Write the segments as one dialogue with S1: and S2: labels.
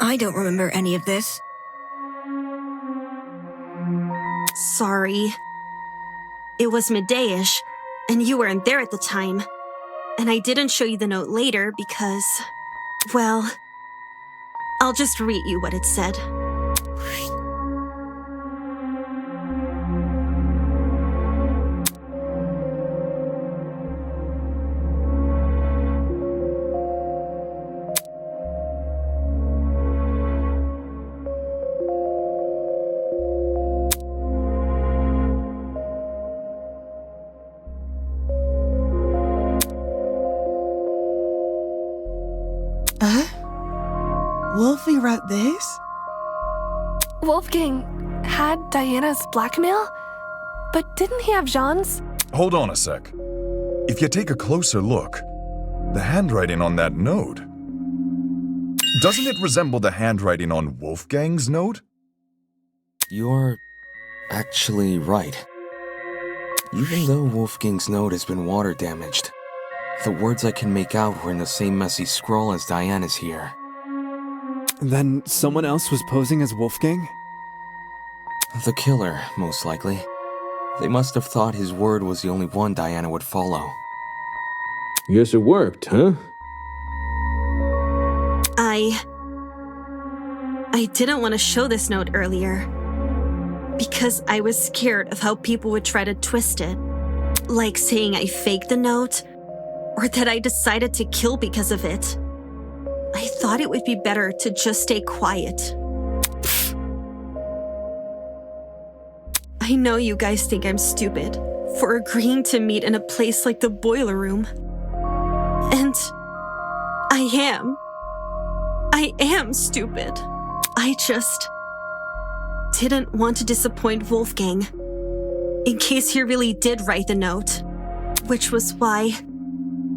S1: I don't remember any of this.
S2: Sorry. It was midday-ish, and you weren't there at the time. And I didn't show you the note later because, well, I'll just read you what it said.
S3: Wolfie wrote this?
S4: Wolfgang had Diana's blackmail? But didn't he have Jean's?
S5: Hold on a sec. If you take a closer look, the handwriting on that note, doesn't it resemble the handwriting on Wolfgang's note?
S6: You're actually right. Even though Wolfgang's note has been water damaged, the words I can make out were in the same messy scroll as Diana's here.
S3: Then someone else was posing as Wolfgang?
S6: The killer, most likely. They must have thought his word was the only one Diana would follow.
S7: Guess it worked, huh?
S2: I didn't want to show this note earlier because I was scared of how people would try to twist it. Like saying I faked the note or that I decided to kill because of it. I thought it would be better to just stay quiet. I know you guys think I'm stupid for agreeing to meet in a place like the boiler room. And I am. I am stupid. I just didn't want to disappoint Wolfgang in case he really did write the note, which was why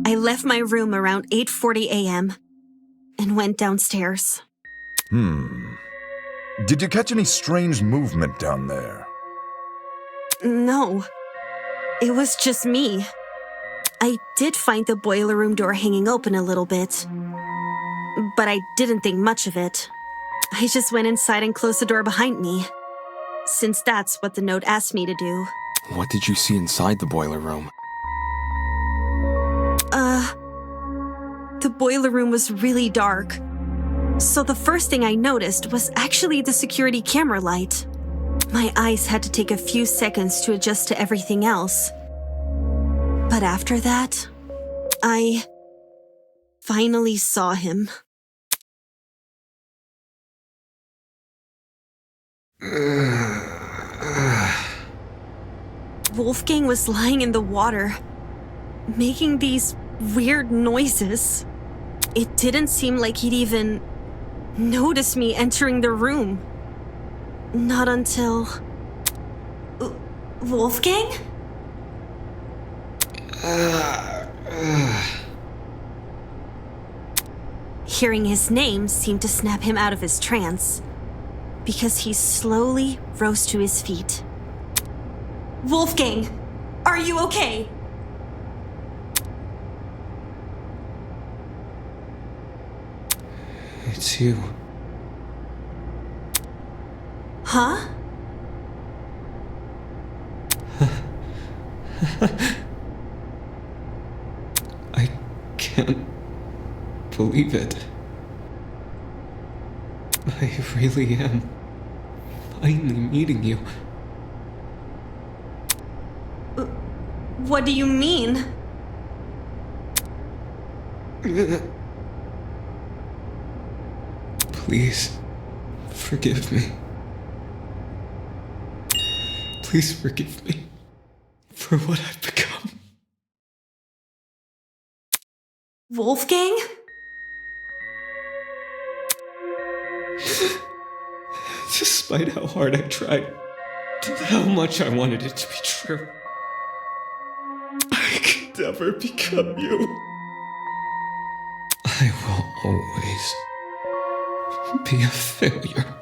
S2: I left my room around 8:40 a.m. and went downstairs.
S5: Did you catch any strange movement down there?
S2: No, it was just me. I did find the boiler room door hanging open a little bit, but I didn't think much of it. I just went inside and closed the door behind me, since that's what the note asked me to do.
S6: What did you see inside the boiler room?
S2: The boiler room was really dark. So the first thing I noticed was actually the security camera light. My eyes had to take a few seconds to adjust to everything else. But after that, I finally saw him. Wolfgang was lying in the water, making these weird noises. It didn't seem like he'd even notice me entering the room. Not until... Wolfgang? Hearing his name seemed to snap him out of his trance, because he slowly rose to his feet. Wolfgang, are you okay?
S8: It's you.
S2: Huh?
S8: I can't believe it. I really am finally meeting you.
S2: What do you mean?
S8: Please, forgive me. Please forgive me for what I've become.
S2: Wolfgang?
S8: Despite how hard I tried, how much I wanted it to be true, I could never become you. I will always be a failure.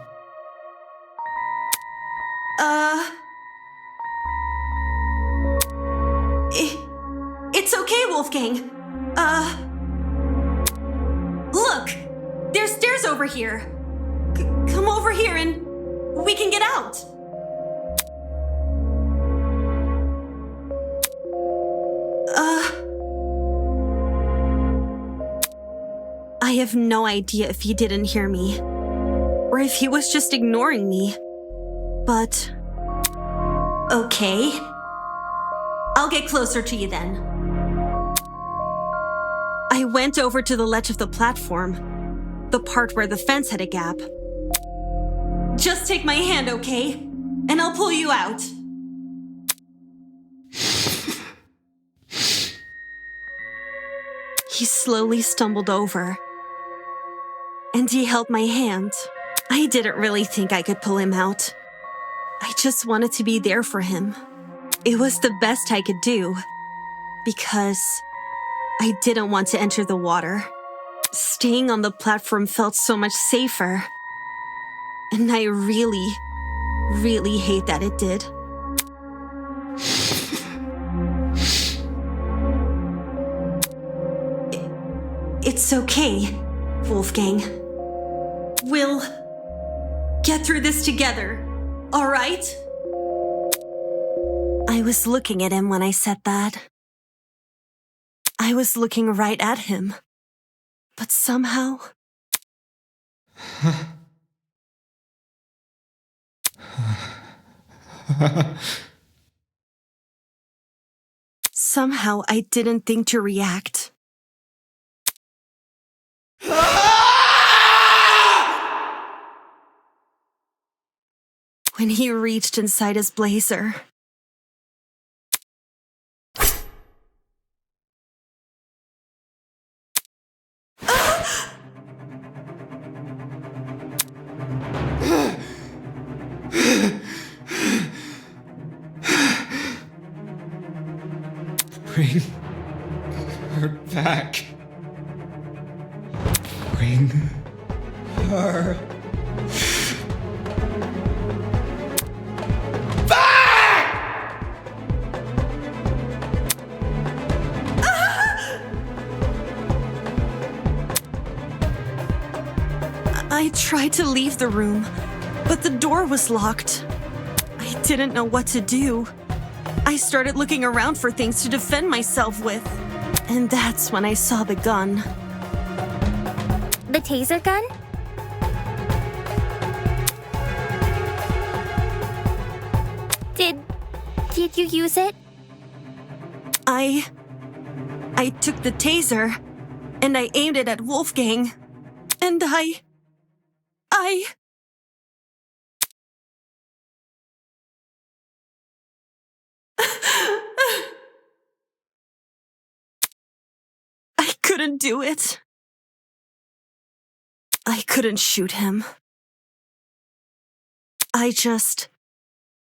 S2: It's okay, Wolfgang. Look! There's stairs over here. Come over here and we can get out. I have no idea if he didn't hear me, or if he was just ignoring me. But... okay. I'll get closer to you then. I went over to the ledge of the platform, the part where the fence had a gap. Just take my hand, okay? And I'll pull you out. He slowly stumbled over, and he held my hand. I didn't really think I could pull him out. I just wanted to be there for him. It was the best I could do, because I didn't want to enter the water. Staying on the platform felt so much safer. And I really, really hate that it did. It's okay, Wolfgang. We'll get through this together, all right? I was looking at him when I said that. I was looking right at him. But somehow... somehow I didn't think to react. When he reached inside his blazer,
S8: Bring her back. Bring her back!
S2: I tried to leave the room, but the door was locked. I didn't know what to do. I started looking around for things to defend myself with. And that's when I saw the gun.
S9: The taser gun? Did you use it?
S2: I took the taser, and I aimed it at Wolfgang. And I couldn't do it. I couldn't shoot him. I just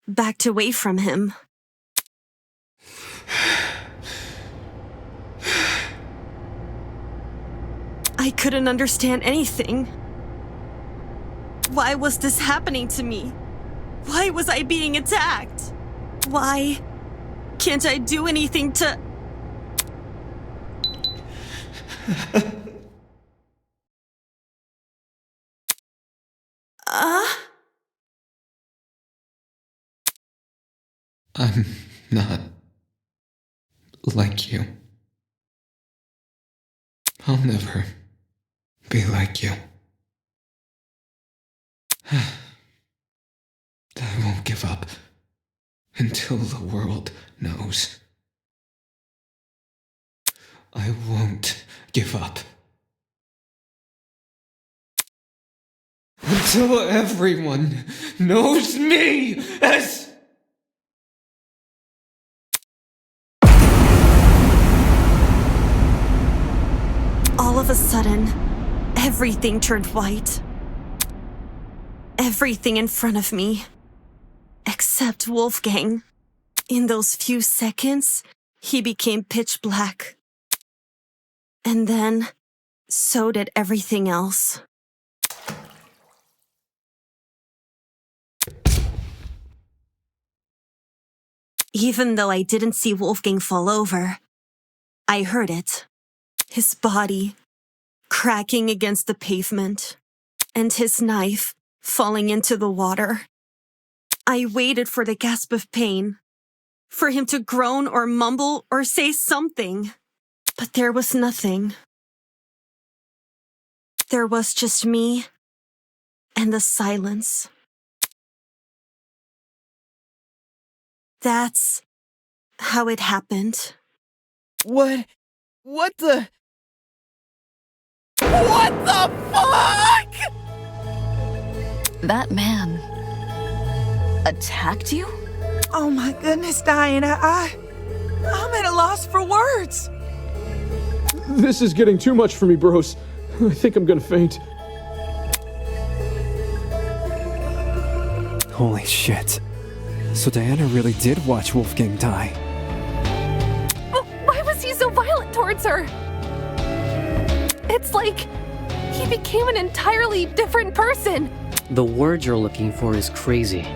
S2: backed away from him. I couldn't understand anything. Why was this happening to me? Why was I being attacked? Why can't I do anything to...
S8: I'm not like you. I'll never be like you. I won't give up until the world knows. I won't give up until everyone knows me as...
S2: All of a sudden, everything turned white. Everything in front of me. Except Wolfgang. In those few seconds, he became pitch black. And then, so did everything else. Even though I didn't see Wolfgang fall over, I heard it. His body cracking against the pavement, and his knife falling into the water. I waited for the gasp of pain, for him to groan or mumble or say something. But there was nothing. There was just me and the silence. That's how it happened.
S10: What the fuck?
S11: That man attacked you?
S10: Oh my goodness, Diana, I'm at a loss for words.
S7: This is getting too much for me, bros. I think I'm gonna faint.
S3: Holy shit. So Diana really did watch Wolfgang die.
S4: But why was he so violent towards her? It's like he became an entirely different person.
S12: The word you're looking for is crazy.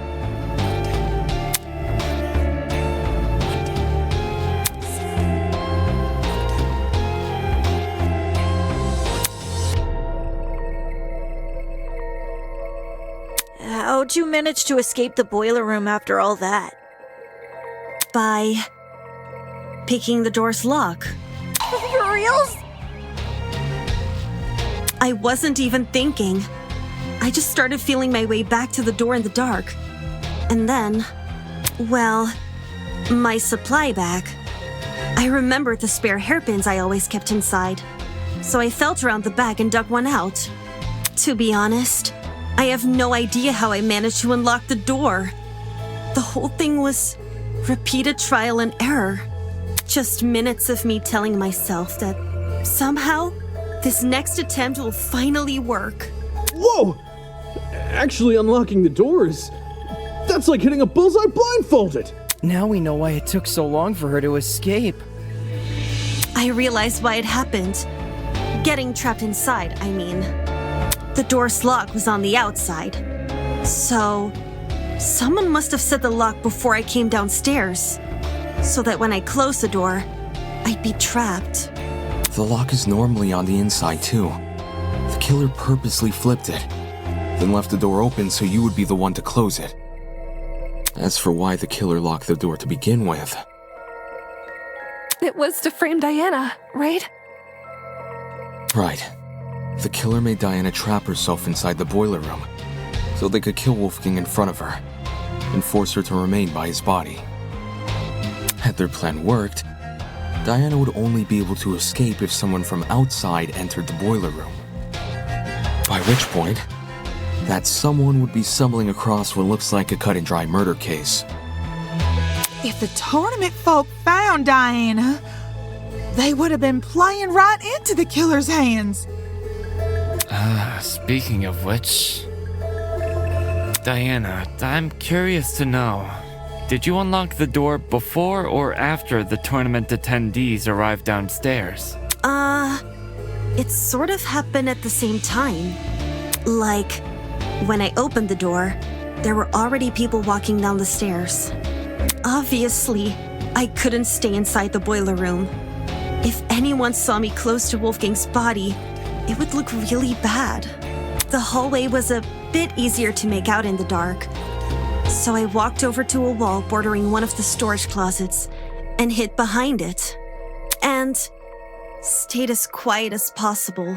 S13: How'd you manage to escape the boiler room after all that?
S2: By picking the door's lock.
S13: For reals?
S2: I wasn't even thinking. I just started feeling my way back to the door in the dark. And then, well, my supply bag. I remembered the spare hairpins I always kept inside. So I felt around the bag and dug one out. To be honest, I have no idea how I managed to unlock the door. The whole thing was repeated trial and error. Just minutes of me telling myself that somehow this next attempt will finally work.
S7: Whoa! Actually unlocking the doors. That's like hitting a bullseye blindfolded.
S10: Now we know why it took so long for her to escape.
S2: I realized why it happened. Getting trapped inside, I mean. The door's lock was on the outside. So, someone must have set the lock before I came downstairs, so that when I closed the door, I'd be trapped.
S6: The lock is normally on the inside too. The killer purposely flipped it, then left the door open so you would be the one to close it. As for why the killer locked the door to begin with...
S4: It was to frame Diana, right?
S6: Right. The killer made Diana trap herself inside the boiler room, so they could kill Wolfgang in front of her, and force her to remain by his body. Had their plan worked, Diana would only be able to escape if someone from outside entered the boiler room. By which point, that someone would be stumbling across what looks like a cut-and-dry murder case.
S10: If the tournament folk found Diana, they would have been playing right into the killer's hands.
S14: Speaking of which... Diana, I'm curious to know, did you unlock the door before or after the tournament attendees arrived downstairs?
S2: It sort of happened at the same time. Like, when I opened the door, there were already people walking down the stairs. Obviously, I couldn't stay inside the boiler room. If anyone saw me close to Wolfgang's body, it would look really bad. The hallway was a bit easier to make out in the dark. So I walked over to a wall bordering one of the storage closets and hid behind it. And stayed as quiet as possible.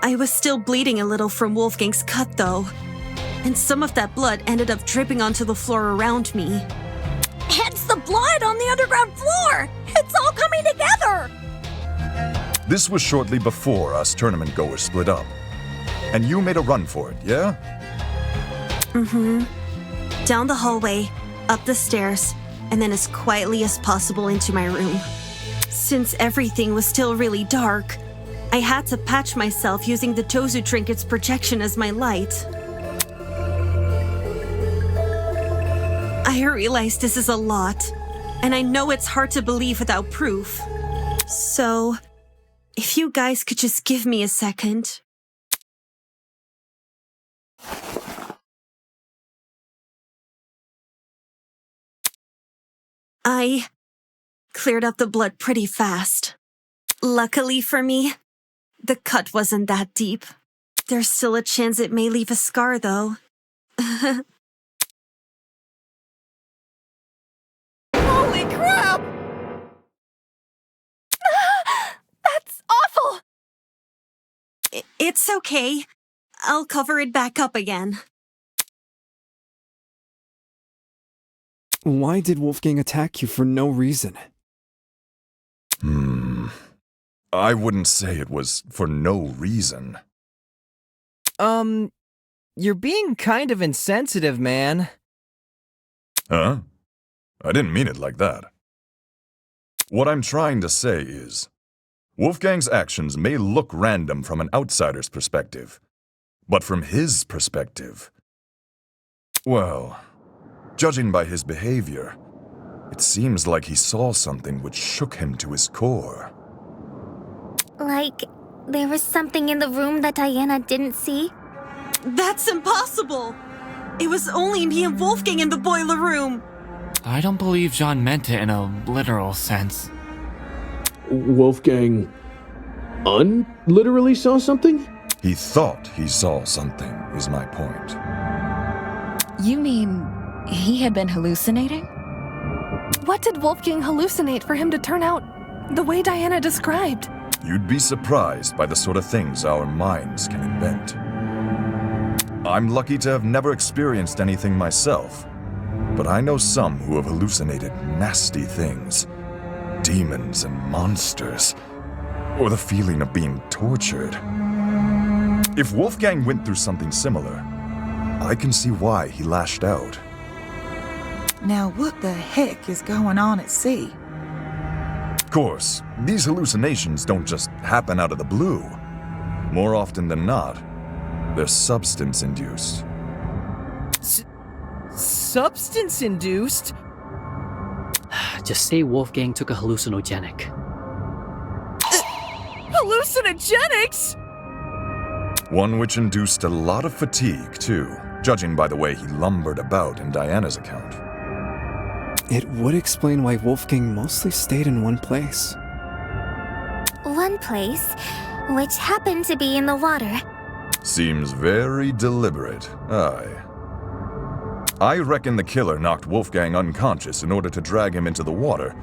S2: I was still bleeding a little from Wolfgang's cut though, and some of that blood ended up dripping onto the floor around me.
S13: It's the blood on the underground floor! It's all coming together!
S5: This was shortly before us tournament goers split up. And you made a run for it, yeah?
S2: Mm-hmm. Down the hallway, up the stairs, and then as quietly as possible into my room. Since everything was still really dark, I had to patch myself using the Tozu trinket's projection as my light. I realize this is a lot, and I know it's hard to believe without proof. So, if you guys could just give me a second. I cleared up the blood pretty fast. Luckily for me, the cut wasn't that deep. There's still a chance it may leave a scar, though.
S4: Holy crap! That's awful!
S2: It's okay. I'll cover it back up again.
S3: Why did Wolfgang attack you for no reason?
S5: I wouldn't say it was for no reason.
S11: You're being kind of insensitive, man.
S5: Huh? I didn't mean it like that. What I'm trying to say is, Wolfgang's actions may look random from an outsider's perspective, but from his perspective, well, judging by his behavior, it seems like he saw something which shook him to his core.
S9: Like, there was something in the room that Diana didn't see?
S2: That's impossible! It was only me and Wolfgang in the boiler room!
S14: I don't believe Jean meant it in a literal sense.
S7: Wolfgang unliterally saw something?
S5: He thought he saw something, is my point.
S15: You mean he had been hallucinating?
S4: What did Wolfgang hallucinate for him to turn out the way Diana described?
S5: You'd be surprised by the sort of things our minds can invent. I'm lucky to have never experienced anything myself, but I know some who have hallucinated nasty things. Demons and monsters, or the feeling of being tortured. If Wolfgang went through something similar, I can see why he lashed out.
S10: Now what the heck is going on at sea?
S5: Of course, these hallucinations don't just happen out of the blue. More often than not, they're substance-induced.
S11: Substance-induced?
S12: Just say Wolfgang took a hallucinogenic.
S11: Hallucinogenics?
S5: One which induced a lot of fatigue, too, judging by the way he lumbered about in Diana's account.
S3: It would explain why Wolfgang mostly stayed in one place.
S9: One place, which happened to be in the water.
S5: Seems very deliberate, aye. I reckon the killer knocked Wolfgang unconscious in order to drag him into the water,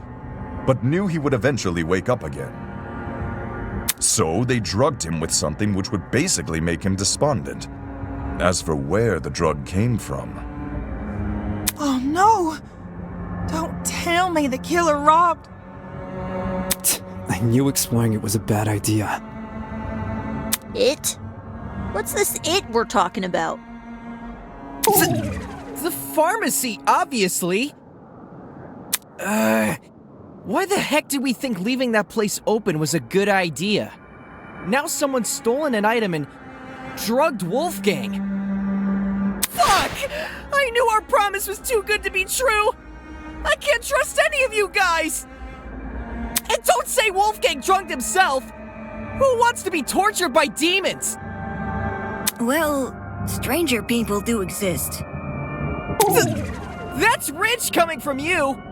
S5: but knew he would eventually wake up again. So they drugged him with something which would basically make him despondent. As for where the drug came from...
S10: Oh no! Don't tell me the killer robbed...
S3: I knew exploring it was a bad idea.
S13: It? What's this it we're talking about?
S11: The pharmacy, obviously. Why the heck did we think leaving that place open was a good idea? Now someone's stolen an item and drugged Wolfgang. Fuck! I knew our promise was too good to be true! I can't trust any of you guys! And don't say Wolfgang drugged himself! Who wants to be tortured by demons?
S1: Well, stranger people do exist.
S11: That's rich coming from you!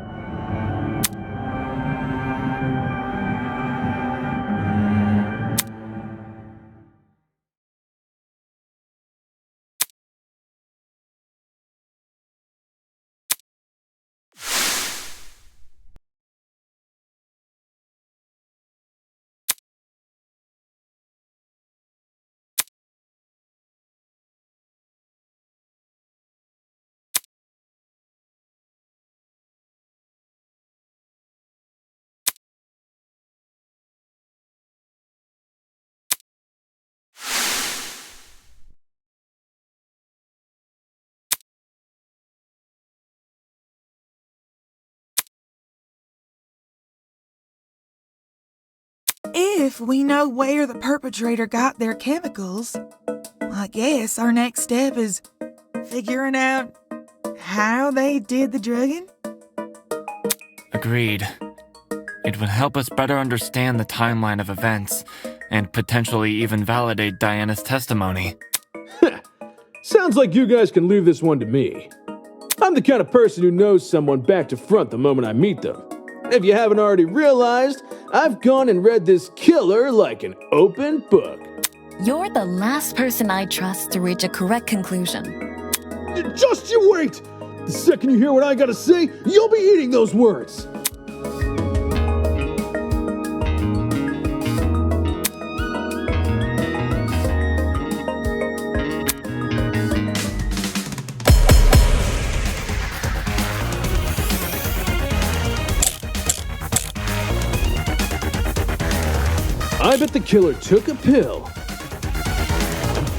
S10: If we know where the perpetrator got their chemicals, I guess our next step is figuring out how they did the drugging.
S14: Agreed. It would help us better understand the timeline of events, and potentially even validate Diana's testimony.
S7: Sounds like you guys can leave this one to me. I'm the kind of person who knows someone back to front the moment I meet them. If you haven't already realized, I've gone and read this killer like an open book.
S15: You're the last person I trust to reach a correct conclusion.
S7: Just you wait! The second you hear what I gotta say, you'll be eating those words! I bet the killer took a pill.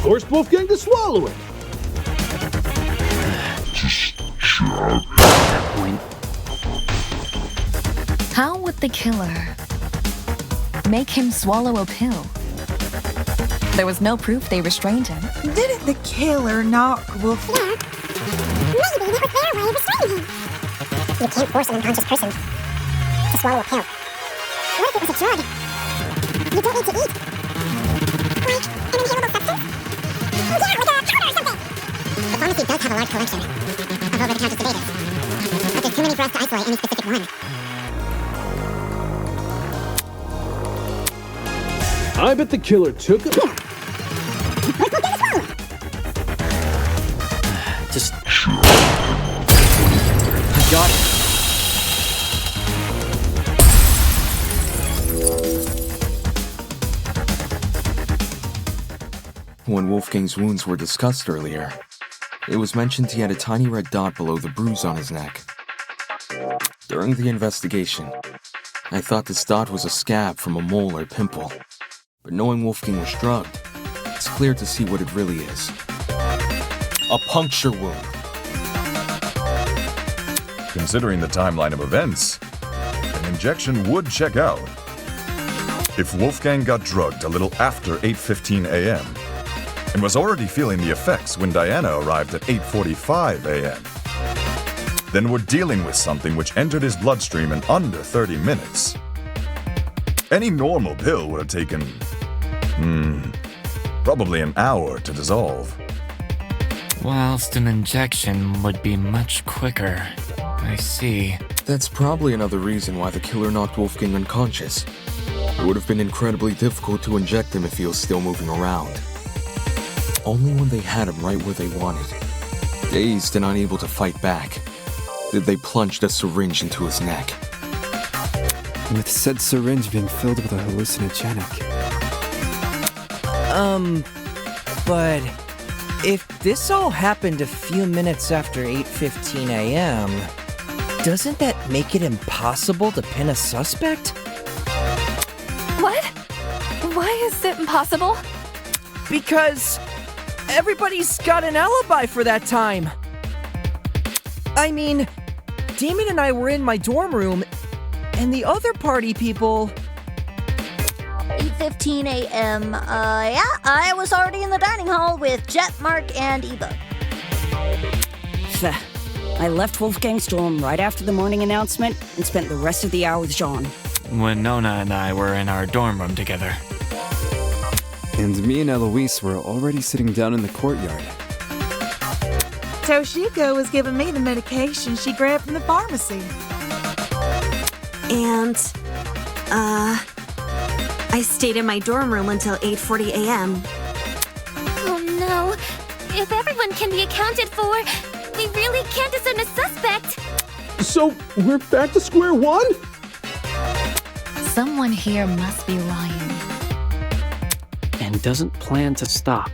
S7: Forced Wolfgang to swallow it.
S15: How would the killer make him swallow a pill? There was no proof they restrained him.
S10: Didn't the killer knock Wolfgang?
S16: Maybe that was their way of restraining him. You can't force an unconscious person to swallow a pill. What if it was a drug? You don't need to eat. Like an inhalable substance? Yeah, like a powder or something! The pharmacy does have a large collection of over-the-counter sedatives. But there's too many for us to isolate any specific one.
S7: I bet the killer took a...
S12: Just...
S11: I got it.
S6: When Wolfgang's wounds were discussed earlier, it was mentioned he had a tiny red dot below the bruise on his neck. During the investigation, I thought this dot was a scab from a mole or pimple, but knowing Wolfgang was drugged, it's clear to see what it really is. A puncture wound.
S5: Considering the timeline of events, an injection would check out. If Wolfgang got drugged a little after 8:15 a.m., and was already feeling the effects when Diana arrived at 8:45 a.m., then we're dealing with something which entered his bloodstream in under 30 minutes. Any normal pill would have taken, probably an hour to dissolve.
S14: Whilst an injection would be much quicker. I see.
S6: That's probably another reason why the killer knocked Wolfgang unconscious. It would have been incredibly difficult to inject him if he was still moving around. Only when they had him right where they wanted, dazed and unable to fight back, did they plunge the syringe into his neck.
S3: With said syringe being filled with a hallucinogenic.
S11: But if this all happened a few minutes after 8:15 a.m., doesn't that make it impossible to pin a suspect?
S4: What? Why is it impossible?
S11: Because everybody's got an alibi for that time. I mean, Damon and I were in my dorm room, and the other party people...
S13: 8:15 a.m. Yeah, I was already in the dining hall with Jet, Mark, and Eva.
S17: I left Wolfgang's dorm right after the morning announcement and spent the rest of the hour with Jean.
S14: When Nona and I were in our dorm room together.
S3: And me and Eloise were already sitting down in the courtyard.
S10: Toshiko was giving me the medication she grabbed from the pharmacy.
S2: And, I stayed in my dorm room until 8:40 a.m.
S9: Oh no. If everyone can be accounted for, we really can't discern a suspect.
S7: So, we're back to square one?
S15: Someone here must be lying.
S12: And doesn't plan to stop.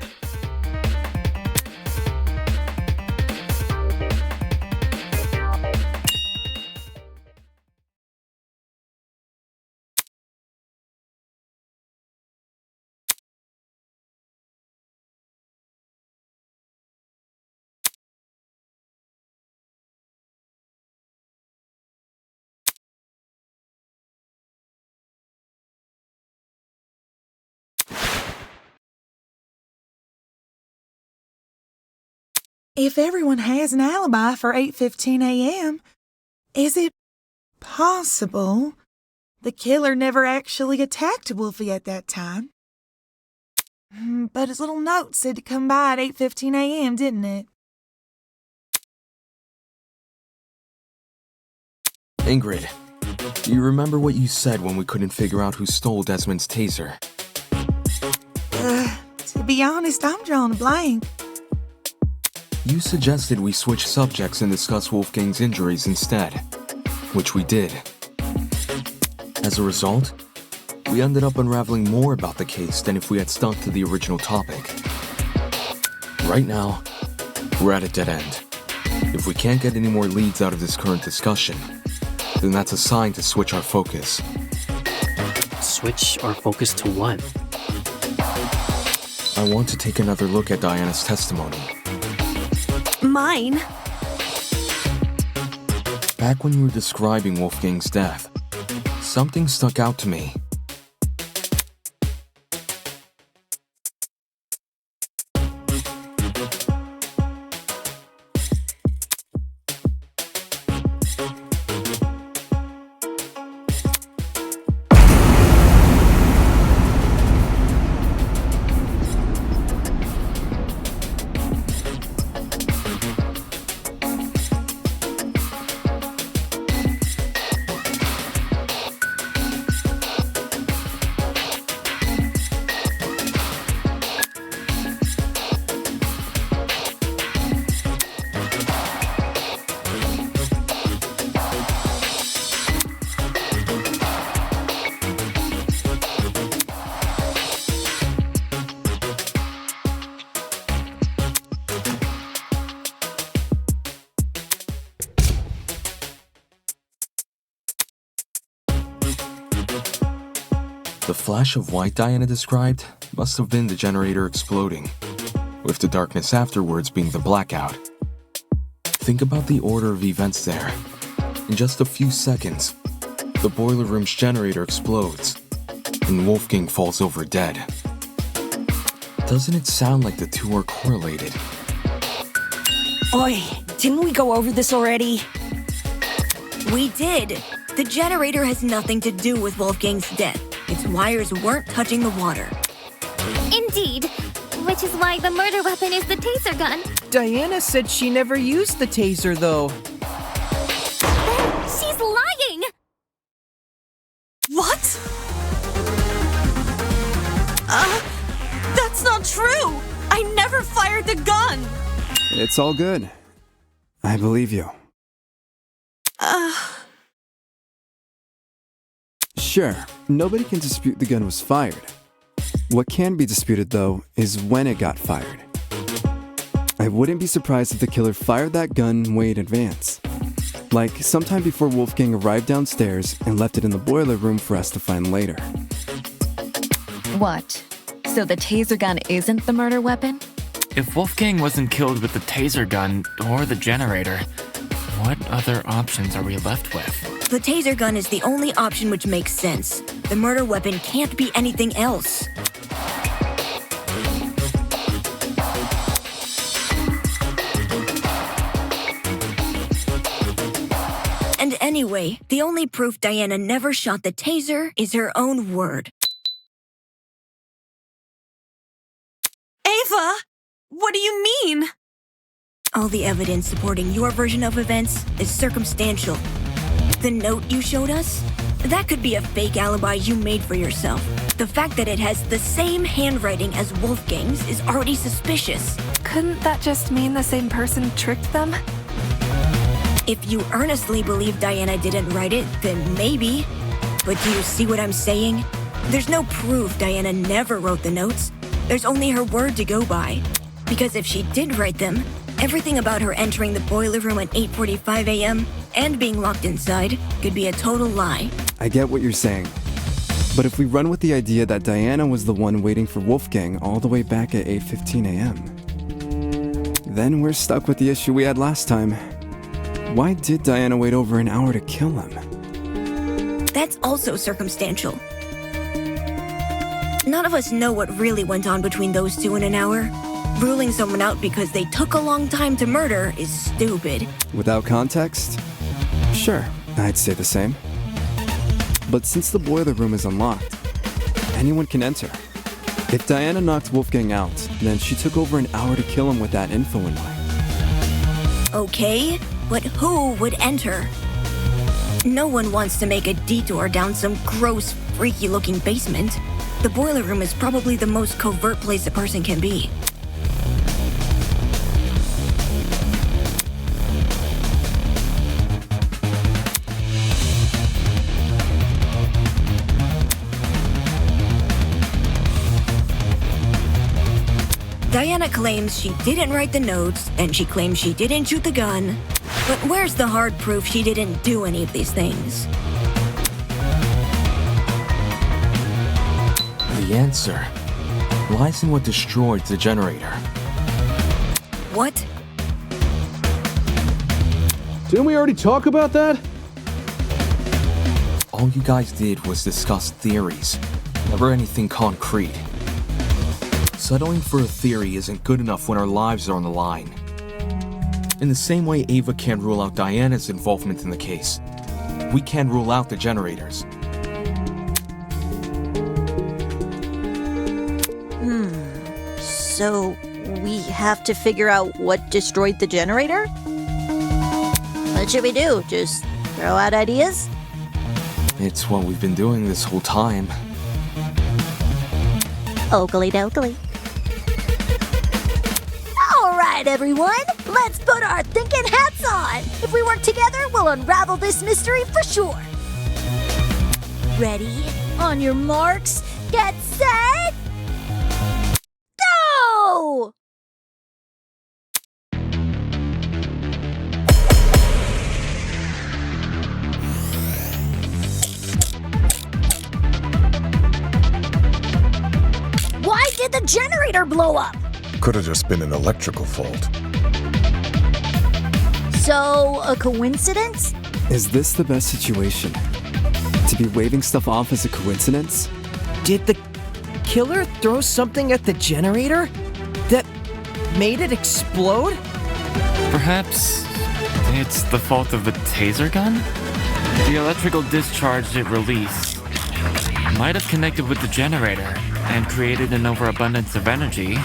S10: If everyone has an alibi for 8:15 a.m., is it possible the killer never actually attacked Wolfie at that time? But his little note said to come by at 8:15 a.m., didn't it?
S6: Ingrid, do you remember what you said when we couldn't figure out who stole Desmond's taser?
S10: To be honest, I'm drawing a blank.
S6: You suggested we switch subjects and discuss Wolfgang's injuries instead, which we did. As a result, we ended up unraveling more about the case than if we had stuck to the original topic. Right now, we're at a dead end. If we can't get any more leads out of this current discussion, then that's a sign to switch our focus.
S12: Switch our focus to what?
S6: I want to take another look at Diana's testimony.
S2: Mine?
S6: Back when you were describing Wolfgang's death, something stuck out to me. The flash of white Diana described must have been the generator exploding, with the darkness afterwards being the blackout. Think about the order of events there. In just a few seconds, the boiler room's generator explodes, and Wolfgang falls over dead. Doesn't it sound like the two are correlated?
S17: Oi, didn't we go over this already?
S1: We did. The generator has nothing to do with Wolfgang's death. Its wires weren't touching the water.
S9: Indeed. Which is why the murder weapon is the taser gun.
S11: Diana said she never used the taser, though.
S9: Then she's lying!
S2: What? That's not true! I never fired the gun!
S3: It's all good. I believe you. Sure, nobody can dispute the gun was fired. What can be disputed, though, is when it got fired. I wouldn't be surprised if the killer fired that gun way in advance. Like, sometime before Wolfgang arrived downstairs and left it in the boiler room for us to find later.
S15: What? So the taser gun isn't the murder weapon?
S14: If Wolfgang wasn't killed with the taser gun or the generator, what other options are we left with?
S1: The taser gun is the only option which makes sense. The murder weapon can't be anything else. And anyway, the only proof Diana never shot the taser is her own word.
S2: Ava! What do you mean?
S1: All the evidence supporting your version of events is circumstantial. The note you showed us? That could be a fake alibi you made for yourself. The fact that it has the same handwriting as Wolfgang's is already suspicious.
S4: Couldn't that just mean the same person tricked them?
S1: If you earnestly believe Diana didn't write it, then maybe. But do you see what I'm saying? There's no proof Diana never wrote the notes. There's only her word to go by. Because if she did write them, everything about her entering the boiler room at 8:45 a.m. and being locked inside could be a total lie.
S3: I get what you're saying. But if we run with the idea that Diana was the one waiting for Wolfgang all the way back at 8:15 a.m., then we're stuck with the issue we had last time. Why did Diana wait over an hour to kill him?
S1: That's also circumstantial. None of us know what really went on between those two in an hour. Ruling someone out because they took a long time to murder is stupid.
S3: Without context? Sure, I'd say the same. But since the boiler room is unlocked, anyone can enter. If Diana knocked Wolfgang out, then she took over an hour to kill him with that info in mind.
S1: Okay, but who would enter? No one wants to make a detour down some gross, freaky-looking basement. The boiler room is probably the most covert place a person can be. Diana claims she didn't write the notes, and she claims she didn't shoot the gun. But where's the hard proof she didn't do any of these things?
S6: The answer lies in what destroyed the generator.
S1: What?
S7: Didn't we already talk about that?
S6: All you guys did was discuss theories, never anything concrete. Settling for a theory isn't good enough when our lives are on the line. In the same way Ava can't rule out Diana's involvement in the case, we can't rule out the generators.
S13: So we have to figure out what destroyed the generator? What should we do? Just throw out ideas?
S6: It's what we've been doing this whole time.
S13: Oakley dokley. All right, everyone, let's put our thinking hats on. If we work together, we'll unravel this mystery for sure. Ready? On your marks, get set, go! Why did the generator blow up?
S5: Could have just been an electrical fault.
S13: So, a coincidence?
S3: Is this the best situation? To be waving stuff off as a coincidence?
S11: Did the killer throw something at the generator that made it explode?
S14: Perhaps it's the fault of the taser gun? The electrical discharge it released might have connected with the generator and created an overabundance of energy,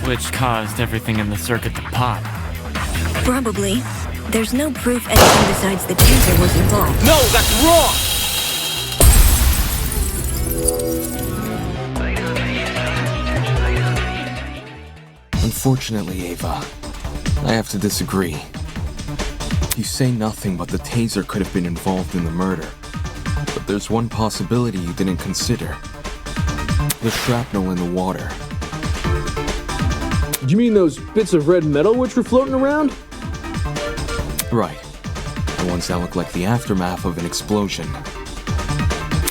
S14: which caused everything in the circuit to pop.
S1: Probably. There's no proof anything besides the taser was involved.
S11: No, that's wrong!
S6: Unfortunately, Ava, I have to disagree. You say nothing but the taser could have been involved in the murder. But there's one possibility you didn't consider. The shrapnel in the water.
S7: You mean those bits of red metal which were floating around?
S6: Right. The ones that look like the aftermath of an explosion.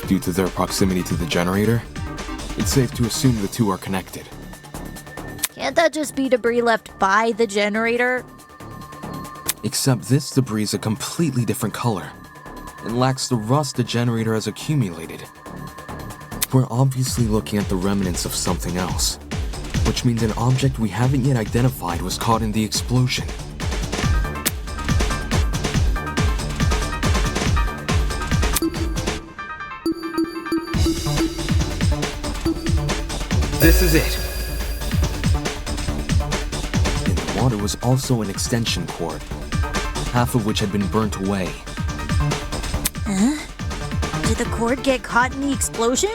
S6: Due to their proximity to the generator, it's safe to assume the two are connected.
S13: Can't that just be debris left by the generator?
S6: Except this debris is a completely different color and lacks the rust the generator has accumulated. We're obviously looking at the remnants of something else, which means an object we haven't yet identified was caught in the explosion.
S11: This is it.
S6: In the water was also an extension cord, half of which had been burnt away.
S13: Huh? Did the cord get caught in the explosion?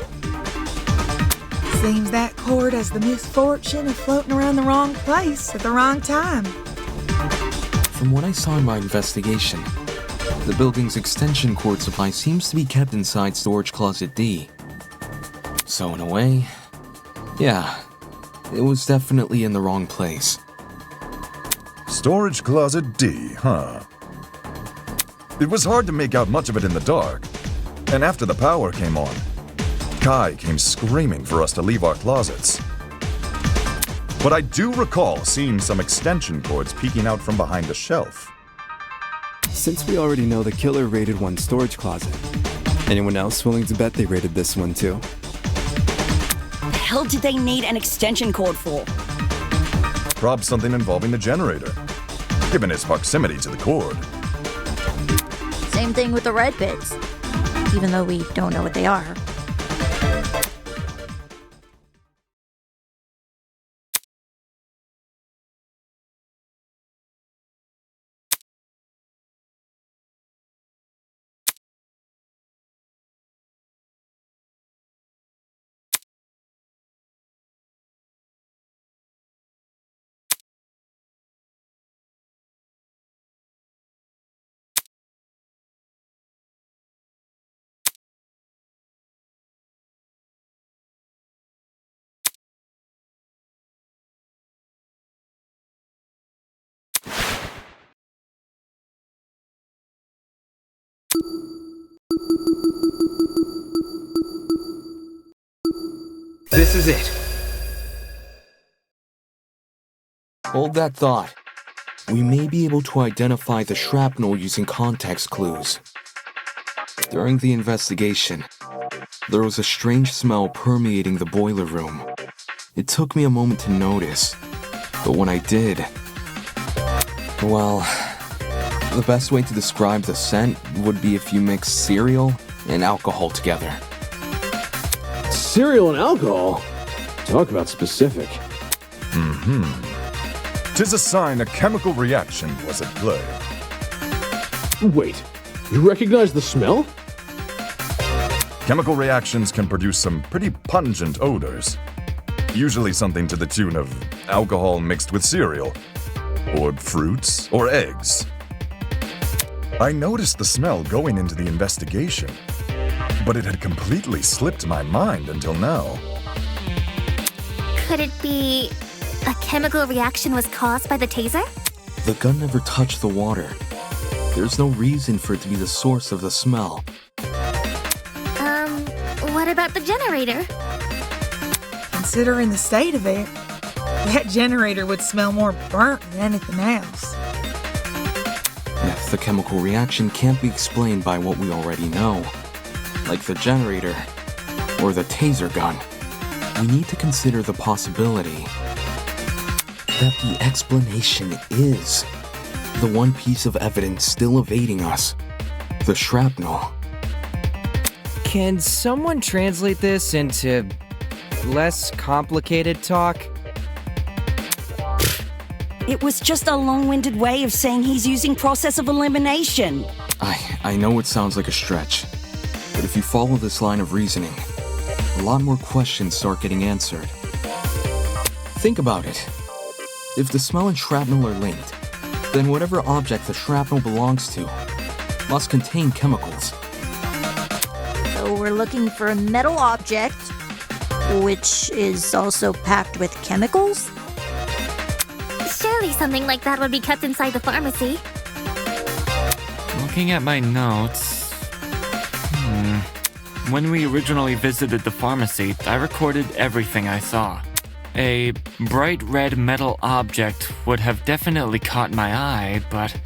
S10: Seems that cord has the misfortune of floating around the wrong place at the wrong time.
S6: From what I saw in my investigation, the building's extension cord supply seems to be kept inside Storage Closet D. So in a way, yeah, it was definitely in the wrong place.
S5: Storage Closet D, huh? It was hard to make out much of it in the dark. And after the power came on, Kai came screaming for us to leave our closets. But I do recall seeing some extension cords peeking out from behind a shelf.
S3: Since we already know the killer raided one storage closet, anyone else willing to bet they raided this one too?
S17: The hell did they need an extension cord for?
S5: Probably something involving the generator, given its proximity to the cord.
S13: Same thing with the red bits, even though we don't know what they are.
S6: This is it. Hold that thought. We may be able to identify the shrapnel using context clues. During the investigation, there was a strange smell permeating the boiler room. It took me a moment to notice, but when I did, well, the best way to describe the scent would be if you mix cereal and alcohol together.
S7: Cereal and alcohol? Talk about specific.
S5: Tis a sign a chemical reaction was at play.
S7: Wait, you recognize the smell?
S5: Chemical reactions can produce some pretty pungent odors. Usually something to the tune of alcohol mixed with cereal, or fruits, or eggs. I noticed the smell going into the investigation, but it had completely slipped my mind until now.
S9: Could it be a chemical reaction was caused by the taser?
S6: The gun never touched the water. There's no reason for it to be the source of the smell.
S9: What about the generator?
S10: Considering the state of it, that generator would smell more burnt than anything else.
S6: If the chemical reaction can't be explained by what we already know, like the generator or the taser gun, we need to consider the possibility that the explanation is the one piece of evidence still evading us, the shrapnel.
S11: Can someone translate this into less complicated talk?
S17: It was just a long-winded way of saying he's using process of elimination.
S6: I know it sounds like a stretch, but if you follow this line of reasoning, a lot more questions start getting answered. Think about it. If the smell and shrapnel are linked, then whatever object the shrapnel belongs to must contain chemicals.
S13: So we're looking for a metal object, which is also packed with chemicals?
S9: Surely something like that would be kept inside the pharmacy.
S14: Looking at my notes... When we originally visited the pharmacy, I recorded everything I saw. A bright red metal object would have definitely caught my eye, but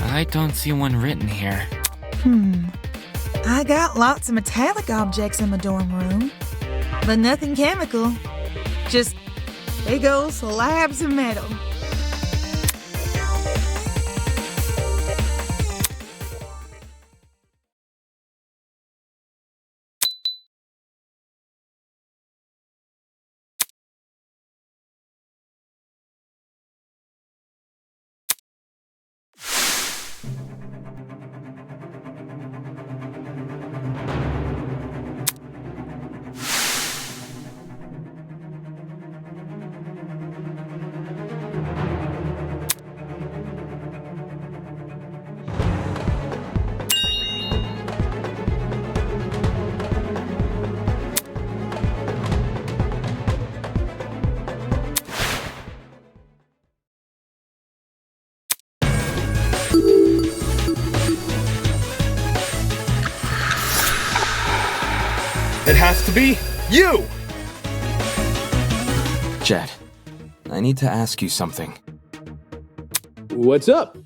S14: I don't see one written here.
S10: I got lots of metallic objects in my dorm room, but nothing chemical. Just big old slabs of metal.
S11: It has to be you!
S6: Jet, I need to ask you something.
S7: What's up?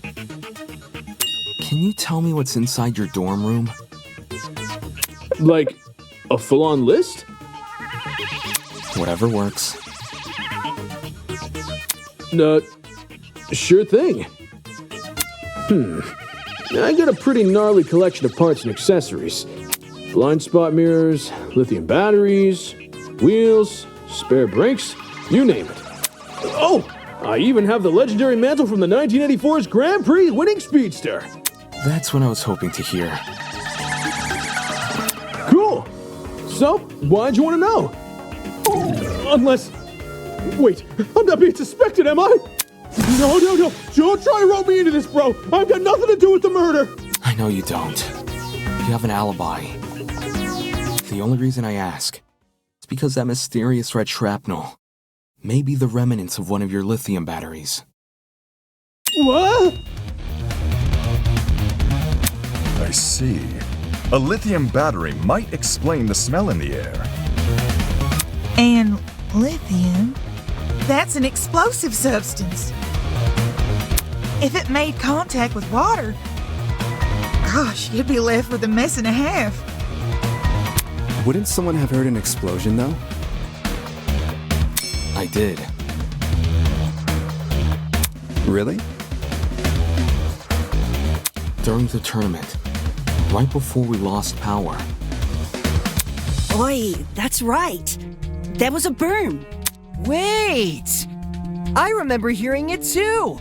S6: Can you tell me what's inside your dorm room?
S7: Like, a full-on list?
S6: Whatever works.
S7: Sure thing. I got a pretty gnarly collection of parts and accessories. Blind spot mirrors, lithium batteries, wheels, spare brakes, you name it. Oh, I even have the legendary mantle from the 1984's Grand Prix winning Speedster.
S6: That's what I was hoping to hear.
S7: Cool. So, why'd you want to know? Unless... Wait, I'm not being suspected, am I? No. Don't try to rope me into this, bro. I've got nothing to do with the murder.
S6: I know you don't. You have an alibi. The only reason I ask is because that mysterious red shrapnel may be the remnants of one of your lithium batteries.
S7: What?
S5: I see. A lithium battery might explain the smell in the air.
S10: And lithium, that's an explosive substance. If it made contact with water, gosh, you'd be left with a mess and a half.
S3: Wouldn't someone have heard an explosion, though?
S6: I did.
S3: Really?
S6: During the tournament, right before we lost power.
S17: Oi, that's right. There was a boom.
S11: Wait! I remember hearing it too!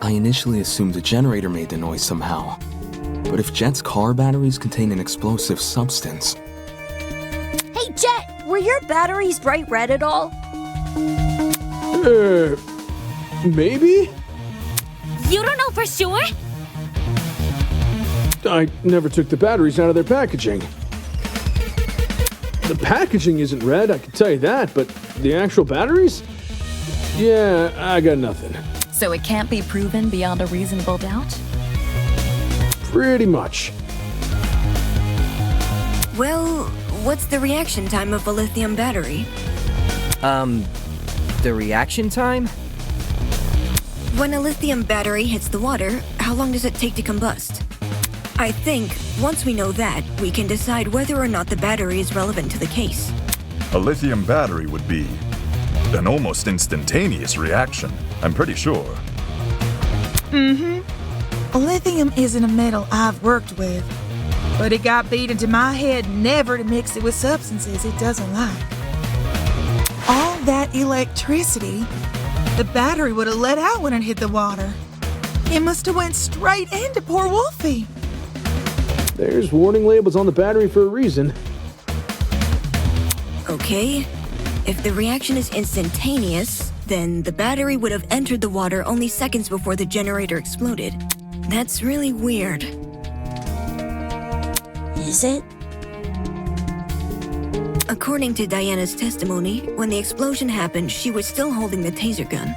S6: I initially assumed the generator made the noise somehow. But if Jet's car batteries contain an explosive substance...
S13: Hey, Jet, were your batteries bright red at all?
S7: Maybe?
S9: You don't know for sure?
S7: I never took the batteries out of their packaging. The packaging isn't red, I can tell you that, but the actual batteries? Yeah, I got nothing.
S15: So it can't be proven beyond a reasonable doubt?
S7: Pretty much.
S1: Well, what's the reaction time of a lithium battery?
S11: The reaction time?
S1: When a lithium battery hits the water, how long does it take to combust? I think, once we know that, we can decide whether or not the battery is relevant to the case.
S5: A lithium battery would be an almost instantaneous reaction, I'm pretty sure.
S10: Lithium isn't a metal I've worked with, but it got beat into my head never to mix it with substances it doesn't like. All that electricity, the battery would have let out when it hit the water. It must have went straight into poor Wolfie.
S7: There's warning labels on the battery for a reason.
S1: Okay, if the reaction is instantaneous, then the battery would have entered the water only seconds before the generator exploded. That's really weird.
S13: Is it?
S1: According to Diana's testimony, when the explosion happened, she was still holding the taser gun.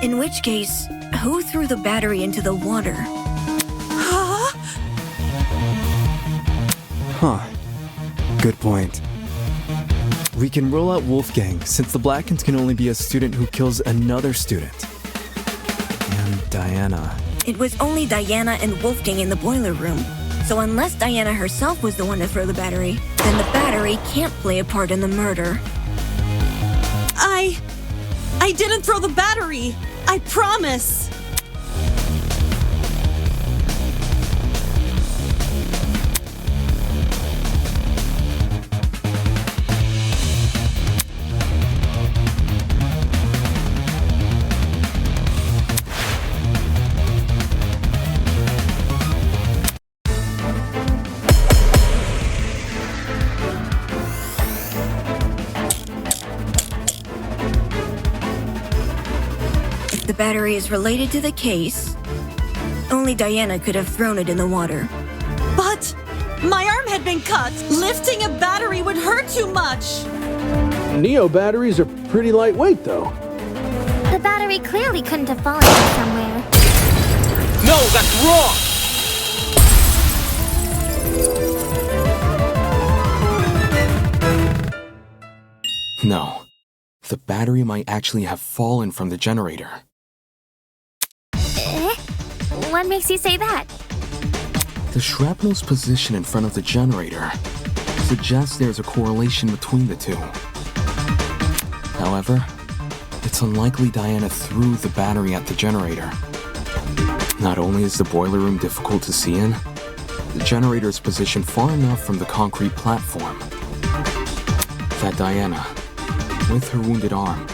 S1: In which case, who threw the battery into the water?
S3: Huh. Good point. We can rule out Wolfgang, since the Blackens can only be a student who kills another student. And Diana.
S1: It was only Diana and Wolfgang in the boiler room. So unless Diana herself was the one to throw the battery, then the battery can't play a part in the murder.
S2: I didn't throw the battery. I promise.
S1: The battery is related to the case. Only Diana could have thrown it in the water.
S2: But my arm had been cut. Lifting a battery would hurt too much.
S7: Neo batteries are pretty lightweight, though.
S9: The battery clearly couldn't have fallen from somewhere.
S11: No, that's wrong!
S6: No. The battery might actually have fallen from the generator.
S9: What makes you say that?
S6: The shrapnel's position in front of the generator suggests there's a correlation between the two. However, it's unlikely Diana threw the battery at the generator. Not only is the boiler room difficult to see in, the generator is positioned far enough from the concrete platform that Diana, with her wounded arm,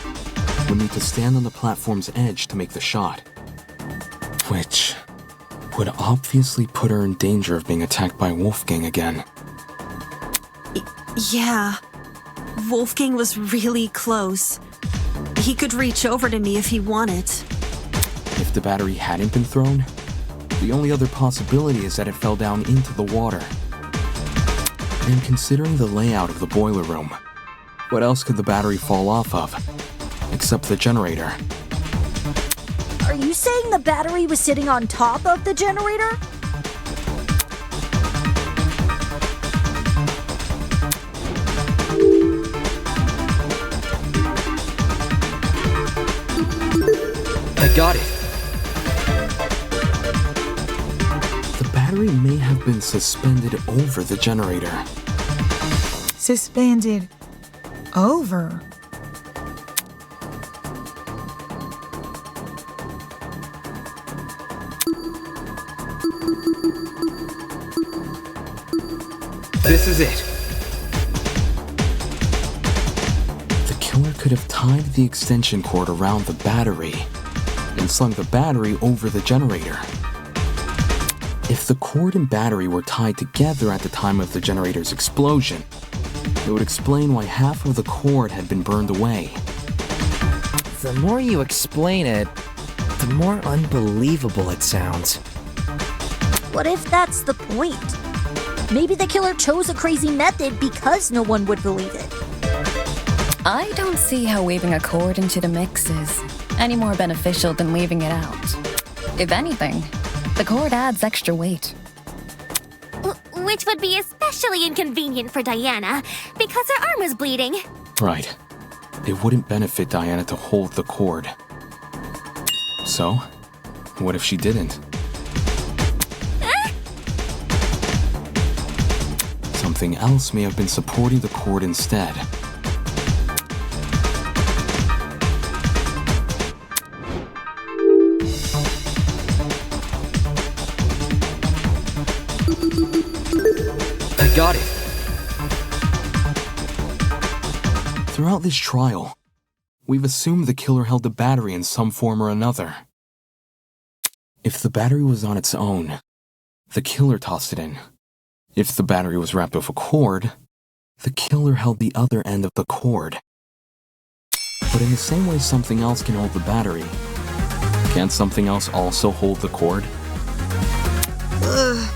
S6: would need to stand on the platform's edge to make the shot, which would obviously put her in danger of being attacked by Wolfgang again.
S2: Yeah. Wolfgang was really close. He could reach over to me if he wanted.
S6: If the battery hadn't been thrown, the only other possibility is that it fell down into the water. And considering the layout of the boiler room, what else could the battery fall off of, except the generator?
S13: Are you saying the battery was sitting on top of the generator?
S11: got it.
S6: The battery may have been suspended over the generator.
S10: Suspended over.
S11: This is it.
S6: The killer could have tied the extension cord around the battery and slung the battery over the generator. If the cord and battery were tied together at the time of the generator's explosion, it would explain why half of the cord had been burned away.
S11: The more you explain it, the more unbelievable it sounds.
S13: What if that's the point? Maybe the killer chose a crazy method because no one would believe it.
S15: I don't see how weaving a cord into the mix is any more beneficial than leaving it out. If anything, the cord adds extra weight.
S9: Which would be especially inconvenient for Diana, because her arm was bleeding.
S6: Right. It wouldn't benefit Diana to hold the cord. So, what if she didn't? Something else may have been supporting the cord instead.
S11: I got it.
S6: Throughout this trial, we've assumed the killer held the battery in some form or another. If the battery was on its own, the killer tossed it in. If the battery was wrapped with a cord, the killer held the other end of the cord. But in the same way something else can hold the battery, can't something else also hold the cord?
S10: Ugh,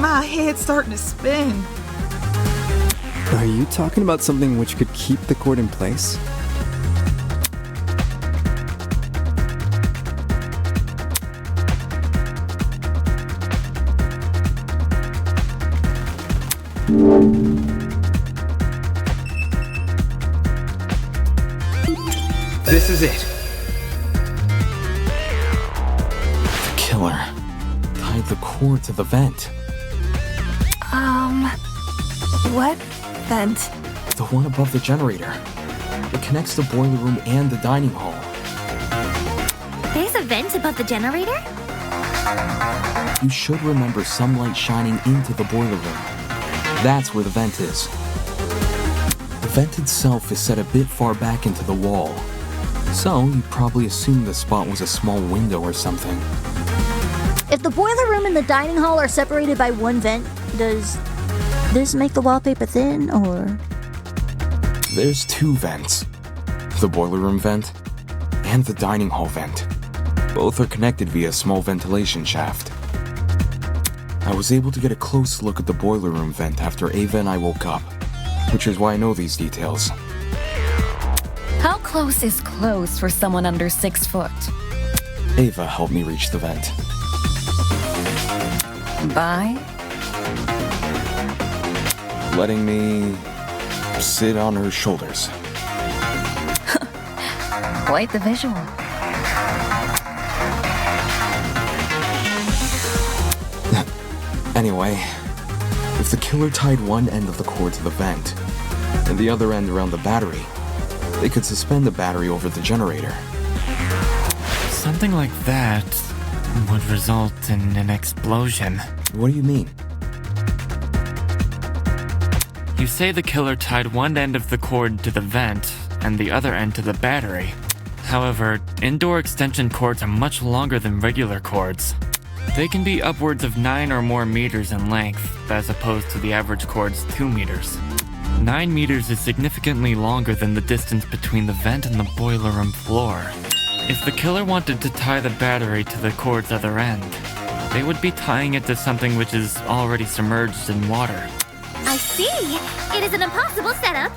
S10: my head's starting to spin.
S3: Are you talking about something which could keep the cord in place?
S11: This is it.
S6: The killer tied the cord to the vent.
S4: What vent?
S6: The one above the generator. It connects the boiler room and the dining hall.
S9: There's a vent above the generator?
S6: You should remember some light shining into the boiler room. That's where the vent is. The vent itself is set a bit far back into the wall, so you probably assumed the spot was a small window or something.
S13: If the boiler room and the dining hall are separated by one vent, does this make the wallpaper thin, or?
S6: There's two vents. The boiler room vent and the dining hall vent. Both are connected via a small ventilation shaft. I was able to get a close look at the boiler room vent after Ava and I woke up, which is why I know these details.
S15: How close is close for someone under 6 foot?
S6: Ava helped me reach the vent.
S15: By?
S6: Letting me sit on her shoulders.
S15: Quite the visual.
S6: Anyway, if the killer tied one end of the cord to the vent and the other end around the battery, they could suspend the battery over the generator.
S14: Something like that would result in an explosion.
S6: What do you mean?
S14: You say the killer tied one end of the cord to the vent and the other end to the battery. However, indoor extension cords are much longer than regular cords. They can be upwards of 9 or more meters in length, as opposed to the average cord's 2 meters. 9 meters is significantly longer than the distance between the vent and the boiler room floor. If the killer wanted to tie the battery to the cord's other end, they would be tying it to something which is already submerged in water.
S9: I see. It is an impossible setup.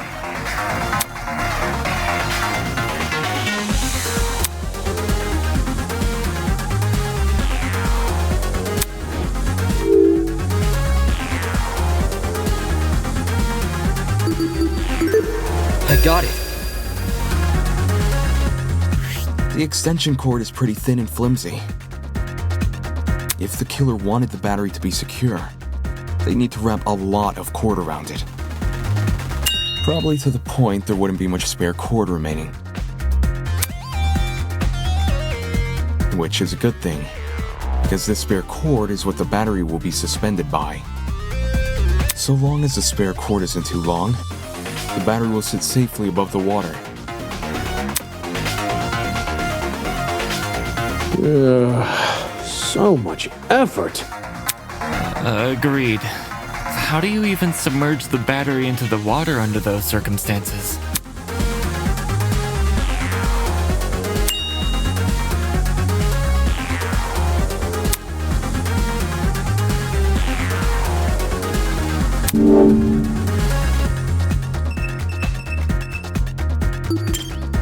S11: I got it.
S6: The extension cord is pretty thin and flimsy. If the killer wanted the battery to be secure, they need to wrap a lot of cord around it. Probably to the point there wouldn't be much spare cord remaining. Which is a good thing, because this spare cord is what the battery will be suspended by. So long as the spare cord isn't too long, the battery will sit safely above the water.
S7: So much effort.
S14: Agreed. How do you even submerge the battery into the water under those circumstances?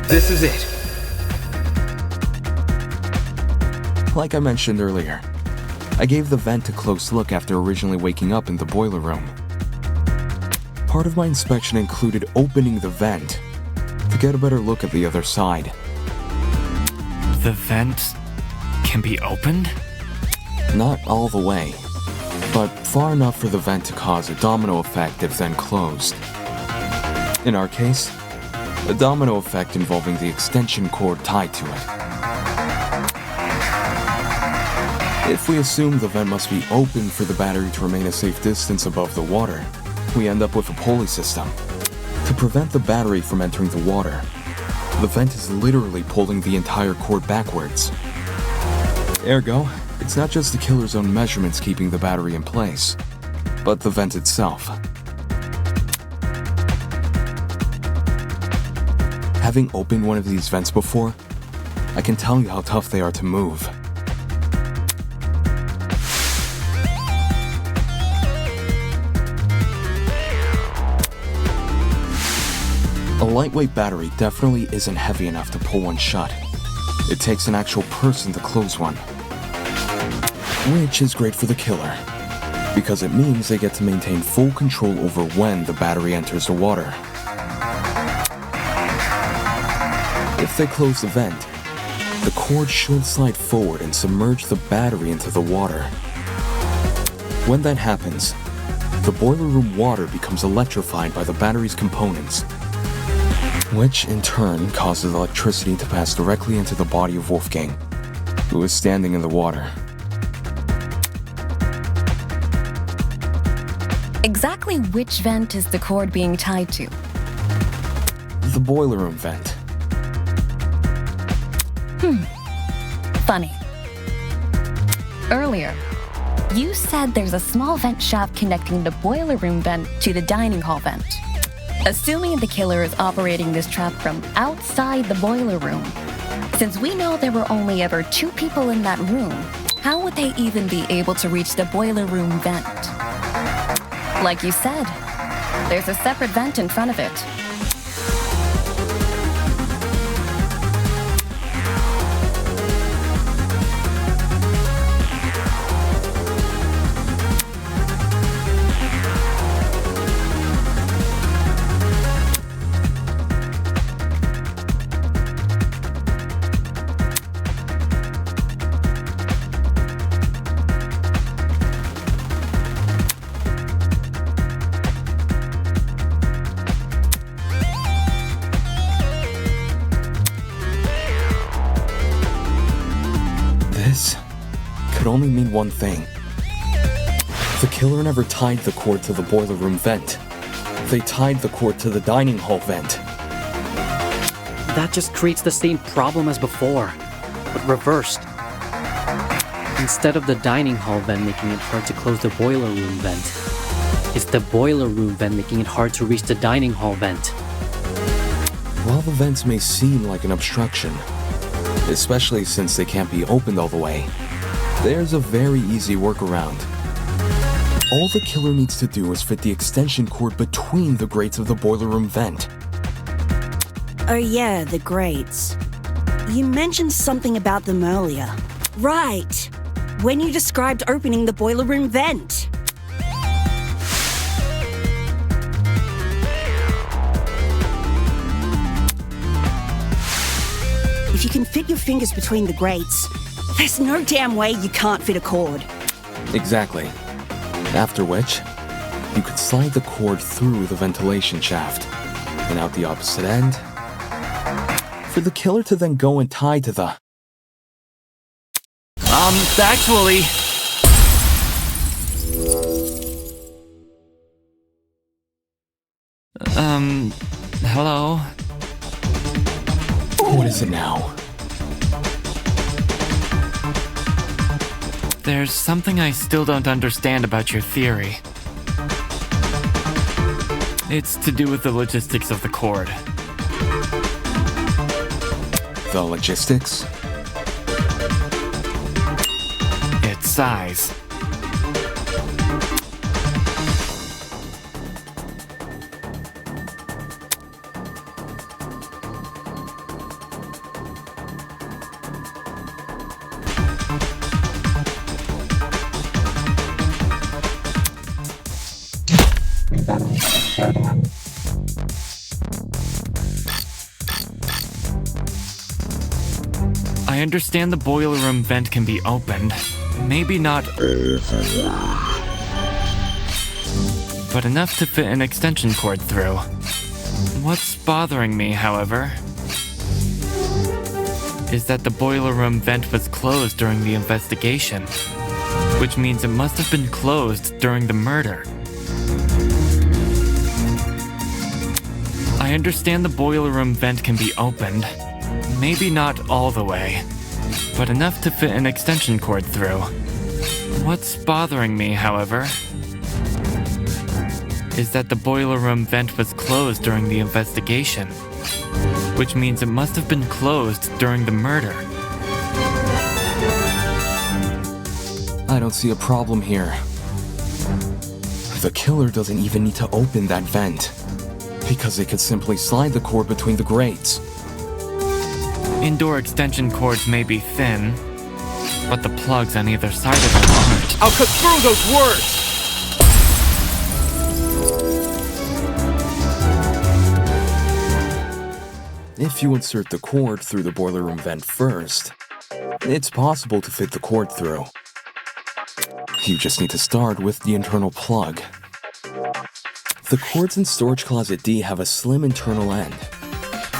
S11: This is it.
S6: Like I mentioned earlier, I gave the vent a close look after originally waking up in the boiler room. Part of my inspection included opening the vent to get a better look at the other side.
S14: The vent can be opened?
S6: Not all the way, but far enough for the vent to cause a domino effect if then closed. In our case, a domino effect involving the extension cord tied to it. If we assume the vent must be open for the battery to remain a safe distance above the water, we end up with a pulley system. To prevent the battery from entering the water, the vent is literally pulling the entire cord backwards. Ergo, it's not just the killer's own measurements keeping the battery in place, but the vent itself. Having opened one of these vents before, I can tell you how tough they are to move. A lightweight battery definitely isn't heavy enough to pull one shut. It takes an actual person to close one. Which is great for the killer, because it means they get to maintain full control over when the battery enters the water. If they close the vent, the cord should slide forward and submerge the battery into the water. When that happens, the boiler room water becomes electrified by the battery's components, which in turn causes electricity to pass directly into the body of Wolfgang, who is standing in the water.
S15: Exactly which vent is the cord being tied to?
S6: The boiler room vent.
S15: Funny. Earlier, you said there's a small vent shaft connecting the boiler room vent to the dining hall vent. Assuming the killer is operating this trap from outside the boiler room, since we know there were only ever 2 people in that room, how would they even be able to reach the boiler room vent? Like you said, there's a separate vent in front of it.
S6: This could only mean one thing. The killer never tied the cord to the boiler room vent. They tied the cord to the dining hall vent.
S12: That just creates the same problem as before, but reversed. Instead of the dining hall vent making it hard to close the boiler room vent, it's the boiler room vent making it hard to reach the dining hall vent.
S6: While the vents may seem like an obstruction, especially since they can't be opened all the way, there's a very easy workaround. All the killer needs to do is fit the extension cord between the grates of the boiler room vent.
S17: Oh yeah, the grates. You mentioned something about them earlier. Right! When you described opening the boiler room vent. If If you can fit your fingers between the grates, there's no damn way you can't fit a cord.
S6: Exactly. After which, you could slide the cord through the ventilation shaft and out the opposite end for the killer to then go and tie to the...
S14: Actually... hello?
S6: What is it now?
S14: There's something I still don't understand about your theory. It's to do with the logistics of the cord.
S6: The logistics?
S14: Its size. I understand the boiler room vent can be opened. Maybe not... but enough to fit an extension cord through. What's bothering me, however, is that the boiler room vent was closed during the investigation, which means it must have been closed during the murder. I understand the boiler room vent can be opened. Maybe not all the way, but enough to fit an extension cord through. What's bothering me, however, is that the boiler room vent was closed during the investigation, which means it must have been closed during the murder.
S6: I don't see a problem here. The killer doesn't even need to open that vent, because they could simply slide the cord between the grates.
S14: Indoor extension cords may be thin, but the plugs on either side of them aren't.
S11: I'll cut through those words!
S6: If you insert the cord through the boiler room vent first, it's possible to fit the cord through. You just need to start with the internal plug. The cords in Storage Closet D have a slim internal end.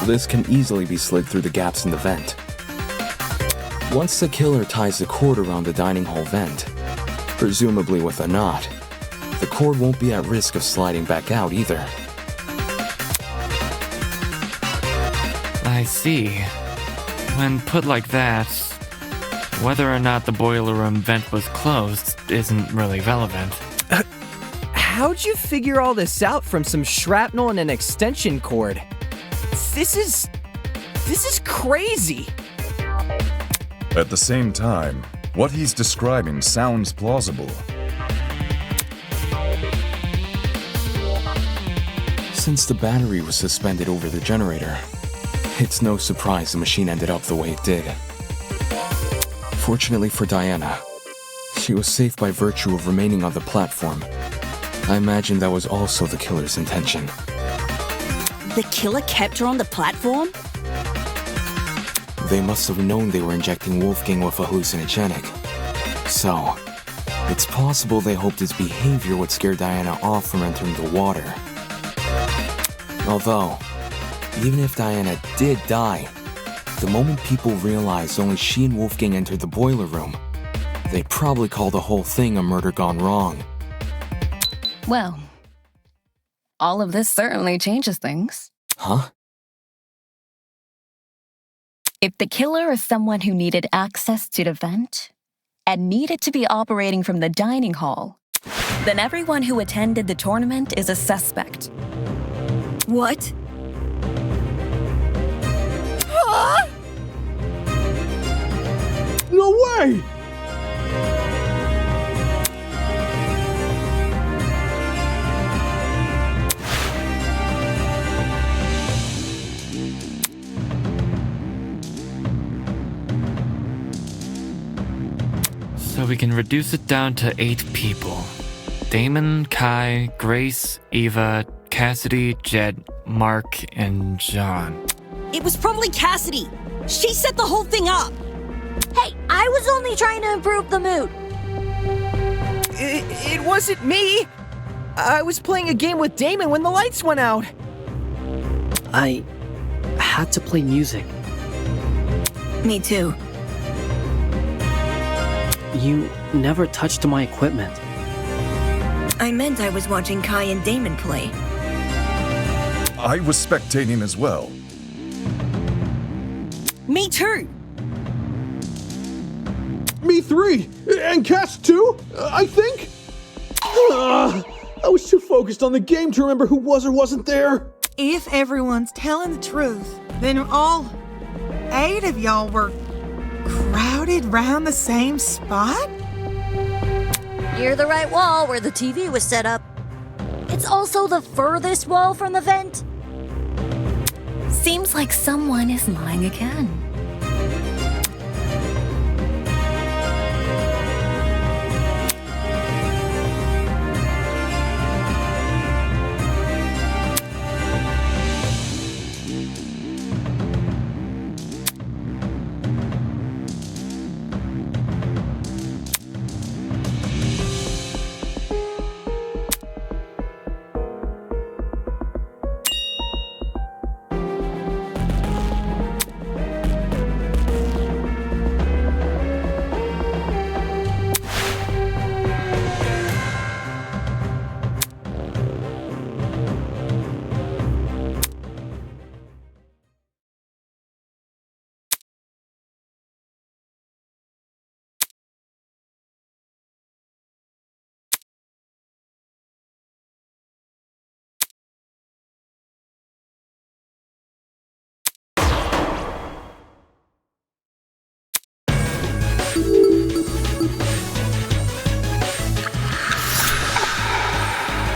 S6: This can easily be slid through the gaps in the vent. Once the killer ties the cord around the dining hall vent, presumably with a knot, the cord won't be at risk of sliding back out either.
S14: I see. When put like that, whether or not the boiler room vent was closed isn't really relevant.
S11: How'd you figure all this out from some shrapnel and an extension cord? This is crazy!
S5: At the same time, what he's describing sounds plausible.
S6: Since the battery was suspended over the generator, it's no surprise the machine ended up the way it did. Fortunately for Diana, she was safe by virtue of remaining on the platform. I imagine that was also the killer's intention.
S17: The killer kept her on the platform?
S6: They must have known they were injecting Wolfgang with a hallucinogenic. So, it's possible they hoped his behavior would scare Diana off from entering the water. Although, even if Diana did die, the moment people realized only she and Wolfgang entered the boiler room, they'd probably call the whole thing a murder gone wrong.
S15: Well, all of this certainly changes things.
S6: Huh?
S15: If the killer is someone who needed access to the vent and needed to be operating from the dining hall, then everyone who attended the tournament is a suspect.
S1: What?
S7: No way!
S14: So we can reduce it down to 8 people. Damon, Kai, Grace, Eva, Cassidy, Jed, Mark, and John.
S17: It was probably Cassidy. She set the whole thing up!
S13: Hey, I was only trying to improve the mood.
S11: It wasn't me! I was playing a game with Damon when the lights went out.
S12: I had to play music.
S1: Me too.
S12: You never touched my equipment.
S1: I meant I was watching Kai and Damon play.
S5: I was spectating as well.
S17: Me too!
S7: Me 3! And Cass 2, I think? I was too focused on the game to remember who was or wasn't there.
S10: If everyone's telling the truth, then all 8 of y'all were crowded round the same spot?
S13: Near the right wall where the TV was set up. It's also the furthest wall from the vent.
S15: Seems like someone is lying again.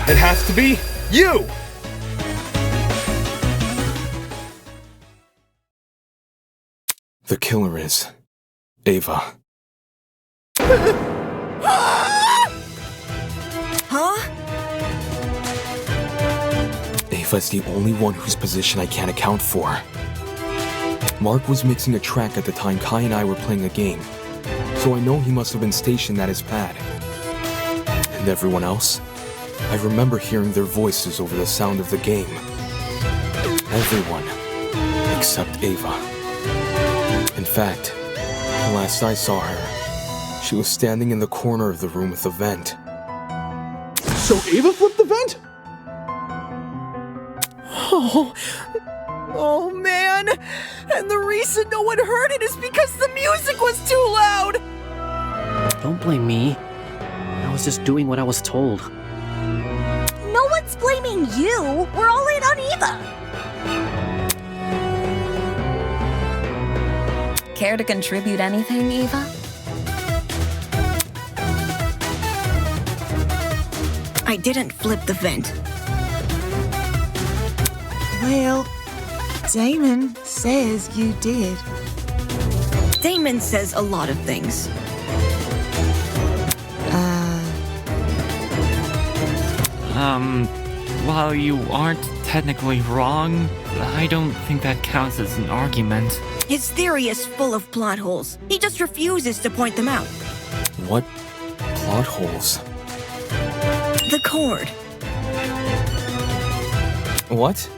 S8: It has to be you!
S6: The killer is Ava.
S1: Huh?
S6: Ava's the only one whose position I can't account for. Mark was mixing a track at the time Kai and I were playing a game, so I know he must have been stationed at his pad. And everyone else? I remember hearing their voices over the sound of the game. Everyone, except Ava. In fact, the last I saw her, she was standing in the corner of the room with the vent.
S7: So Ava flipped the vent?
S11: Oh man! And the reason no one heard it is because the music was too loud!
S12: Don't blame me. I was just doing what I was told.
S13: No one's blaming you. We're all in on Eva.
S15: Care to contribute anything, Eva?
S1: I didn't flip the vent.
S10: Well, Damon says you did.
S1: Damon says a lot of things.
S14: While you aren't technically wrong, I don't think that counts as an argument.
S1: His theory is full of plot holes. He just refuses to point them out.
S6: What plot holes?
S1: The cord.
S6: What?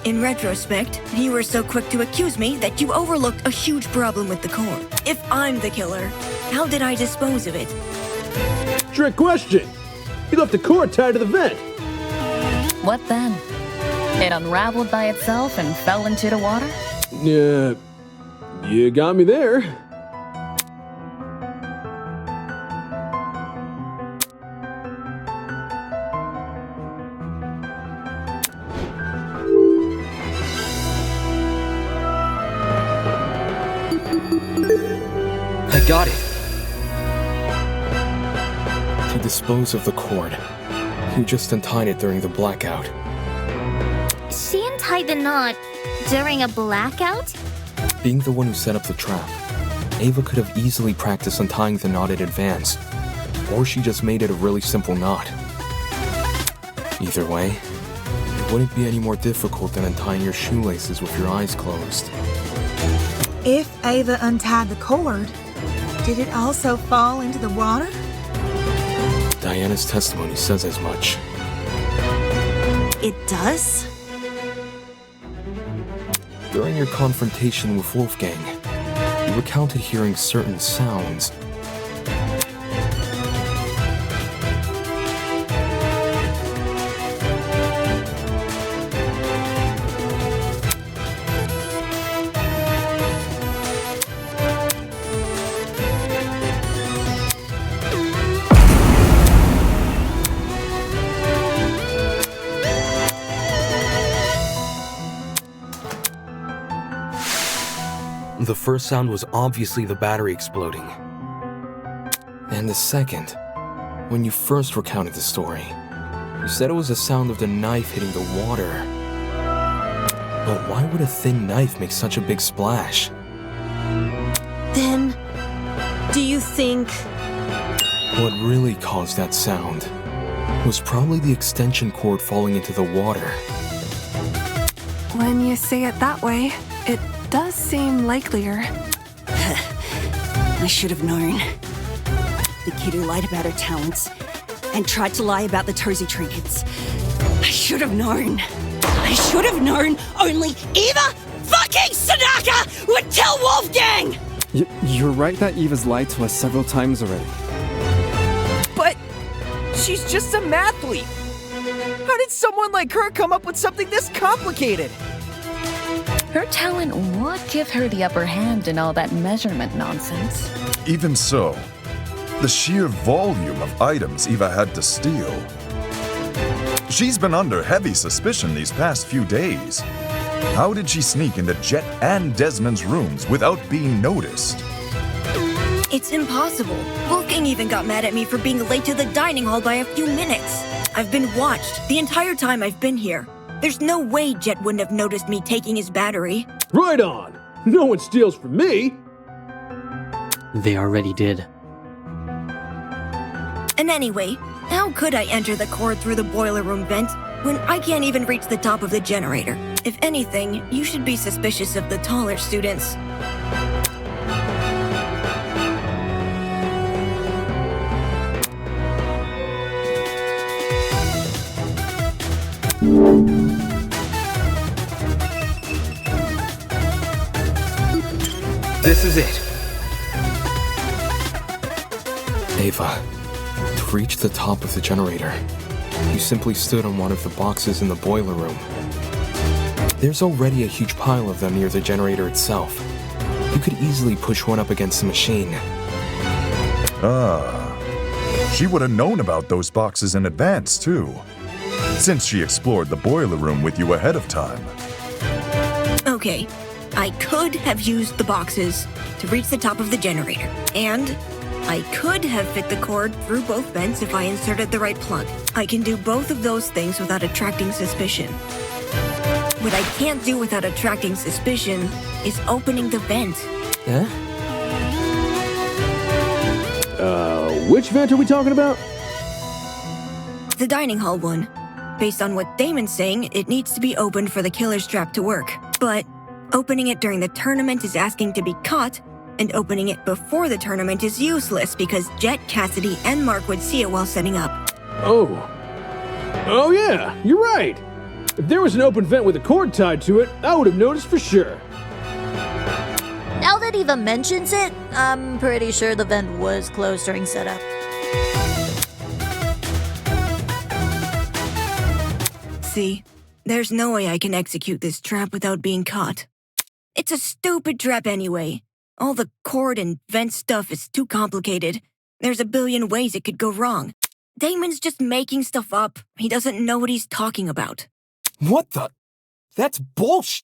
S1: In retrospect, you were so quick to accuse me that you overlooked a huge problem with the cord. If I'm the killer, how did I dispose of it?
S7: Trick question. You left the cord tied to the vent.
S15: What then? It unraveled by itself and fell into the water?
S7: Yeah, you got me there.
S6: I got it. To dispose of the cord, you just untied it during the blackout.
S9: She untied the knot during a blackout?
S6: Being the one who set up the trap, Ava could have easily practiced untying the knot in advance, or she just made it a really simple knot. Either way, It wouldn't be any more difficult than untying your shoelaces with your eyes closed.
S10: If Ava untied the cord, did it also fall into the water?
S6: Diana's testimony says as much.
S17: It does?
S6: During your confrontation with Wolfgang, you recounted hearing certain sounds. The first sound was obviously the battery exploding. And the second, when you first recounted the story, you said it was the sound of the knife hitting the water. But why would a thin knife make such a big splash?
S17: Then, do you think...
S6: What really caused that sound was probably the extension cord falling into the water.
S4: When you say it that way, it does seem likelier.
S17: I should have known. The kid who lied about her talents and tried to lie about the Tozy trinkets. I should have known. I should have known only Eva fucking Tanaka would tell Wolfgang!
S3: You're right that Eva's lied to us several times already.
S11: But she's just a mathlete. How did someone like her come up with something this complicated?
S15: Her talent would give her the upper hand in all that measurement nonsense.
S5: Even so, the sheer volume of items Eva had to steal. She's been under heavy suspicion these past few days. How did she sneak into Jet and Desmond's rooms without being noticed?
S1: It's impossible. Wolfgang even got mad at me for being late to the dining hall by a few minutes. I've been watched the entire time I've been here. There's no way Jet wouldn't have noticed me taking his battery.
S7: Right on! No one steals from me!
S12: They already did.
S1: And anyway, how could I enter the cord through the boiler room vent when I can't even reach the top of the generator? If anything, you should be suspicious of the taller students.
S11: This is it.
S6: Ava, to reach the top of the generator, you simply stood on one of the boxes in the boiler room. There's already a huge pile of them near the generator itself. You could easily push one up against the machine.
S5: She would have known about those boxes in advance, too, since she explored the boiler room with you ahead of time.
S1: Okay, I could have used the boxes to reach the top of the generator, and I could have fit the cord through both vents if I inserted the right plug. I can do both of those things without attracting suspicion. What I can't do without attracting suspicion is opening the vent.
S6: Huh?
S7: Which vent are we talking about?
S1: The dining hall one. Based on what Damon's saying, it needs to be opened for the killer's trap to work. But opening it during the tournament is asking to be caught, and opening it before the tournament is useless because Jet, Cassidy, and Mark would see it while setting up.
S7: Oh yeah, you're right. If there was an open vent with a cord tied to it, I would have noticed for sure.
S13: Now that Eva mentions it, I'm pretty sure the vent was closed during setup.
S1: See, there's no way I can execute this trap without being caught. It's a stupid trap anyway. All the cord and vent stuff is too complicated. There's a billion ways it could go wrong. Damon's just making stuff up. He doesn't know what he's talking about.
S11: What the? That's bullshit.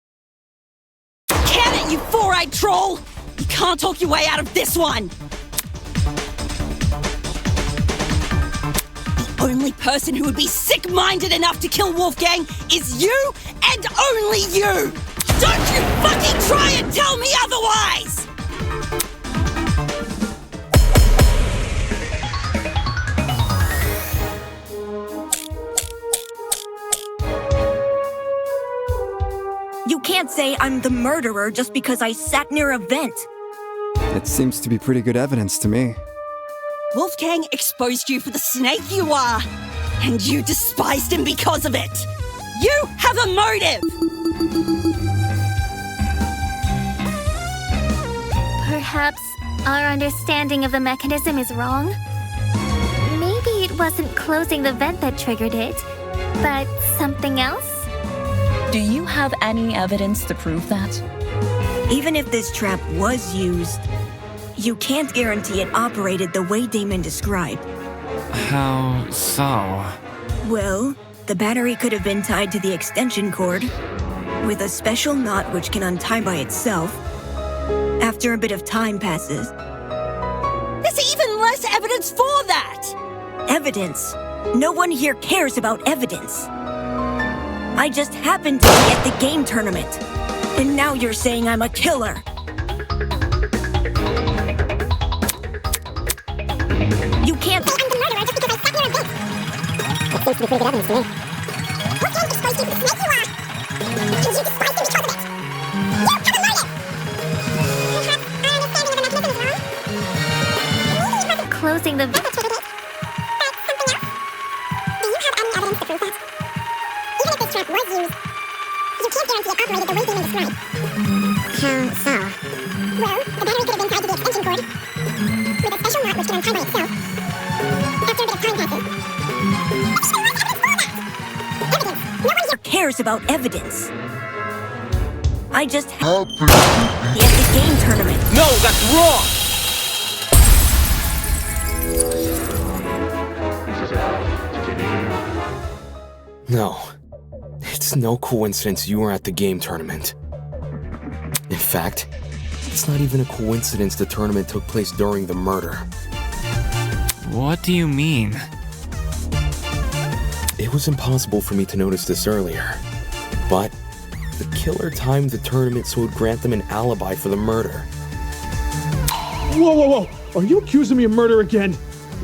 S17: Can it, you four-eyed troll! You can't talk your way out of this one! The only person who would be sick-minded enough to kill Wolfgang is you and only you! Don't you fucking try and tell me otherwise!
S1: You can't say I'm the murderer just because I sat near a vent.
S3: It seems to be pretty good evidence to me.
S17: Wolfgang exposed you for the snake you are, and you despised him because of it. You have a motive!
S9: Perhaps our understanding of the mechanism is wrong? Maybe it wasn't closing the vent that triggered it, but something else?
S15: Do you have any evidence to prove that?
S1: Even if this trap was used, you can't guarantee it operated the way Damon described.
S14: How so?
S1: Well, the battery could have been tied to the extension cord with a special knot which can untie by itself after a bit of time passes.
S17: There's even less evidence for that!
S1: Evidence? No one here cares about evidence. I just happened to be at the game tournament, and now you're saying I'm a killer. You can't say I'm the murderer just because I sat near a vent. That seems to be pretty good evidence to me. Wolfgang exposed you for the snake you are, and you despised him because of it. You have a motive! Perhaps our understanding of the mechanism is wrong? Maybe it wasn't closing the vent that triggered it, but something else? Do you have any evidence to prove that? Even if this trap was used, you can't guarantee it operated the way Damon described. How so? Well, the battery could have been tied to the extension cord with a special knot which can untie by itself after a bit of time passes. Evidence! No one here cares about evidence. I just happened to be at the game tournament.
S11: No, that's wrong!
S6: No. It's no coincidence you were at the game tournament. In fact, it's not even a coincidence the tournament took place during the murder.
S14: What do you mean?
S6: It was impossible for me to notice this earlier, but the killer timed the tournament so it would grant them an alibi for the murder.
S7: Whoa, whoa, whoa! Are you accusing me of murder again?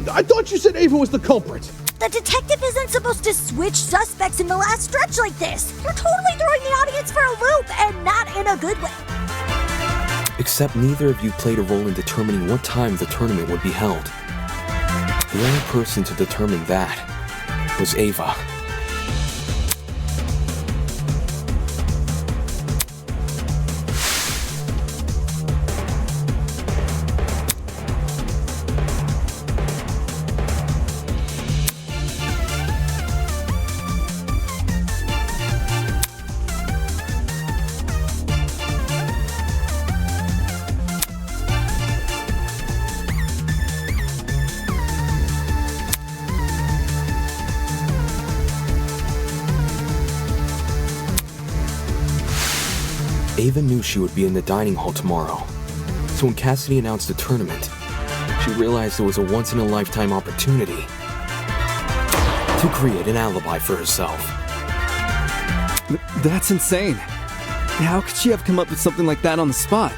S7: I thought you said Ava was the culprit.
S13: The detective isn't supposed to switch suspects in the last stretch like this. You're totally throwing the audience for a loop, and not in a good way.
S6: Except neither of you played a role in determining what time the tournament would be held. The only person to determine that was Ava. Ava knew she would be in the dining hall tomorrow, so when Cassidy announced the tournament, she realized it was a once-in-a-lifetime opportunity to create an alibi for herself.
S3: That's insane. How could she have come up with something like that on the spot?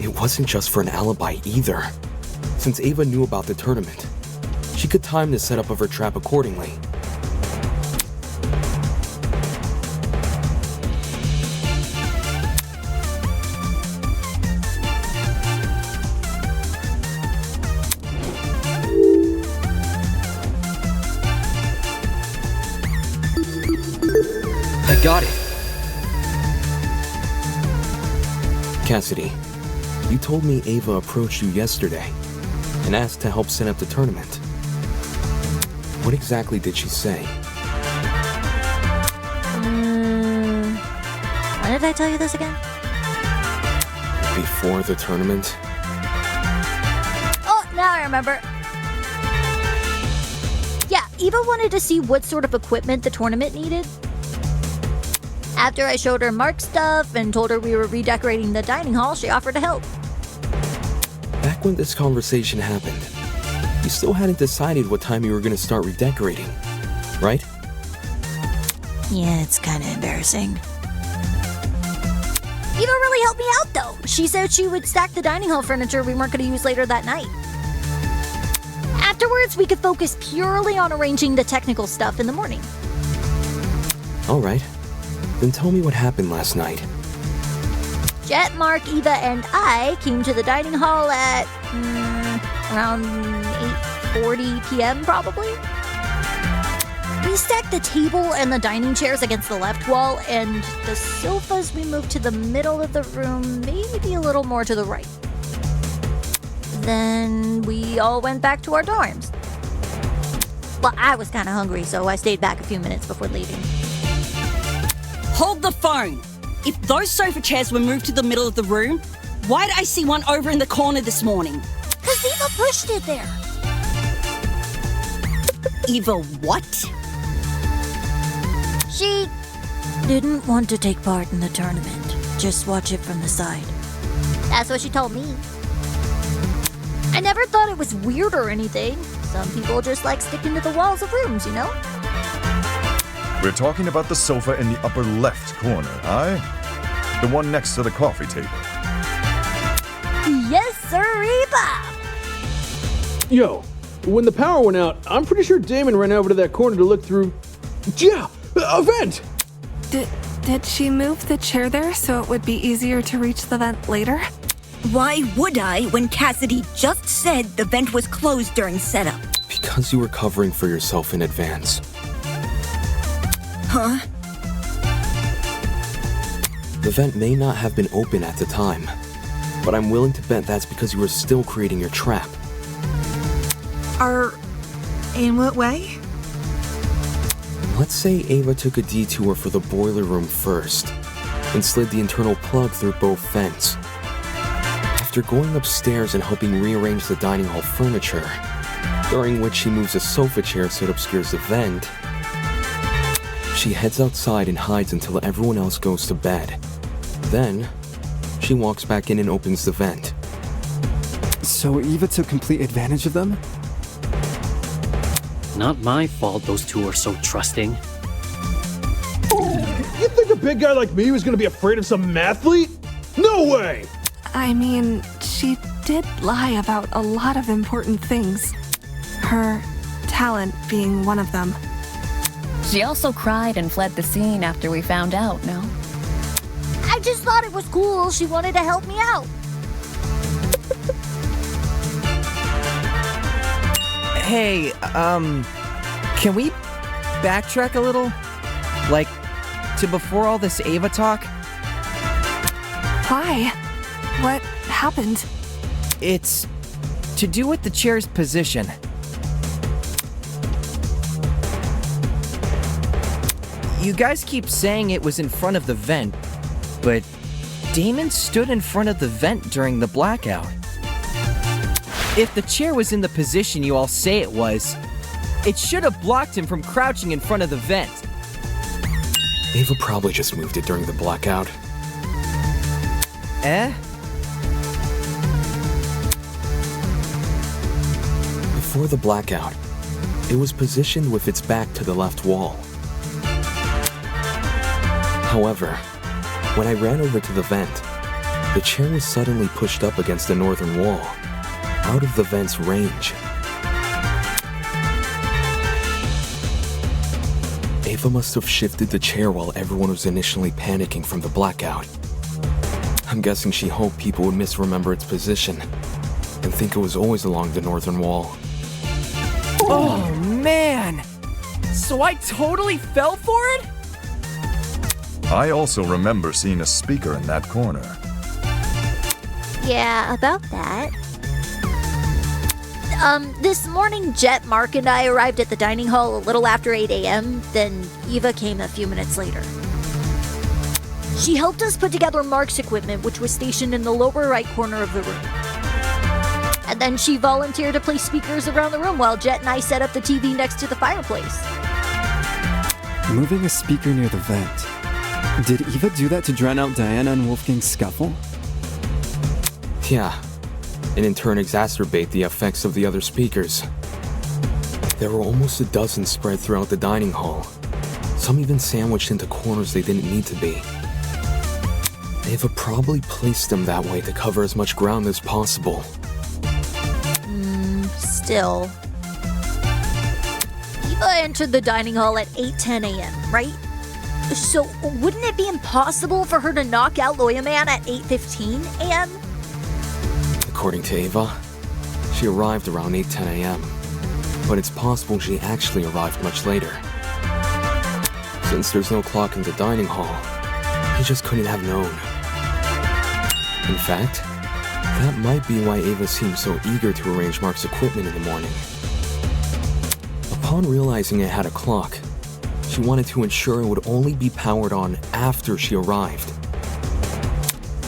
S6: It wasn't just for an alibi either. Since Ava knew about the tournament, she could time the setup of her trap accordingly.
S11: I got it.
S6: Cassidy, you told me Ava approached you yesterday and asked to help set up the tournament. What exactly did she say?
S13: When did I tell you this again?
S6: Before the tournament?
S13: Oh, now I remember. Yeah, Eva wanted to see what sort of equipment the tournament needed. After I showed her Mark's stuff and told her we were redecorating the dining hall, she offered to help.
S6: Back when this conversation happened, you still hadn't decided what time you were going to start redecorating, right?
S13: Yeah, it's kind of embarrassing. Eva really helped me out, though. She said she would stack the dining hall furniture we weren't going to use later that night. Afterwards, we could focus purely on arranging the technical stuff in the morning.
S6: All right. Then tell me what happened last night.
S13: Jet, Mark, Eva, and I came to the dining hall at around 8:40 p.m. probably. We stacked the table and the dining chairs against the left wall, and the sofas we moved to the middle of the room, maybe a little more to the right. Then we all went back to our dorms. Well, I was kind of hungry, so I stayed back a few minutes before leaving.
S17: Hold the phone! If those sofa chairs were moved to the middle of the room, why did I see one over in the corner this morning?
S13: Because Eva pushed it there.
S17: Eva what?
S13: She didn't want to take part in the tournament. Just watch it from the side. That's what she told me. I never thought it was weird or anything. Some people just like sticking to the walls of rooms, you know?
S5: We're talking about the sofa in the upper left corner, aye? The one next to the coffee table.
S13: Yes, sir, Bob.
S7: Yo, when the power went out, I'm pretty sure Damon ran over to that corner to look through. Yeah, a vent!
S4: Did she move the chair there so it would be easier to reach the vent later?
S1: Why would I when Cassidy just said the vent was closed during setup?
S6: Because you were covering for yourself in advance.
S1: Huh?
S6: The vent may not have been open at the time, but I'm willing to bet that's because you were still creating your trap.
S10: In what way?
S6: Let's say Ava took a detour for the boiler room first, and slid the internal plug through both vents. After going upstairs and helping rearrange the dining hall furniture, during which she moves a sofa chair so it obscures the vent, she heads outside and hides until everyone else goes to bed. Then, she walks back in and opens the vent.
S3: So Eva took complete advantage of them?
S12: Not my fault those two are so trusting.
S7: You think a big guy like me was gonna be afraid of some mathlete? No way!
S4: I mean, she did lie about a lot of important things. Her talent being one of them.
S15: She also cried and fled the scene after we found out, no?
S13: I just thought it was cool. She wanted to help me out.
S11: Hey, can we backtrack a little? Like, to before all this Ava talk?
S4: Why? What happened?
S11: It's to do with the chair's position. You guys keep saying it was in front of the vent, but Damon stood in front of the vent during the blackout. If the chair was in the position you all say it was, it should have blocked him from crouching in front of the vent.
S6: Ava probably just moved it during the blackout.
S11: Eh?
S6: Before the blackout, it was positioned with its back to the left wall. However, when I ran over to the vent, the chair was suddenly pushed up against the northern wall, out of the vent's range. Ava must have shifted the chair while everyone was initially panicking from the blackout. I'm guessing she hoped people would misremember its position and think it was always along the northern wall.
S11: Oh man! So I totally fell for it?
S5: I also remember seeing a speaker in that corner.
S13: Yeah, about that. This morning, Jet, Mark, and I arrived at the dining hall a little after 8 a.m., then Eva came a few minutes later. She helped us put together Mark's equipment, which was stationed in the lower right corner of the room. And then she volunteered to place speakers around the room while Jet and I set up the TV next to the fireplace.
S3: Moving a speaker near the vent. Did Eva do that to drown out Diana and Wolfgang's scuffle?
S6: Yeah, and in turn exacerbate the effects of the other speakers. There were almost a dozen spread throughout the dining hall, some even sandwiched into corners they didn't need to be. Eva probably placed them that way to cover as much ground as possible.
S13: Still. Eva entered the dining hall at 8:10 a.m., right? So, wouldn't it be impossible for her to knock out Lawyer Man at 8:15 a.m.?
S6: According to Ava, she arrived around 8:10 a.m., but it's possible she actually arrived much later. Since there's no clock in the dining hall, he just couldn't have known. In fact, that might be why Ava seemed so eager to arrange Mark's equipment in the morning. Upon realizing it had a clock, she wanted to ensure it would only be powered on after she arrived.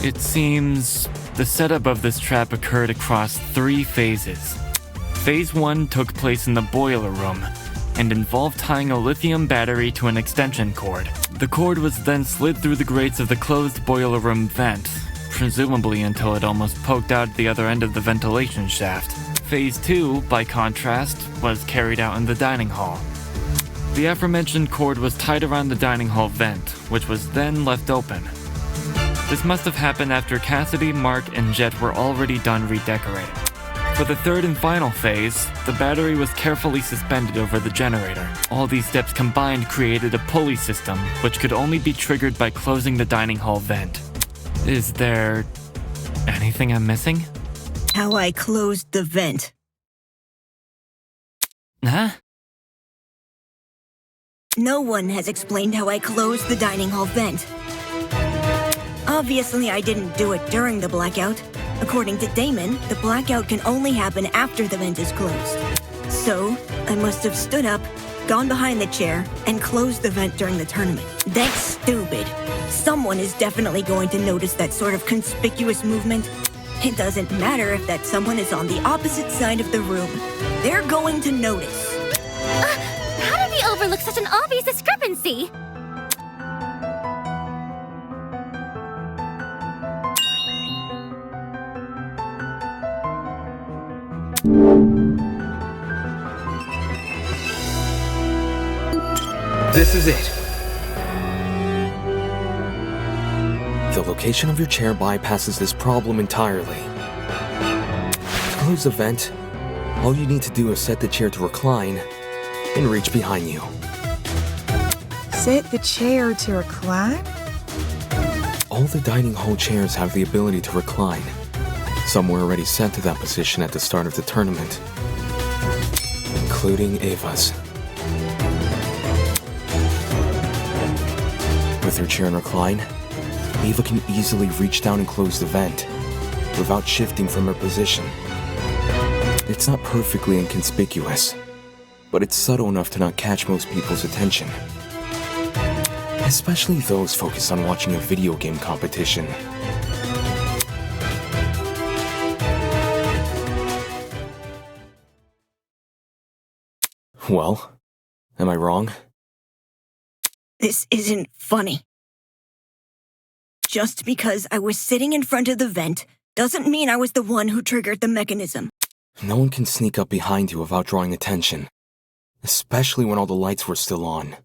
S14: It seems the setup of this trap occurred across 3 phases. Phase 1 took place in the boiler room and involved tying a lithium battery to an extension cord. The cord was then slid through the grates of the closed boiler room vent, presumably until it almost poked out the other end of the ventilation shaft. Phase 2, by contrast, was carried out in the dining hall. The aforementioned cord was tied around the dining hall vent, which was then left open. This must have happened after Cassidy, Mark, and Jet were already done redecorating. For the third and final phase, the battery was carefully suspended over the generator. All these steps combined created a pulley system, which could only be triggered by closing the dining hall vent. Is there anything I'm missing?
S1: How I closed the vent.
S14: Huh?
S1: No one has explained how I closed the dining hall vent. Obviously, I didn't do it during the blackout. According to Damon, the blackout can only happen after the vent is closed. So, I must have stood up, gone behind the chair, and closed the vent during the tournament. That's stupid. Someone is definitely going to notice that sort of conspicuous movement. It doesn't matter if that someone is on the opposite side of the room. They're going to notice.
S9: How did we overlook such an obvious discrepancy?
S11: This is it.
S6: The location of your chair bypasses this problem entirely. To close the vent, all you need to do is set the chair to recline and reach behind you.
S10: Set the chair to recline?
S6: All the dining hall chairs have the ability to recline. Some were already set to that position at the start of the tournament, including Ava's. With her chair in recline, Ava can easily reach down and close the vent without shifting from her position. It's not perfectly inconspicuous, but it's subtle enough to not catch most people's attention, especially those focused on watching a video game competition. Well, am I wrong?
S1: This isn't funny. Just because I was sitting in front of the vent doesn't mean I was the one who triggered the mechanism.
S6: No one can sneak up behind you without drawing attention, especially when all the lights were still on.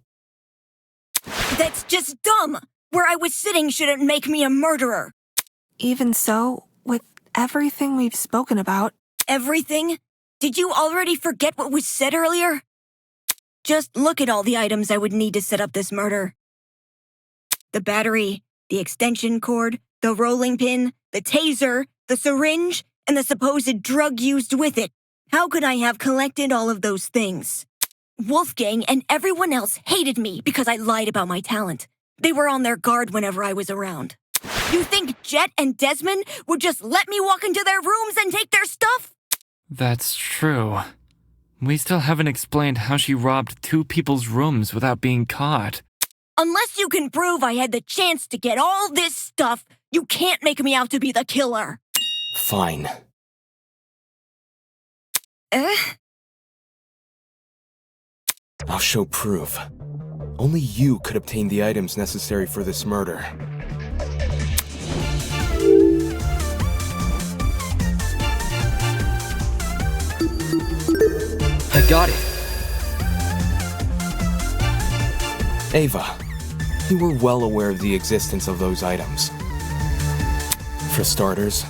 S1: That's just dumb! Where I was sitting shouldn't make me a murderer.
S4: Even so, with everything we've spoken about...
S1: Everything? Did you already forget what was said earlier? Just look at all the items I would need to set up this murder. The battery, the extension cord, the rolling pin, the taser, the syringe, and the supposed drug used with it. How could I have collected all of those things? Wolfgang and everyone else hated me because I lied about my talent. They were on their guard whenever I was around. You think Jet and Desmond would just let me walk into their rooms and take their stuff?
S14: That's true. We still haven't explained how she robbed 2 people's rooms without being caught.
S1: Unless you can prove I had the chance to get all this stuff, you can't make me out to be the killer.
S6: Fine. I'll show proof. Only you could obtain the items necessary for this murder.
S11: I got it.
S6: Ava, you were well aware of the existence of those items. For starters,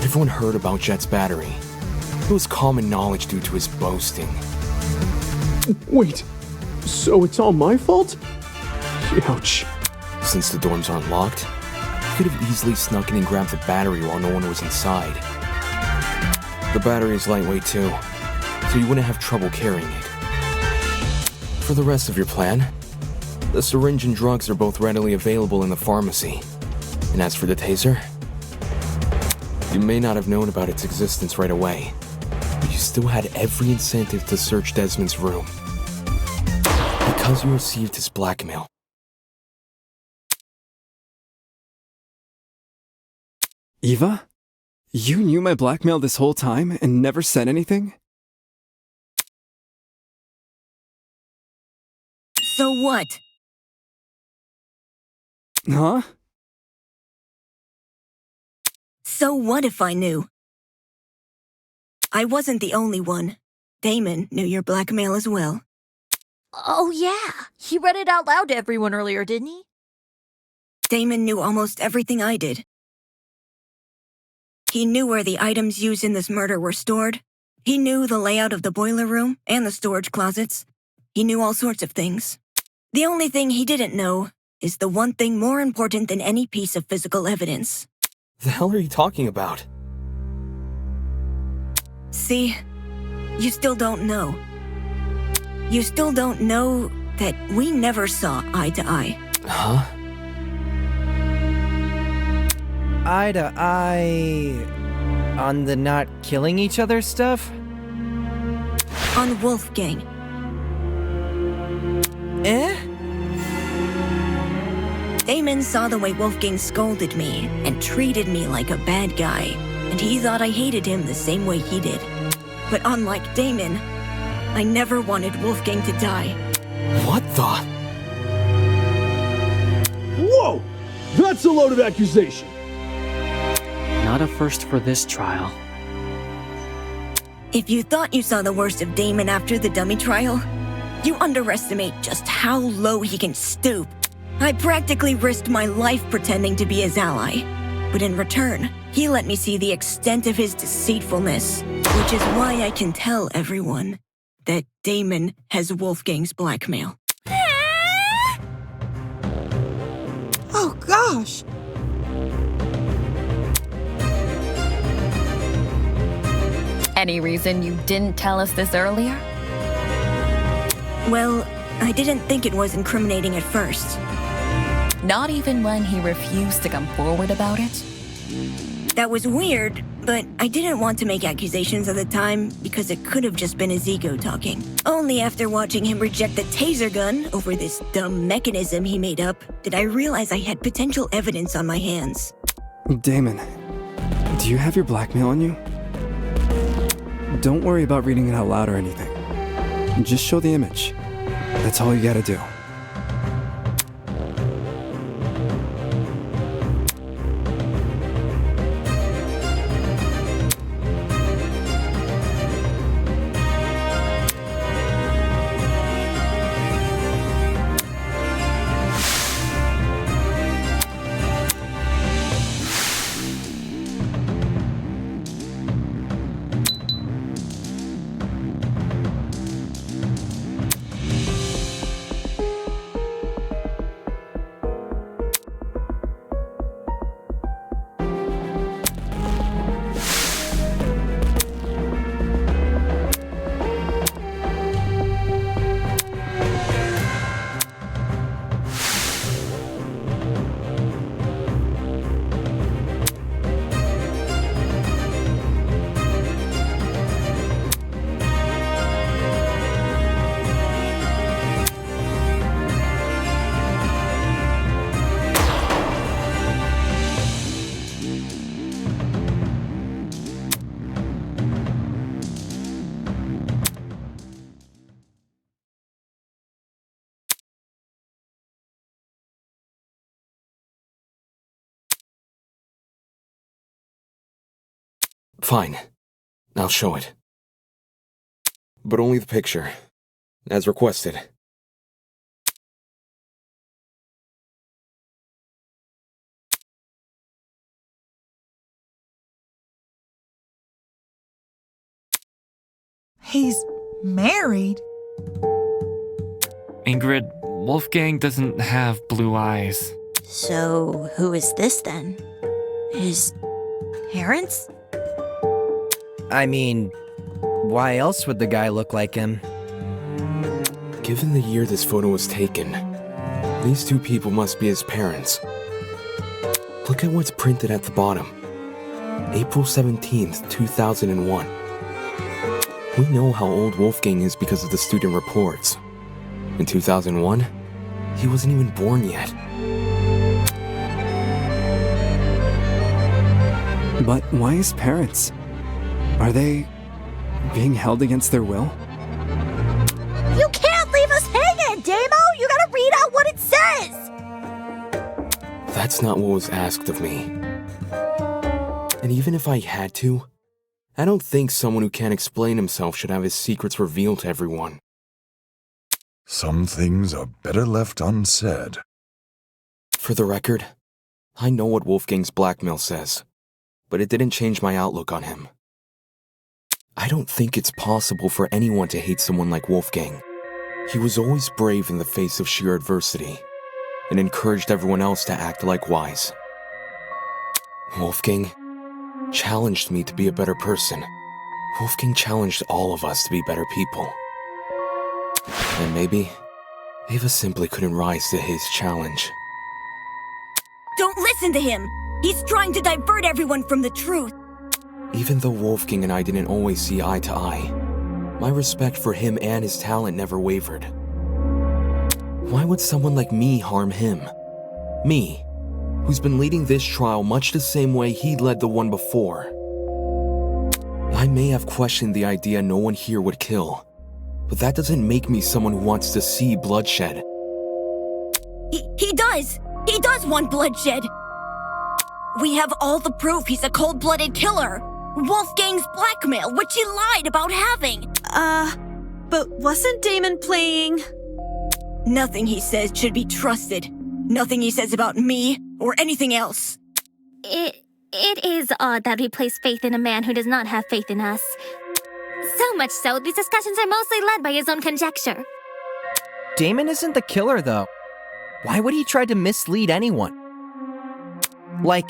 S6: everyone heard about Jet's battery. It was common knowledge due to his boasting.
S7: Wait, so it's all my fault? Ouch.
S6: Since the dorms aren't locked, you could have easily snuck in and grabbed the battery while no one was inside. The battery is lightweight too, so you wouldn't have trouble carrying it. For the rest of your plan, the syringe and drugs are both readily available in the pharmacy. And as for the taser, you may not have known about its existence right away, but you still had every incentive to search Desmond's room. Because you received his blackmail.
S3: Eva? You knew my blackmail this whole time and never said anything?
S1: So what?
S3: Huh?
S1: So what if I knew? I wasn't the only one. Damon knew your blackmail as well.
S13: Oh, yeah. He read it out loud to everyone earlier, didn't he?
S1: Damon knew almost everything I did. He knew where the items used in this murder were stored. He knew the layout of the boiler room and the storage closets. He knew all sorts of things. The only thing he didn't know is the one thing more important than any piece of physical evidence.
S6: The hell are you talking about?
S1: See, you still don't know. You still don't know that we never saw eye to eye.
S6: Huh?
S11: Eye to eye on the not killing each other stuff?
S1: On Wolfgang. Damon saw the way Wolfgang scolded me and treated me like a bad guy, and he thought I hated him the same way he did. But unlike Damon, I never wanted Wolfgang to die.
S6: What the?
S7: Whoa! That's a loaded accusation!
S12: Not a first for this trial.
S1: If you thought you saw the worst of Damon after the dummy trial, you underestimate just how low he can stoop. I practically risked my life pretending to be his ally. But in return, he let me see the extent of his deceitfulness, which is why I can tell everyone that Damon has Wolfgang's blackmail.
S10: Oh, gosh.
S15: Any reason you didn't tell us this earlier?
S1: Well, I didn't think it was incriminating at first.
S15: Not even when he refused to come forward about it?
S1: That was weird, but I didn't want to make accusations at the time because it could have just been his ego talking. Only after watching him reject the taser gun over this dumb mechanism he made up did I realize I had potential evidence on my hands.
S3: Damon, do you have your blackmail on you? Don't worry about reading it out loud or anything. Just show the image. That's all you gotta do.
S6: Fine. I'll show it. But only the picture, as requested.
S10: He's married?
S14: Ingrid, Wolfgang doesn't have blue eyes.
S13: So, who is this then? His parents?
S11: I mean, why else would the guy look like him?
S6: Given the year this photo was taken, these two people must be his parents. Look at what's printed at the bottom. April 17th, 2001. We know how old Wolfgang is because of the student reports. In 2001, he wasn't even born yet.
S3: But why his parents? Are they being held against their will?
S13: You can't leave us hanging, Damo! You gotta read out what it says!
S6: That's not what was asked of me. And even if I had to, I don't think someone who can't explain himself should have his secrets revealed to everyone.
S5: Some things are better left unsaid.
S6: For the record, I know what Wolfgang's blackmail says, but it didn't change my outlook on him. I don't think it's possible for anyone to hate someone like Wolfgang. He was always brave in the face of sheer adversity, and encouraged everyone else to act likewise. Wolfgang challenged me to be a better person. Wolfgang challenged all of us to be better people. And maybe Ava simply couldn't rise to his challenge.
S1: Don't listen to him! He's trying to divert everyone from the truth.
S6: Even though Wolfgang and I didn't always see eye to eye, my respect for him and his talent never wavered. Why would someone like me harm him? Me, who's been leading this trial much the same way he led the one before. I may have questioned the idea no one here would kill, but that doesn't make me someone who wants to see bloodshed.
S1: He does! He does want bloodshed! We have all the proof he's a cold-blooded killer! Wolfgang's blackmail, which he lied about having!
S2: But wasn't Damon playing?
S1: Nothing he says should be trusted. Nothing he says about me or anything else.
S9: It is odd that we place faith in a man who does not have faith in us. So much so, these discussions are mostly led by his own conjecture.
S11: Damon isn't the killer, though. Why would he try to mislead anyone? Like,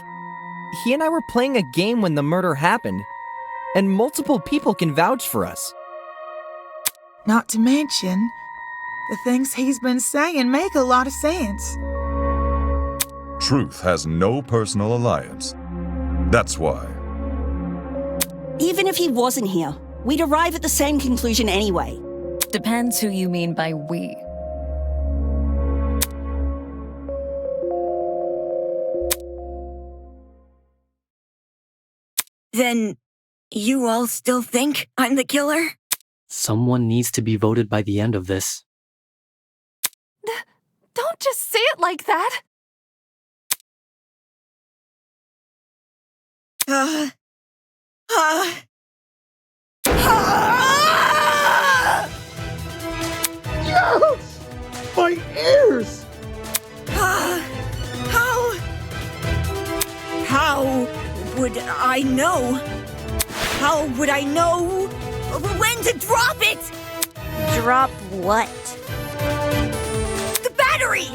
S11: he and I were playing a game when the murder happened, and multiple people can vouch for us.
S10: Not to mention, the things he's been saying make a lot of sense.
S5: Truth has no personal alliance. That's why.
S17: Even if he wasn't here, we'd arrive at the same conclusion anyway.
S15: Depends who you mean by we.
S1: Then, you all still think I'm the killer?
S12: Someone needs to be voted by the end of this.
S4: Don't just say it like that!
S7: Yes! My ears!
S1: How would I know? How would I know when to drop it?
S13: Drop what?
S1: The battery!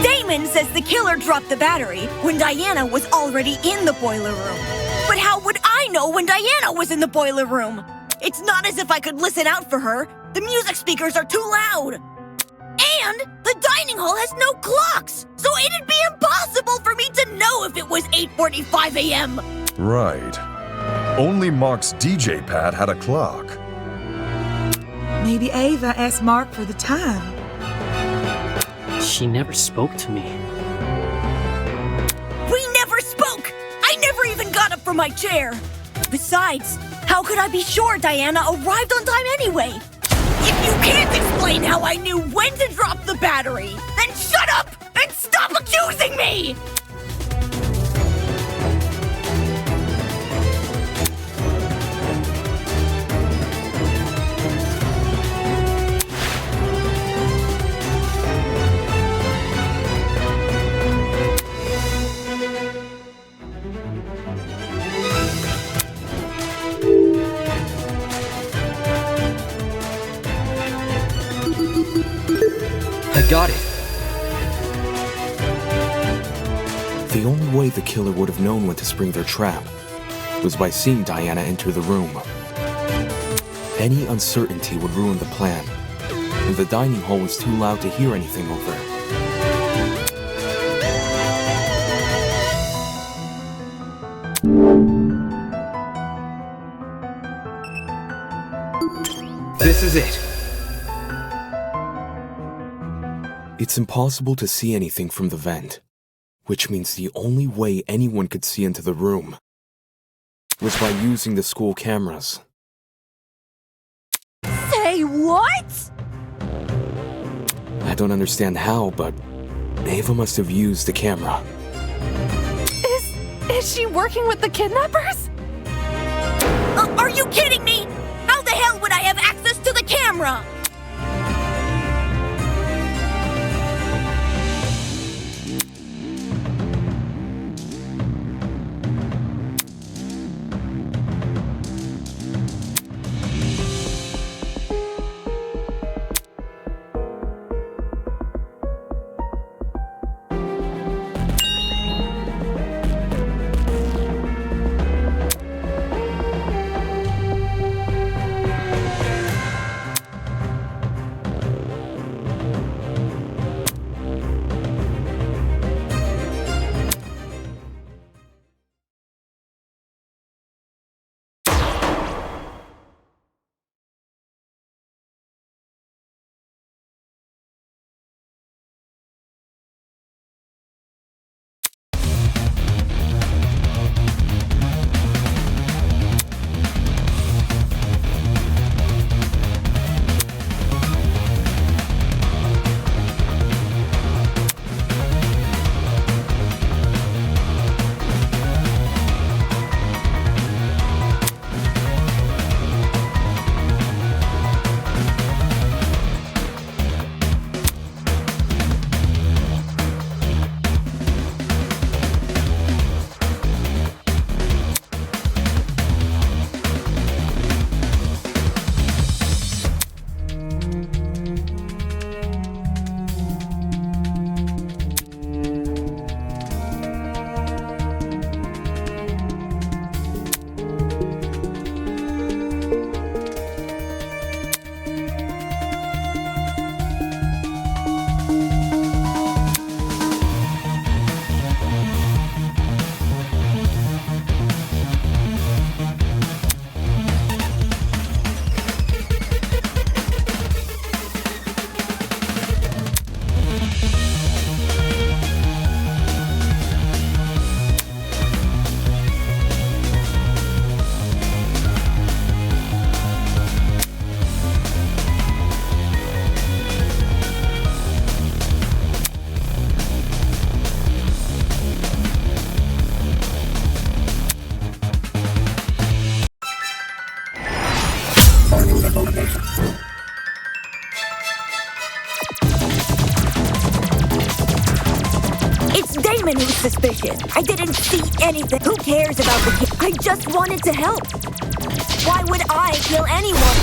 S1: Damon says the killer dropped the battery when Diana was already in the boiler room. But how would I know when Diana was in the boiler room? It's not as if I could listen out for her. The music speakers are too loud. And the dining hall has no clocks, so it'd be impossible for me to know if it was 8:45 a.m.
S5: Right. Only Mark's DJ pad had a clock.
S10: Maybe Ava asked Mark for the time.
S12: She never spoke to me.
S1: We never spoke! I never even got up from my chair! Besides, how could I be sure Diana arrived on time anyway? If you can't explain how I knew when to drop the battery, then shut up and stop accusing me!
S11: I got it.
S6: The only way the killer would have known when to spring their trap was by seeing Diana enter the room. Any uncertainty would ruin the plan, and the dining hall was too loud to hear anything over.
S11: This is it.
S6: It's impossible to see anything from the vent, which means the only way anyone could see into the room was by using the school cameras.
S13: Say what?
S6: I don't understand how, but Ava must have used the camera.
S4: Is she working with the kidnappers?
S1: Are you kidding me? How the hell would I have access to the camera? Who's suspicious. I didn't see anything. Who cares about the kid? I just wanted to help. Why would I kill anyone?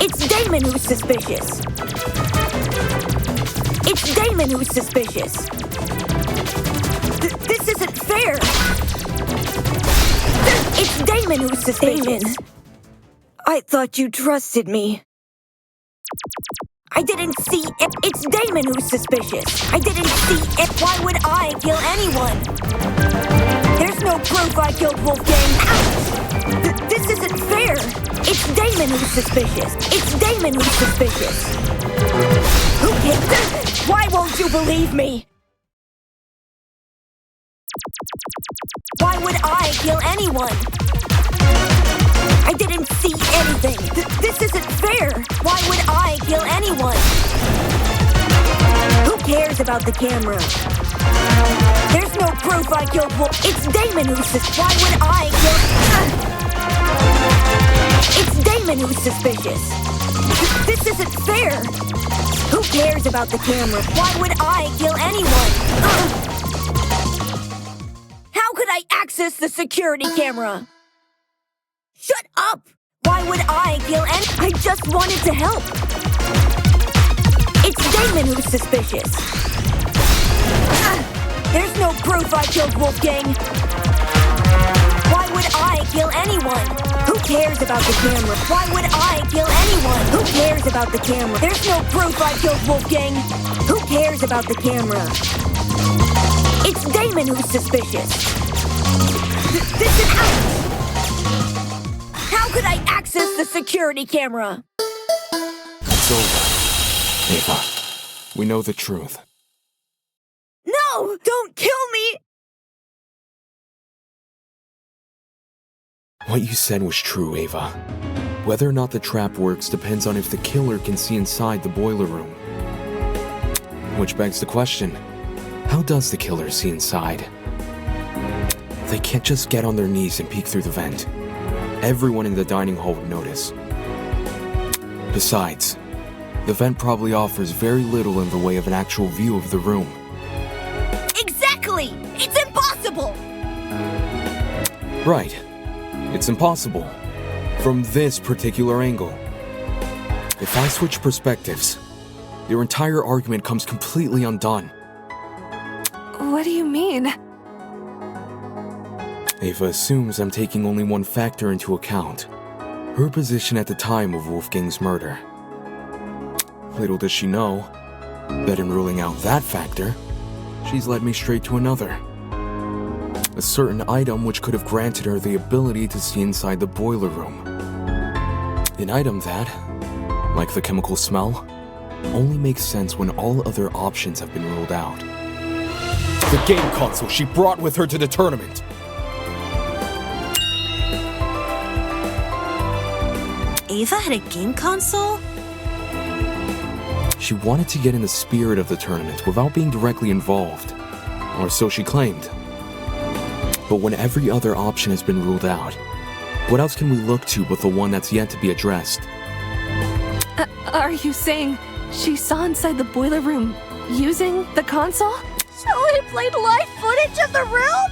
S1: It's Damon who's suspicious. It's Damon who's suspicious. This isn't fair. It's Damon who's suspicious. Damon, I thought you trusted me. I didn't see it. It's Damon who's suspicious. I didn't see it. Why would I kill anyone? There's no proof I killed Wolfgang. This isn't fair. It's Damon who's suspicious. It's Damon who's suspicious. Who cares? Why won't you believe me? Why would I kill anyone? I didn't see anything. This isn't fair. Why would I kill anyone? Who cares about the camera? There's no proof I killed Wolf. It's Damon who's suspicious. Why would I kill... It's Damon who's suspicious. This isn't fair. Who cares about the camera? Why would I kill anyone? How could I access the security camera? Shut up! Why would I kill any? I just wanted to help. suspicious? There's no proof I killed Wolfgang. Why would I kill anyone? Who cares about the camera? Why would I kill anyone? Who cares about the camera? There's no proof I killed Wolfgang. Who cares about the camera? It's Damon who's suspicious. This is How could I access the security camera?
S6: It's over. Ava, we know the truth.
S1: No! Don't kill me!
S6: What you said was true, Ava. Whether or not the trap works depends on if the killer can see inside the boiler room. Which begs the question, how does the killer see inside? They can't just get on their knees and peek through the vent. Everyone in the dining hall would notice. Besides, the vent probably offers very little in the way of an actual view of the room.
S1: Exactly! It's impossible!
S6: Right. It's impossible. From this particular angle. If I switch perspectives, your entire argument comes completely undone.
S4: What do you mean?
S6: Ava assumes I'm taking only one factor into account. Her position at the time of Wolfgang's murder. Little does she know that in ruling out that factor, she's led me straight to another. A certain item which could have granted her the ability to see inside the boiler room. An item that, like the chemical smell, only makes sense when all other options have been ruled out. The game console she brought with her to the tournament!
S2: Ava had a game console?
S6: She wanted to get in the spirit of the tournament without being directly involved, or so she claimed. But when every other option has been ruled out, what else can we look to but the one that's yet to be addressed?
S4: Are you saying she saw inside the boiler room using the console?
S13: So he played live footage of the room?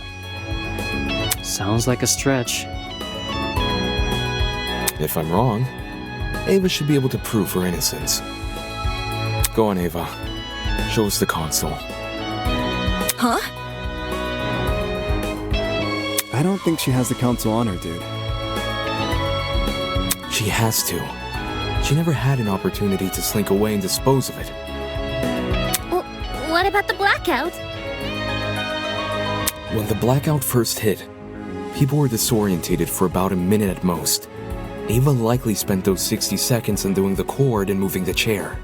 S12: Sounds like a stretch.
S6: If I'm wrong, Ava should be able to prove her innocence. Go on, Ava. Show us the console.
S1: Huh?
S3: I don't think she has the console on her, dude.
S6: She has to. She never had an opportunity to slink away and dispose of it.
S9: Well, what about the blackout?
S6: When the blackout first hit, people were disorientated for about a minute at most. Ava likely spent those 60 seconds undoing the cord and moving the chair.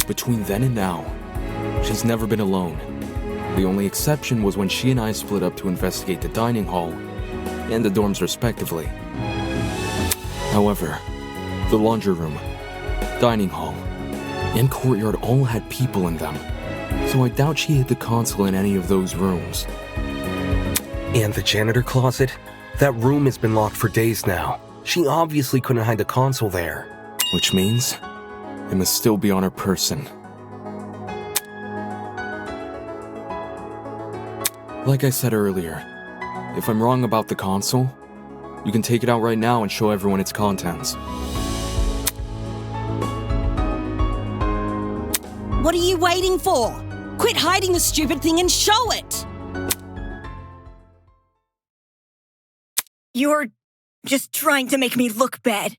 S6: Between then and now, she's never been alone. The only exception was when she and I split up to investigate the dining hall and the dorms respectively. However, the laundry room, dining hall, and courtyard all had people in them, so I doubt she hid the console in any of those rooms. And the janitor closet? That room has been locked for days now. She obviously couldn't hide the console there. Which means it must still be on her person. Like I said earlier, if I'm wrong about the console, you can take it out right now and show everyone its contents.
S17: What are you waiting for? Quit hiding the stupid thing and show it!
S1: You're just trying to make me look bad.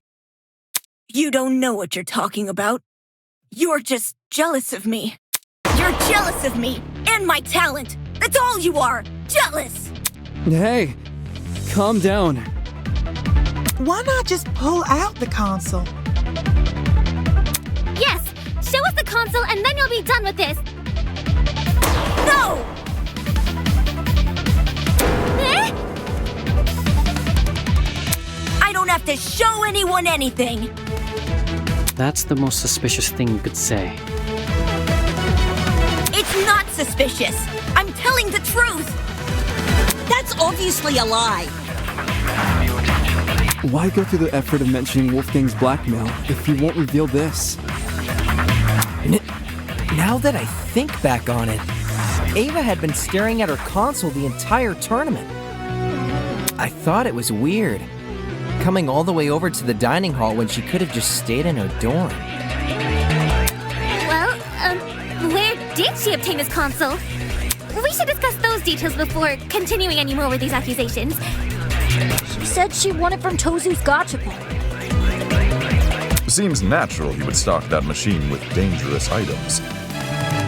S1: You don't know what you're talking about. You're just jealous of me. You're jealous of me and my talent. That's all you are. Jealous.
S3: Hey, calm down.
S10: Why not just pull out the console?
S9: Yes! Show us the console and then you'll be done with this!
S1: No!
S9: Eh?
S1: I don't have to show anyone anything.
S12: That's the most suspicious thing you could say.
S1: It's not suspicious. I'm telling the truth.
S17: That's obviously a lie.
S3: Why go through the effort of mentioning Wolfgang's blackmail if you won't reveal this?
S11: Now that I think back on it, Ava had been staring at her console the entire tournament. I thought it was weird, coming all the way over to the dining hall when she could have just stayed in her dorm.
S9: Well, she obtain his console? We should discuss those details before continuing any more with these accusations.
S13: She said she won it from Tozu's gachapon.
S5: Seems natural he would stock that machine with dangerous items.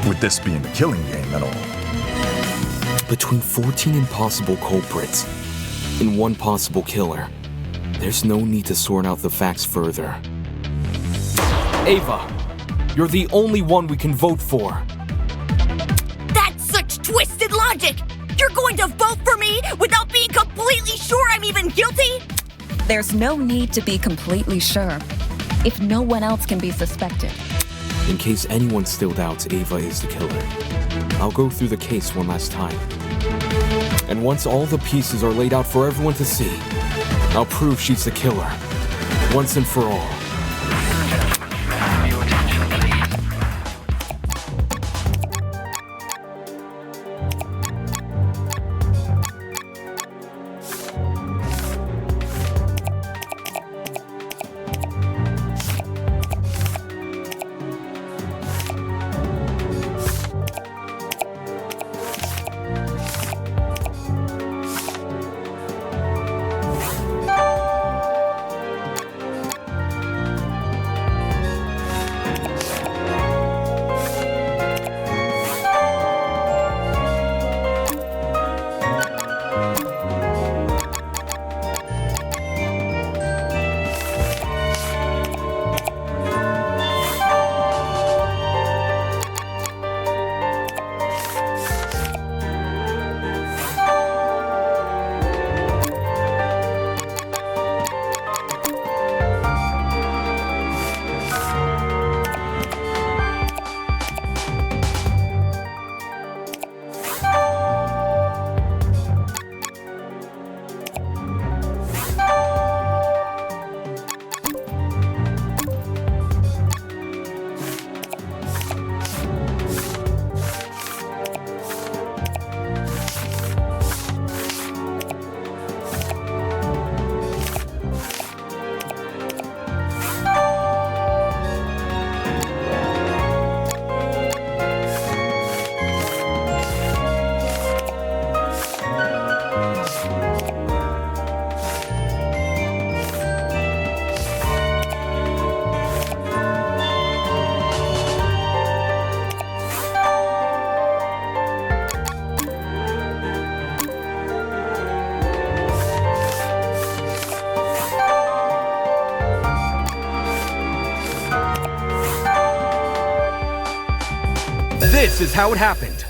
S5: With this being the killing game and all.
S6: Between 14 impossible culprits and one possible killer, there's no need to sort out the facts further. Ava, you're the only one we can vote for.
S1: That's such twisted logic! You're going to vote for me without being completely sure I'm even guilty?
S15: There's no need to be completely sure, if no one else can be suspected.
S6: In case anyone still doubts Ava is the killer, I'll go through the case one last time. And once all the pieces are laid out for everyone to see, I'll prove she's the killer, once and for all.
S11: This is how it happened.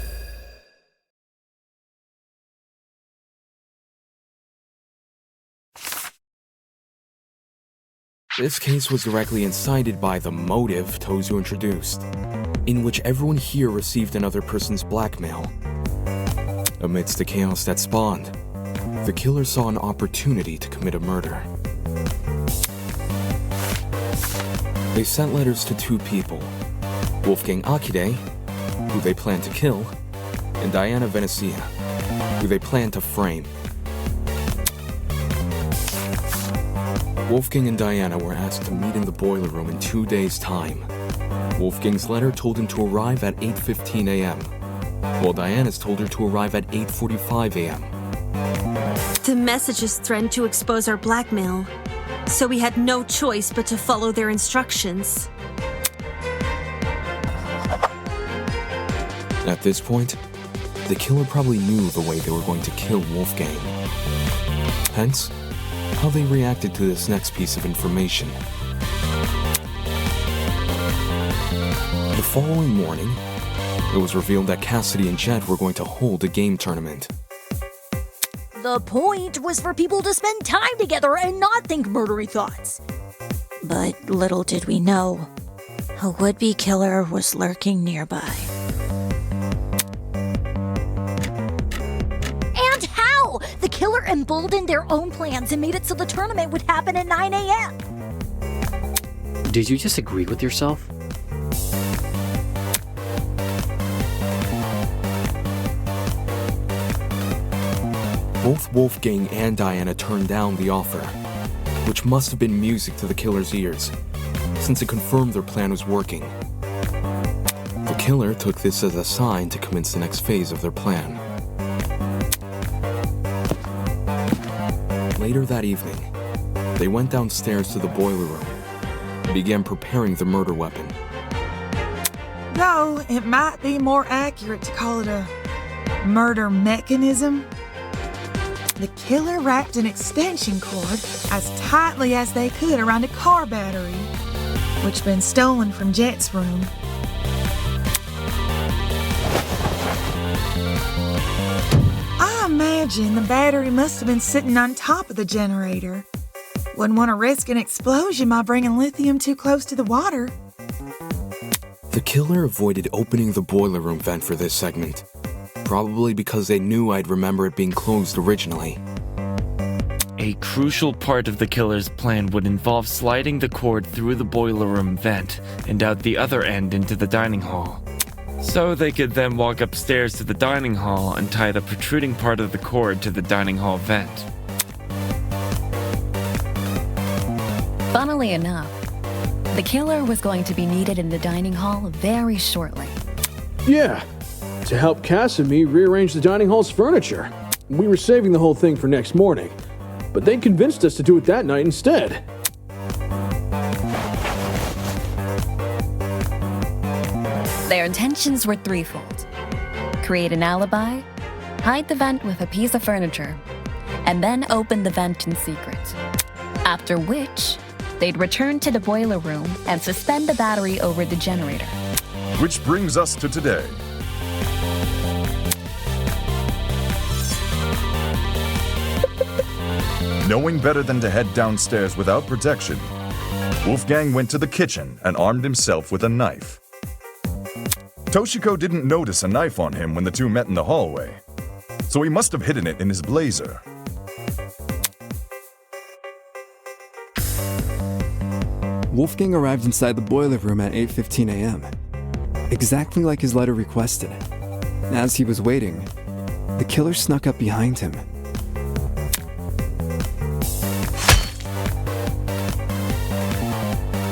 S6: This case was directly incited by the motive Tozu introduced, in which everyone here received another person's blackmail. Amidst the chaos that spawned, the killer saw an opportunity to commit a murder. They sent letters to two people, Wolfgang Akide, who they planned to kill, and Diana Venezia, who they planned to frame. Wolfgang and Diana were asked to meet in the boiler room in 2 days' time. Wolfgang's letter told him to arrive at 8:15 a.m., while Diana's told her to arrive at 8:45 a.m.
S2: The messages threatened to expose our blackmail, so we had no choice but to follow their instructions.
S6: At this point, the killer probably knew the way they were going to kill Wolfgang. Hence, how they reacted to this next piece of information. The following morning, it was revealed that Cassidy and Jet were going to hold a game tournament.
S13: The point was for people to spend time together and not think murdery thoughts. But little did we know, a would-be killer was lurking nearby. And how? The killer emboldened their own plans and made it so the tournament would happen at 9 a.m.
S12: Did you just agree with yourself?
S6: Both Wolfgang and Diana turned down the offer, which must have been music to the killer's ears, since it confirmed their plan was working. The killer took this as a sign to commence the next phase of their plan. Later that evening, they went downstairs to the boiler room and began preparing the murder weapon.
S10: Though it might be more accurate to call it a murder mechanism. The killer wrapped an extension cord as tightly as they could around a car battery, which had been stolen from Jet's room. I imagine the battery must have been sitting on top of the generator. Wouldn't want to risk an explosion by bringing lithium too close to the water.
S6: The killer avoided opening the boiler room vent for this segment, probably because they knew I'd remember it being closed originally.
S14: A crucial part of the killer's plan would involve sliding the cord through the boiler room vent and out the other end into the dining hall. So they could then walk upstairs to the dining hall and tie the protruding part of the cord to the dining hall vent.
S15: Funnily enough, the killer was going to be needed in the dining hall very shortly.
S7: Yeah, to help Cass and me rearrange the dining hall's furniture. We were saving the whole thing for next morning, but they convinced us to do it that night instead.
S15: Their intentions were threefold: create an alibi, hide the vent with a piece of furniture, and then open the vent in secret. After which, they'd return to the boiler room and suspend the battery over the generator.
S5: Which brings us to today. Knowing better than to head downstairs without protection, Wolfgang went to the kitchen and armed himself with a knife. Toshiko didn't notice a knife on him when the two met in the hallway, so he must have hidden it in his blazer.
S3: Wolfgang arrived inside the boiler room at 8:15 a.m., exactly like his letter requested. As he was waiting, the killer snuck up behind him.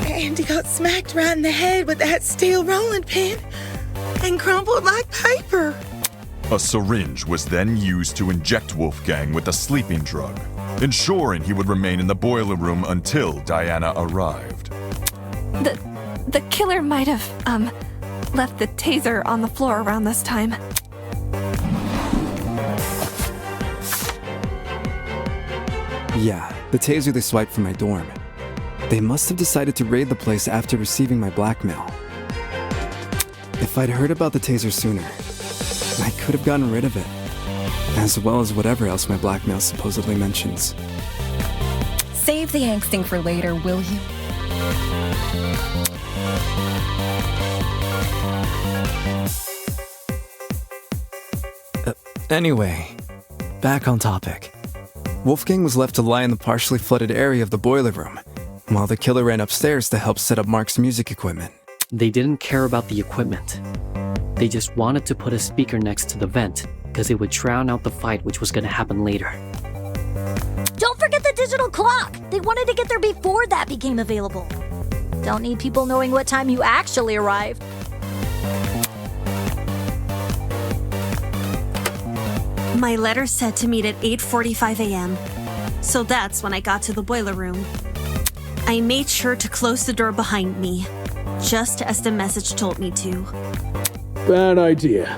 S10: And he got smacked right in the head with that steel rolling pin and crumpled like paper.
S5: A syringe was then used to inject Wolfgang with a sleeping drug, ensuring he would remain in the boiler room until Diana arrived.
S4: The killer might have, left the taser on the floor around this time.
S3: Yeah, the taser they swiped from my dorm. They must have decided to raid the place after receiving my blackmail. If I'd heard about the taser sooner, I could have gotten rid of it, as well as whatever else my blackmail supposedly mentions.
S15: Save the angsting for later, will you?
S3: Anyway, back on topic. Wolfgang was left to lie in the partially flooded area of the boiler room, while the killer ran upstairs to help set up Mark's music equipment.
S12: They didn't care about the equipment. They just wanted to put a speaker next to the vent, because it would drown out the fight which was going to happen later.
S13: Don't forget the digital clock! They wanted to get there before that became available. Don't need people knowing what time you actually arrived.
S2: My letter said to meet at 8:45 a.m., so that's when I got to the boiler room. I made sure to close the door behind me, just as the message told me to.
S7: Bad idea.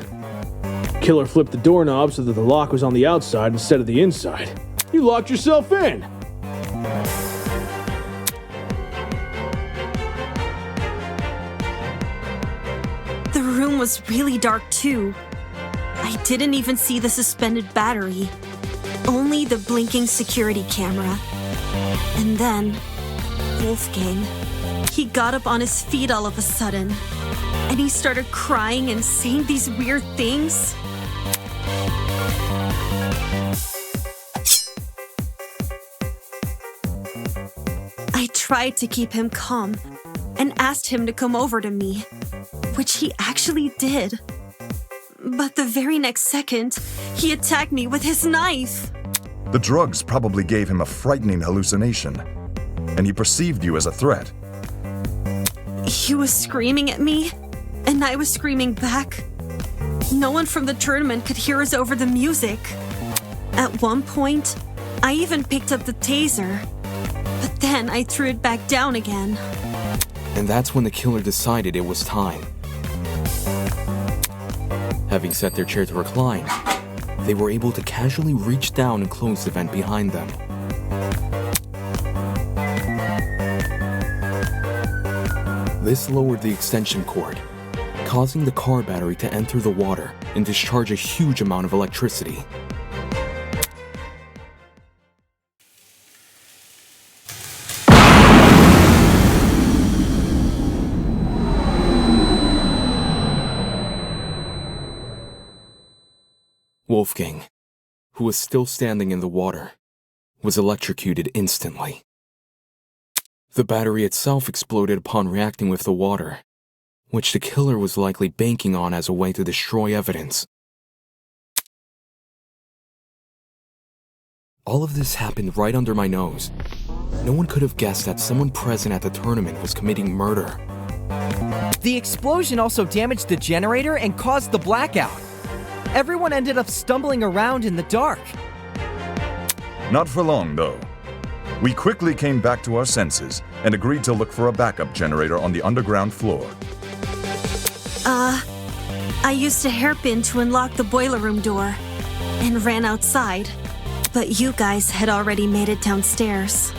S7: Killer flipped the doorknob so that the lock was on the outside instead of the inside. You locked yourself in!
S2: The room was really dark too. I didn't even see the suspended battery, only the blinking security camera. And then, Wolfgang. He got up on his feet all of a sudden, and he started crying and saying these weird things. I tried to keep him calm and asked him to come over to me, which he actually did. But the very next second, he attacked me with his knife.
S5: The drugs probably gave him a frightening hallucination, and he perceived you as a threat.
S2: He was screaming at me, and I was screaming back. No one from the tournament could hear us over the music. At one point, I even picked up the taser, but then I threw it back down again.
S6: And that's when the killer decided it was time. Having set their chair to recline, they were able to casually reach down and close the vent behind them. This lowered the extension cord, causing the car battery to enter the water and discharge a huge amount of electricity. Wolfgang, who was still standing in the water, was electrocuted instantly. The battery itself exploded upon reacting with the water, which the killer was likely banking on as a way to destroy evidence. All of this happened right under my nose. No one could have guessed that someone present at the tournament was committing murder.
S11: The explosion also damaged the generator and caused the blackout. Everyone ended up stumbling around in the dark.
S5: Not for long, though. We quickly came back to our senses and agreed to look for a backup generator on the underground floor.
S2: I used a hairpin to unlock the boiler room door and ran outside, but you guys had already made it downstairs.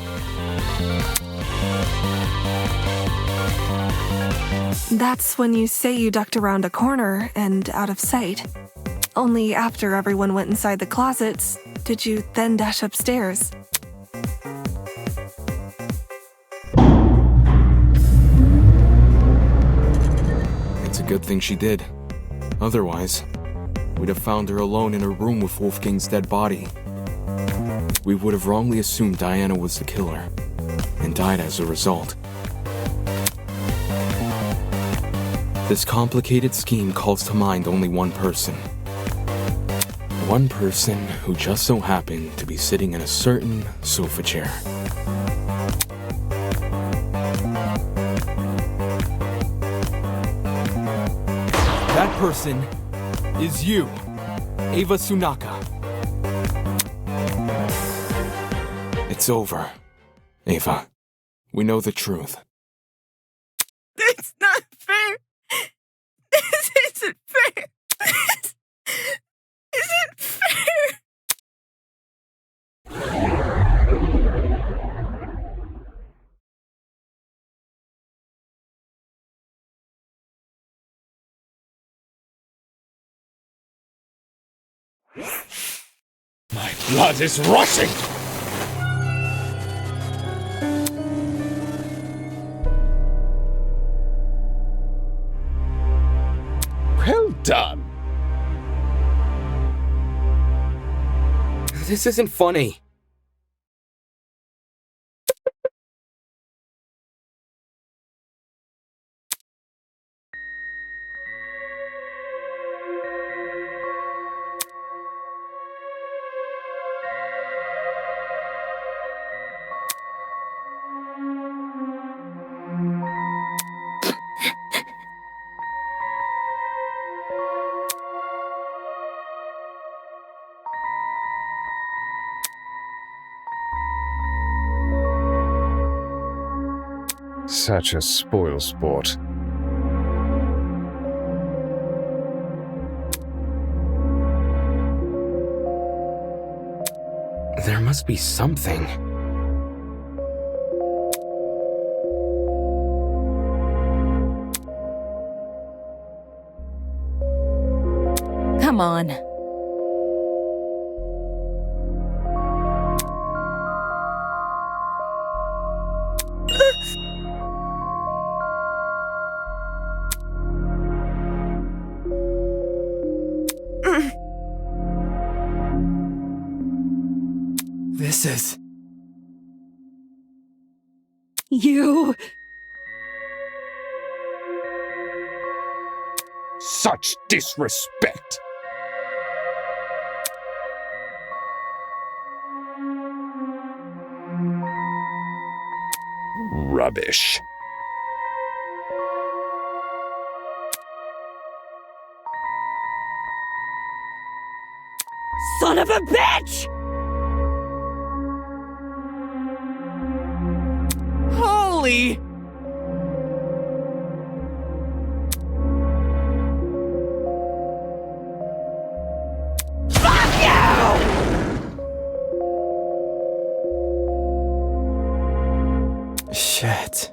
S4: That's when you say you ducked around a corner and out of sight. Only after everyone went inside the closets did you then dash upstairs.
S6: It's a good thing she did. Otherwise, we'd have found her alone in her room with Wolfgang's dead body. We would have wrongly assumed Diana was the killer, and died as a result. This complicated scheme calls to mind only one person. One person who just so happened to be sitting in a certain sofa chair. That person is you, Ava Sunaka. It's over, Ava. We know the truth.
S10: It's not fair. This isn't fair. This isn't fair.
S7: My blood is rushing! Well done.
S6: This isn't funny.
S7: Such a spoilsport.
S6: There must be something.
S15: Come on.
S6: This is...
S17: You...
S7: Such disrespect! Rubbish.
S17: Son of a bitch! Holy... Fuck you!
S3: Shit.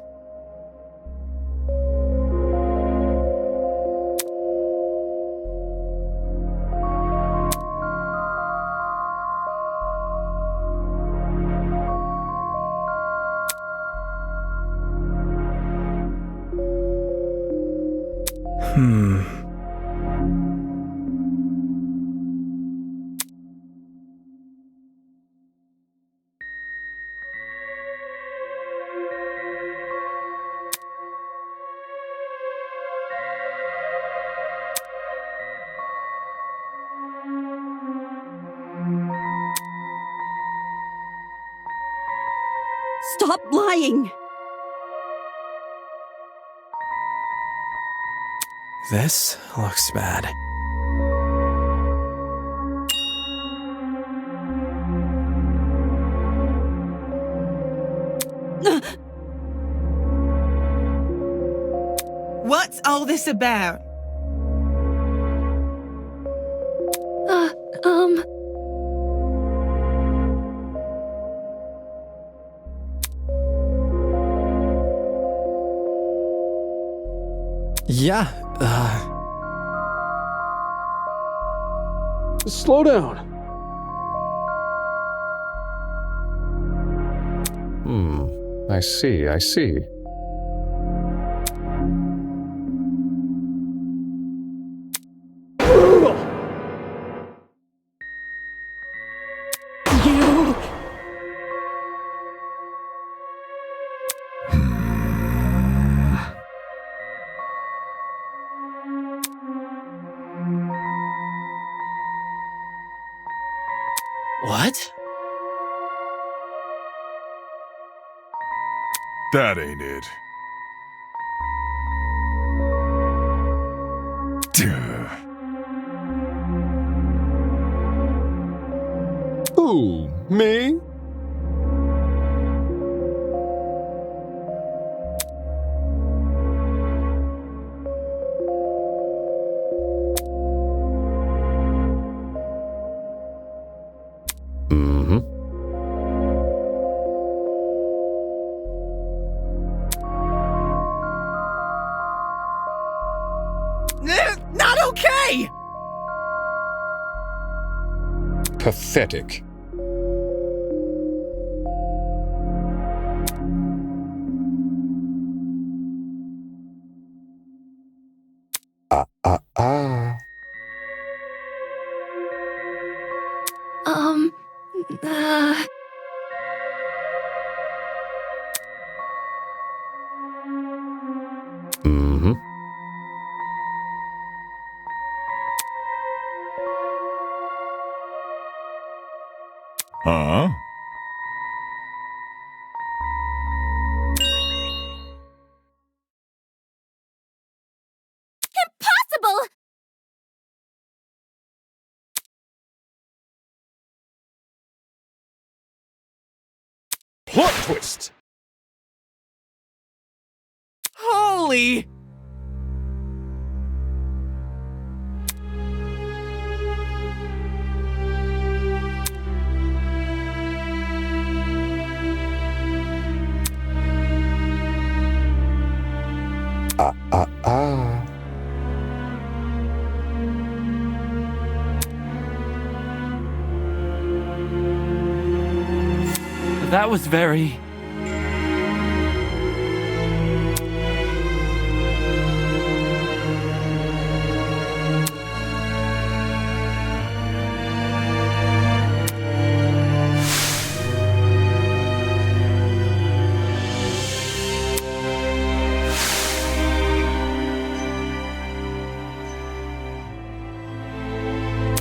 S17: Stop lying!
S3: This looks bad.
S10: What's all this about?
S3: Yeah,
S7: Slow down.
S18: I see, I see.
S17: You...
S12: What?
S5: That ain't it.
S18: Who? Me?
S11: Not okay!
S18: Pathetic.
S5: Huh?
S9: Impossible!
S18: Plot twist!
S11: Holy...
S14: That was very...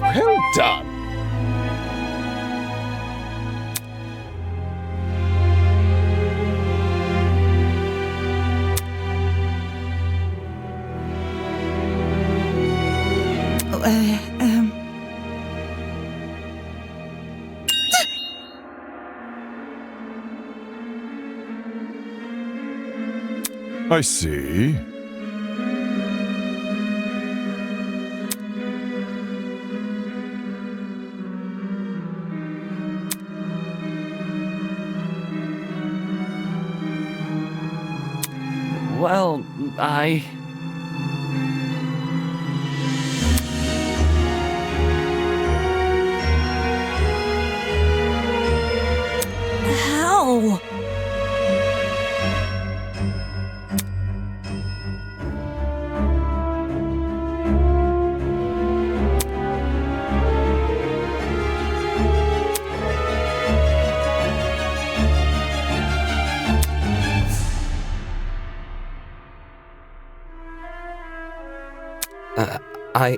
S18: Well done!
S5: I see.
S14: Well, I...
S10: How?
S6: I...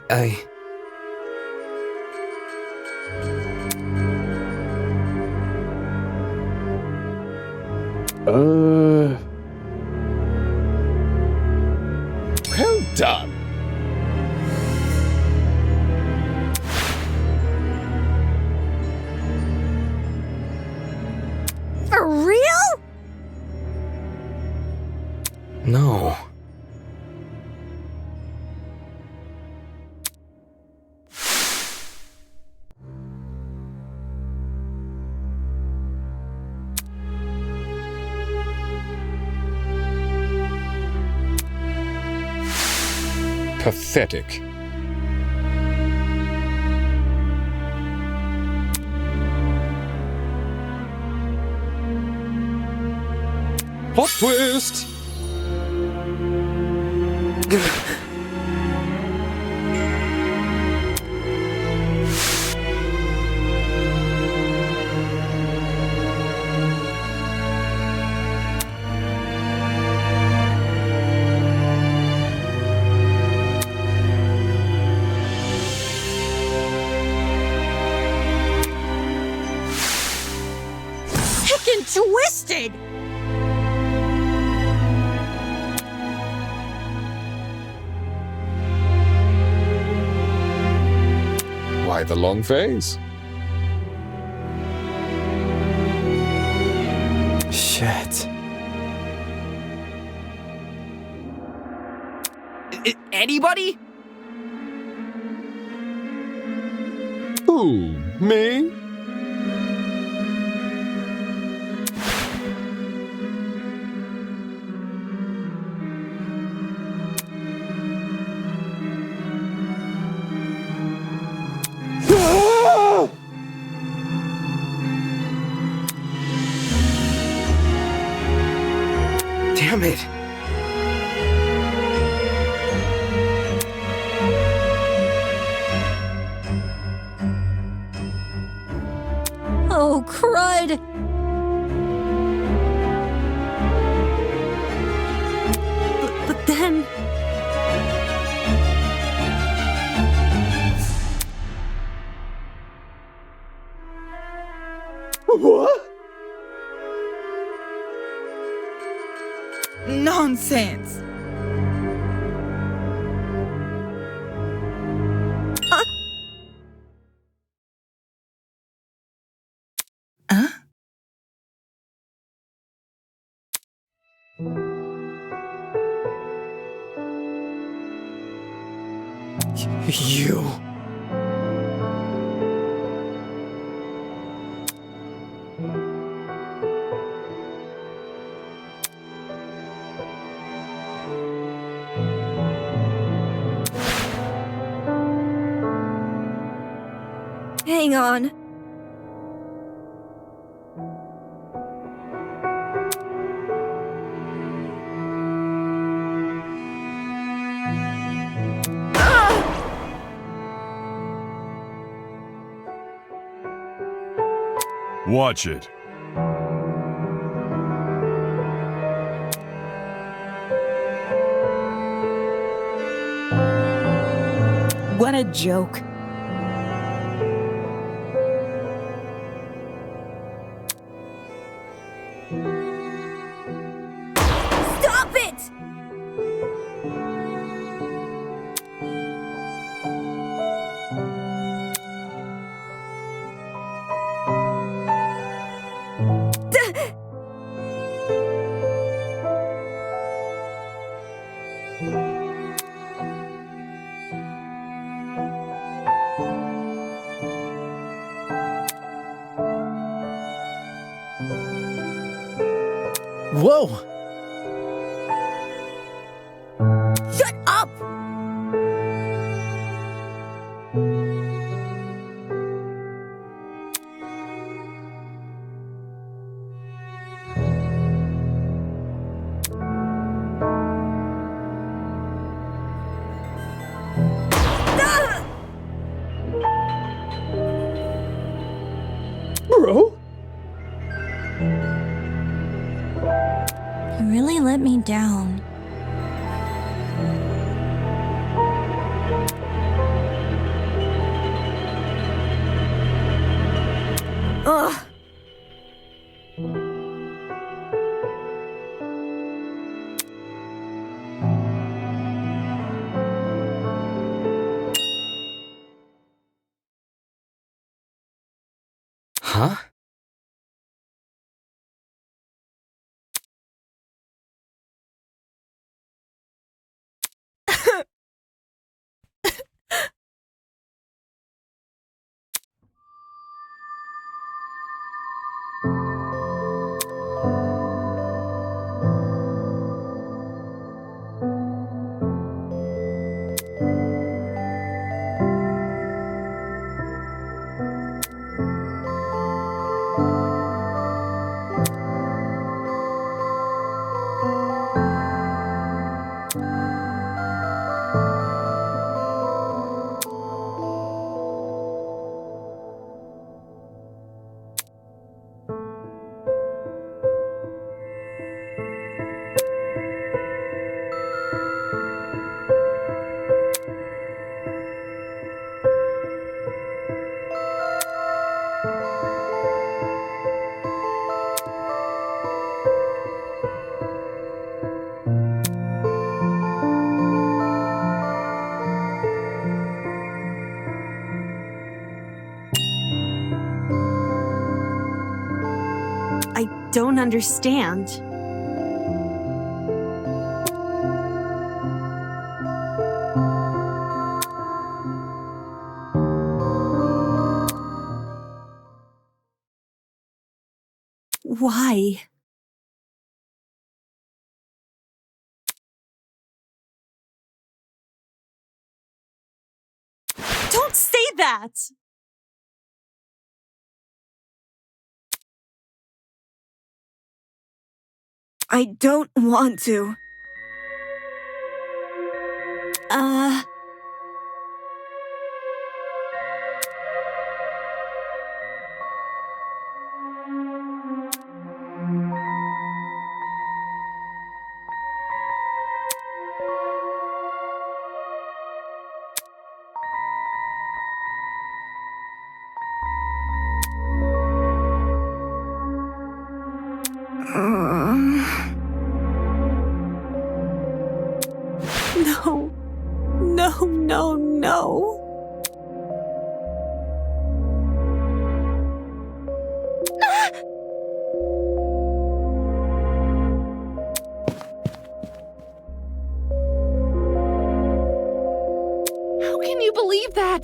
S18: Well done.
S13: For real?
S6: No.
S18: Pathetic. Plot twist!
S13: Heckin' twisted!
S18: Why the long face?
S3: Shit.
S11: Anybody?
S18: Who? Me?
S6: Damn it.
S13: Oh, crud!
S2: But then...
S10: What? Nonsense.
S6: You.
S1: Hang on.
S5: Watch it.
S10: What a joke.
S1: Stop it!
S11: Whoa!
S1: Shut up!
S7: Bro?
S19: You really let me down.
S1: Ugh.
S6: Huh?
S2: I don't understand. Why? Don't say that!
S1: I don't want to.
S2: No. No, no, no.
S4: How can you believe that?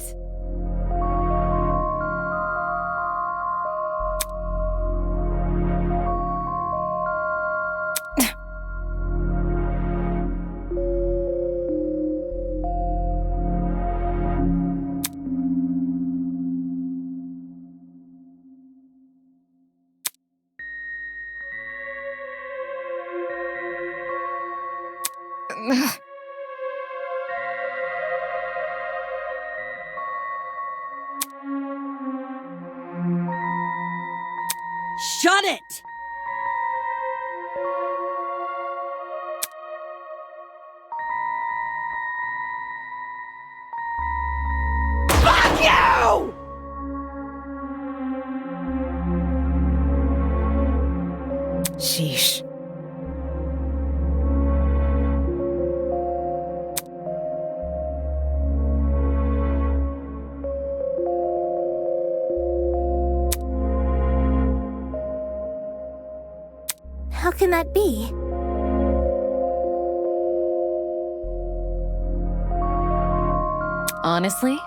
S17: Shut it!
S11: Fuck you!
S17: Sheesh.
S9: How can that be?
S15: Honestly?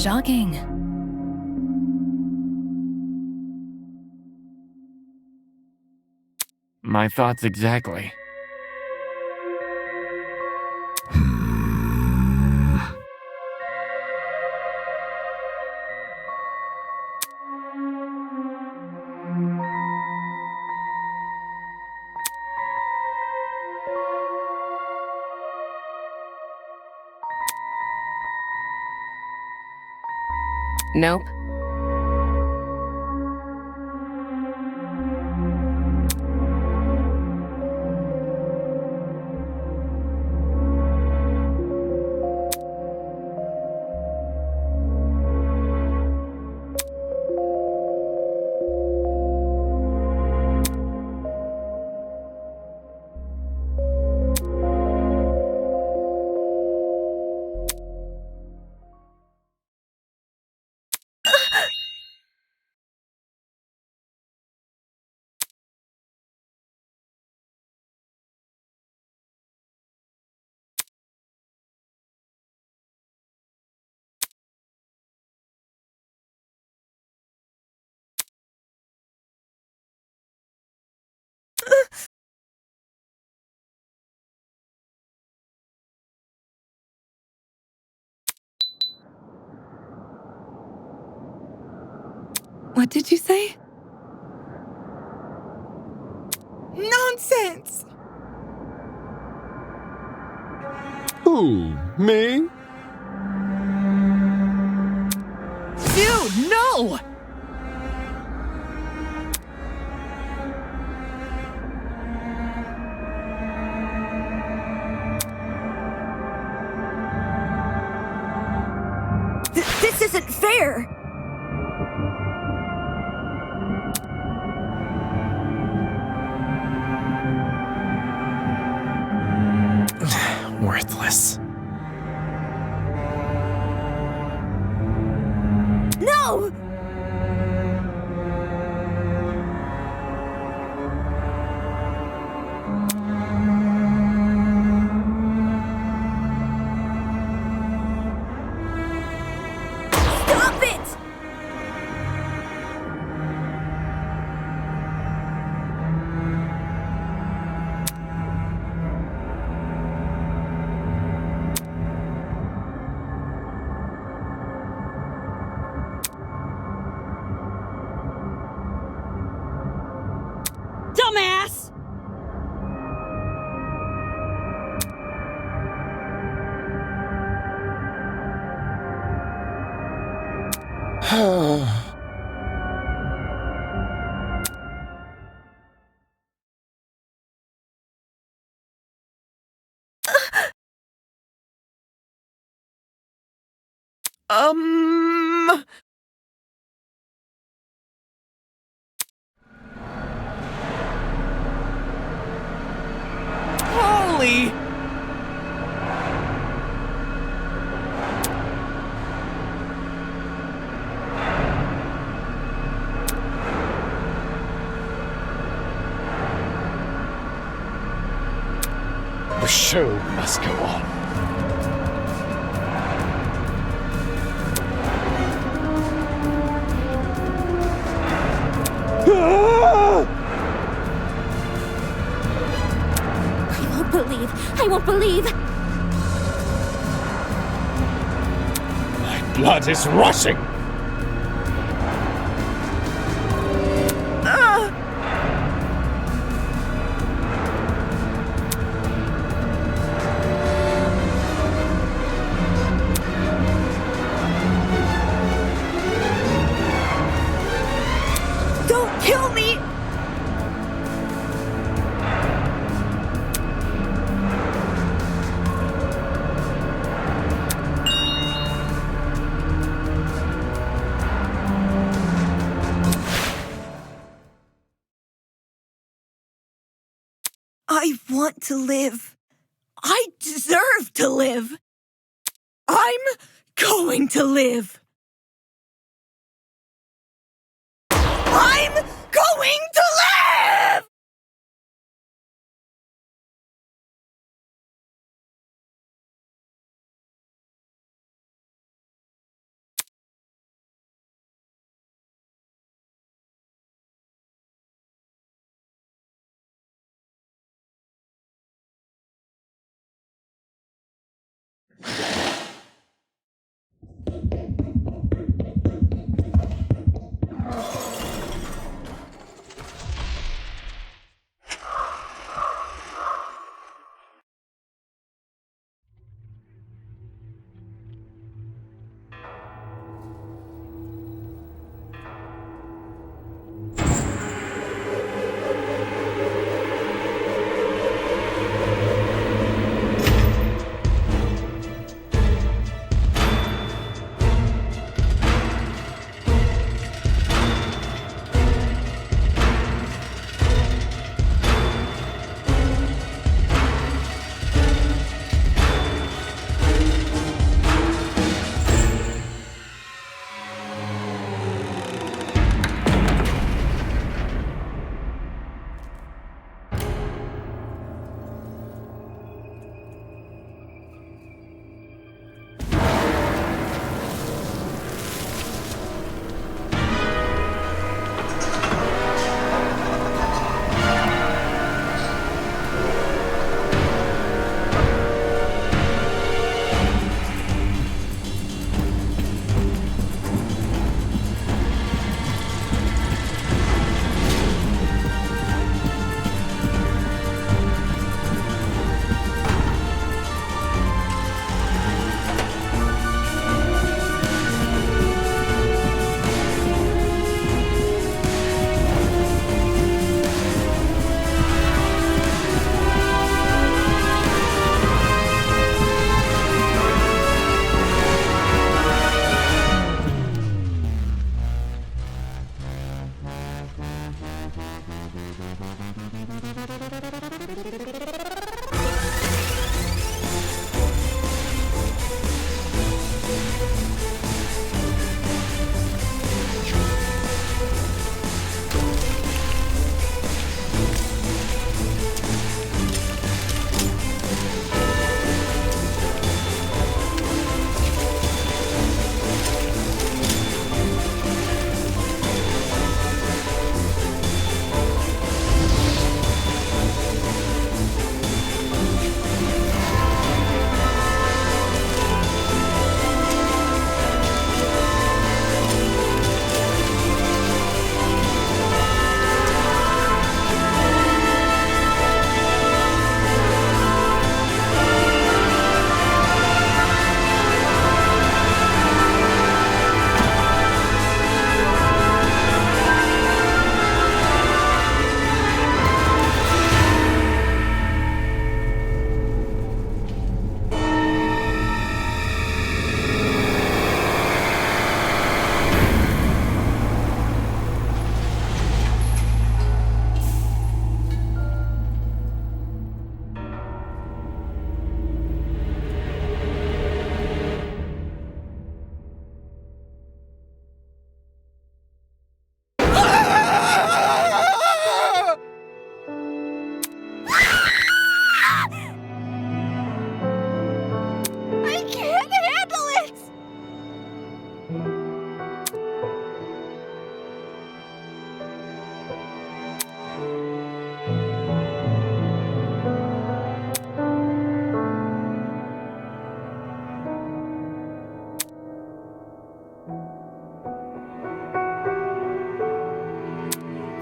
S15: Shocking.
S14: My thoughts exactly.
S15: Nope.
S4: What did you say?
S10: Nonsense!
S18: Who? Me?
S11: Dude, no!
S1: This isn't fair!
S11: Worthless.
S1: No! Stop it!
S17: Dumbass!
S11: Holy!
S18: The show must go on.
S9: I won't believe.
S18: My blood is rushing.
S1: Don't kill me! I want to live. I deserve to live. I'm going to live. I'm going to live!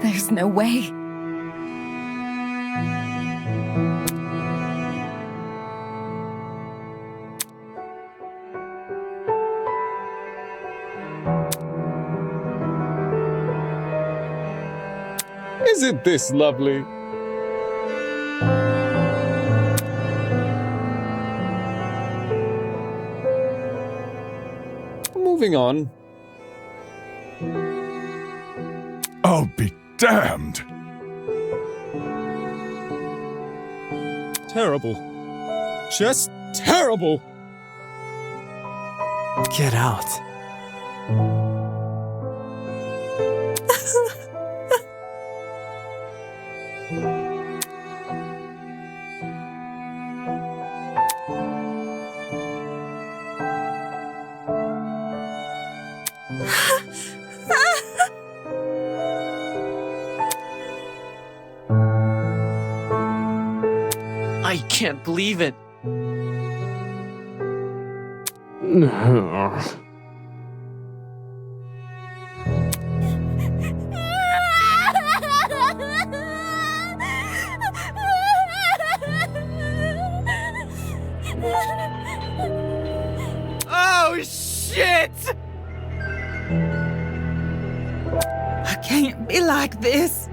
S15: There's no way.
S18: Isn't this lovely? Moving on.
S5: I'll be damned!
S18: Terrible. Just terrible!
S19: Get out.
S11: I can't believe it.
S10: can't be like this.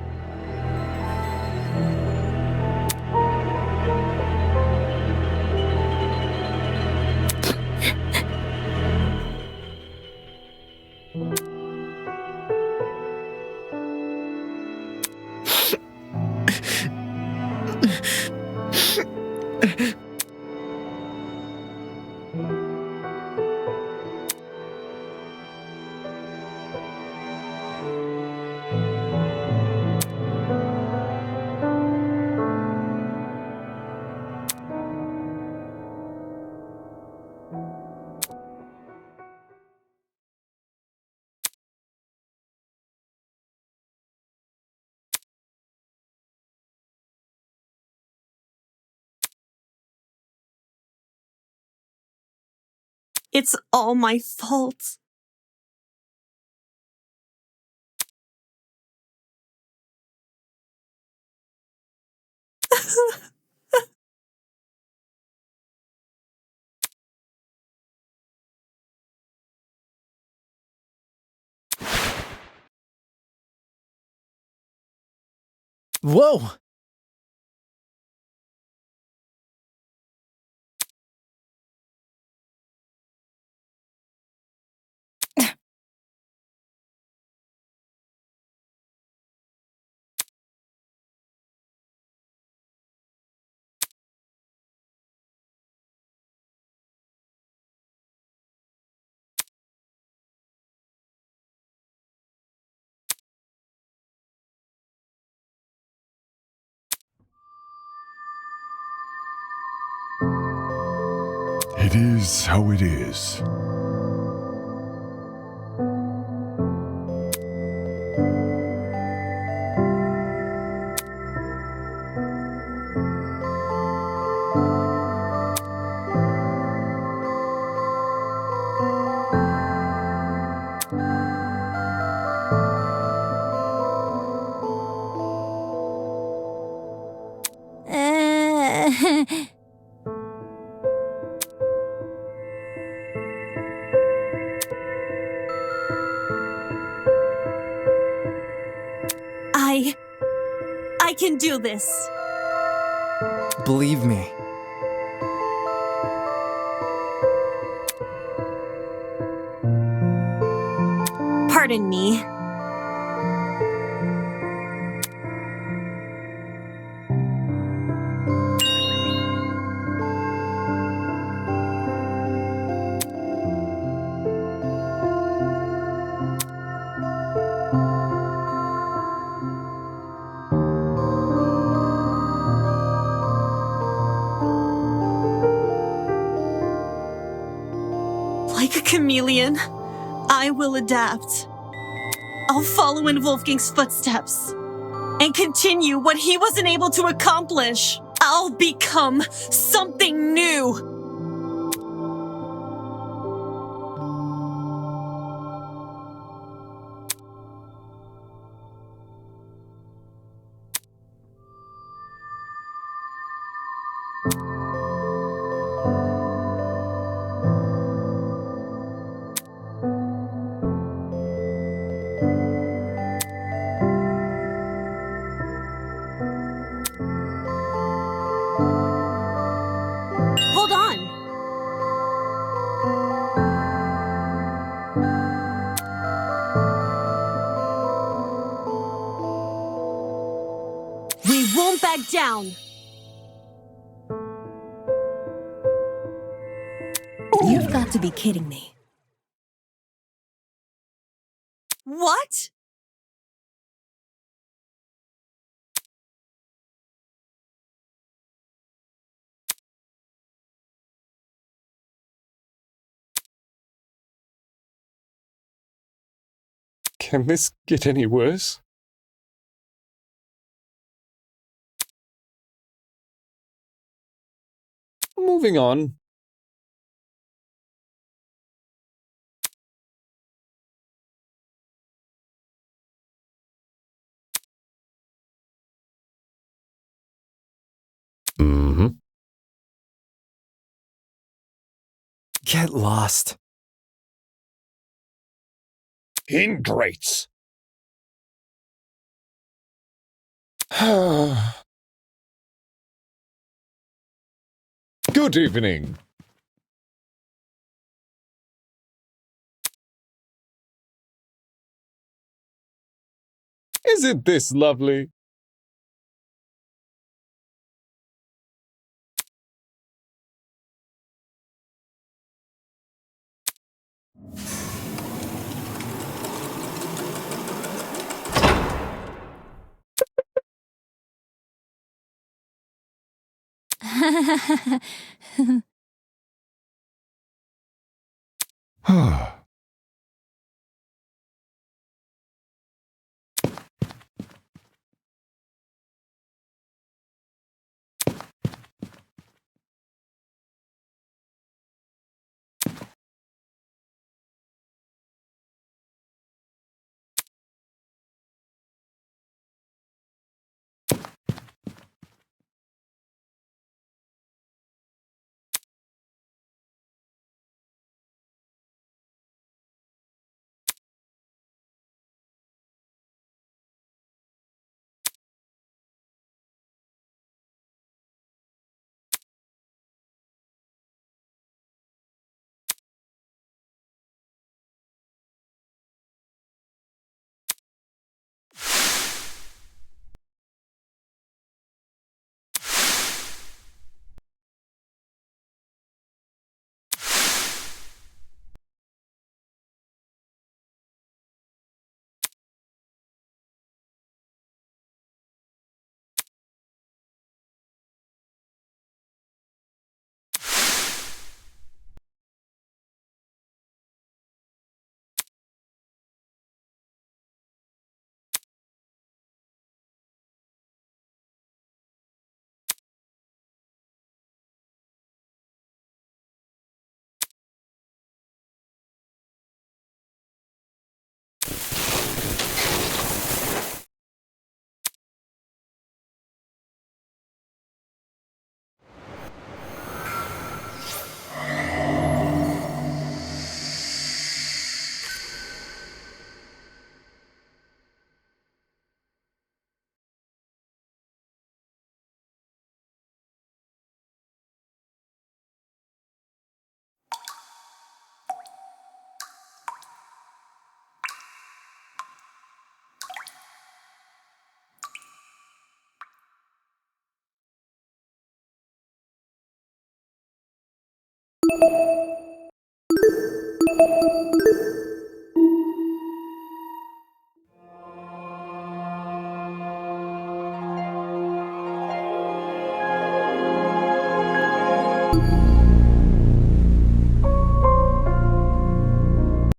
S2: It's all my fault.
S11: Whoa!
S5: It is how it is.
S2: I can do this.
S3: Believe me.
S2: Pardon me. Like a chameleon, I will adapt. I'll follow in Wolfgang's footsteps and continue what he wasn't able to accomplish. I'll become something new. Hold on. We won't back down.
S1: You've got to be kidding me.
S2: What?
S18: Can this get any worse? Moving on.
S3: Get lost.
S18: Ingrates! Good evening. Isn't this lovely?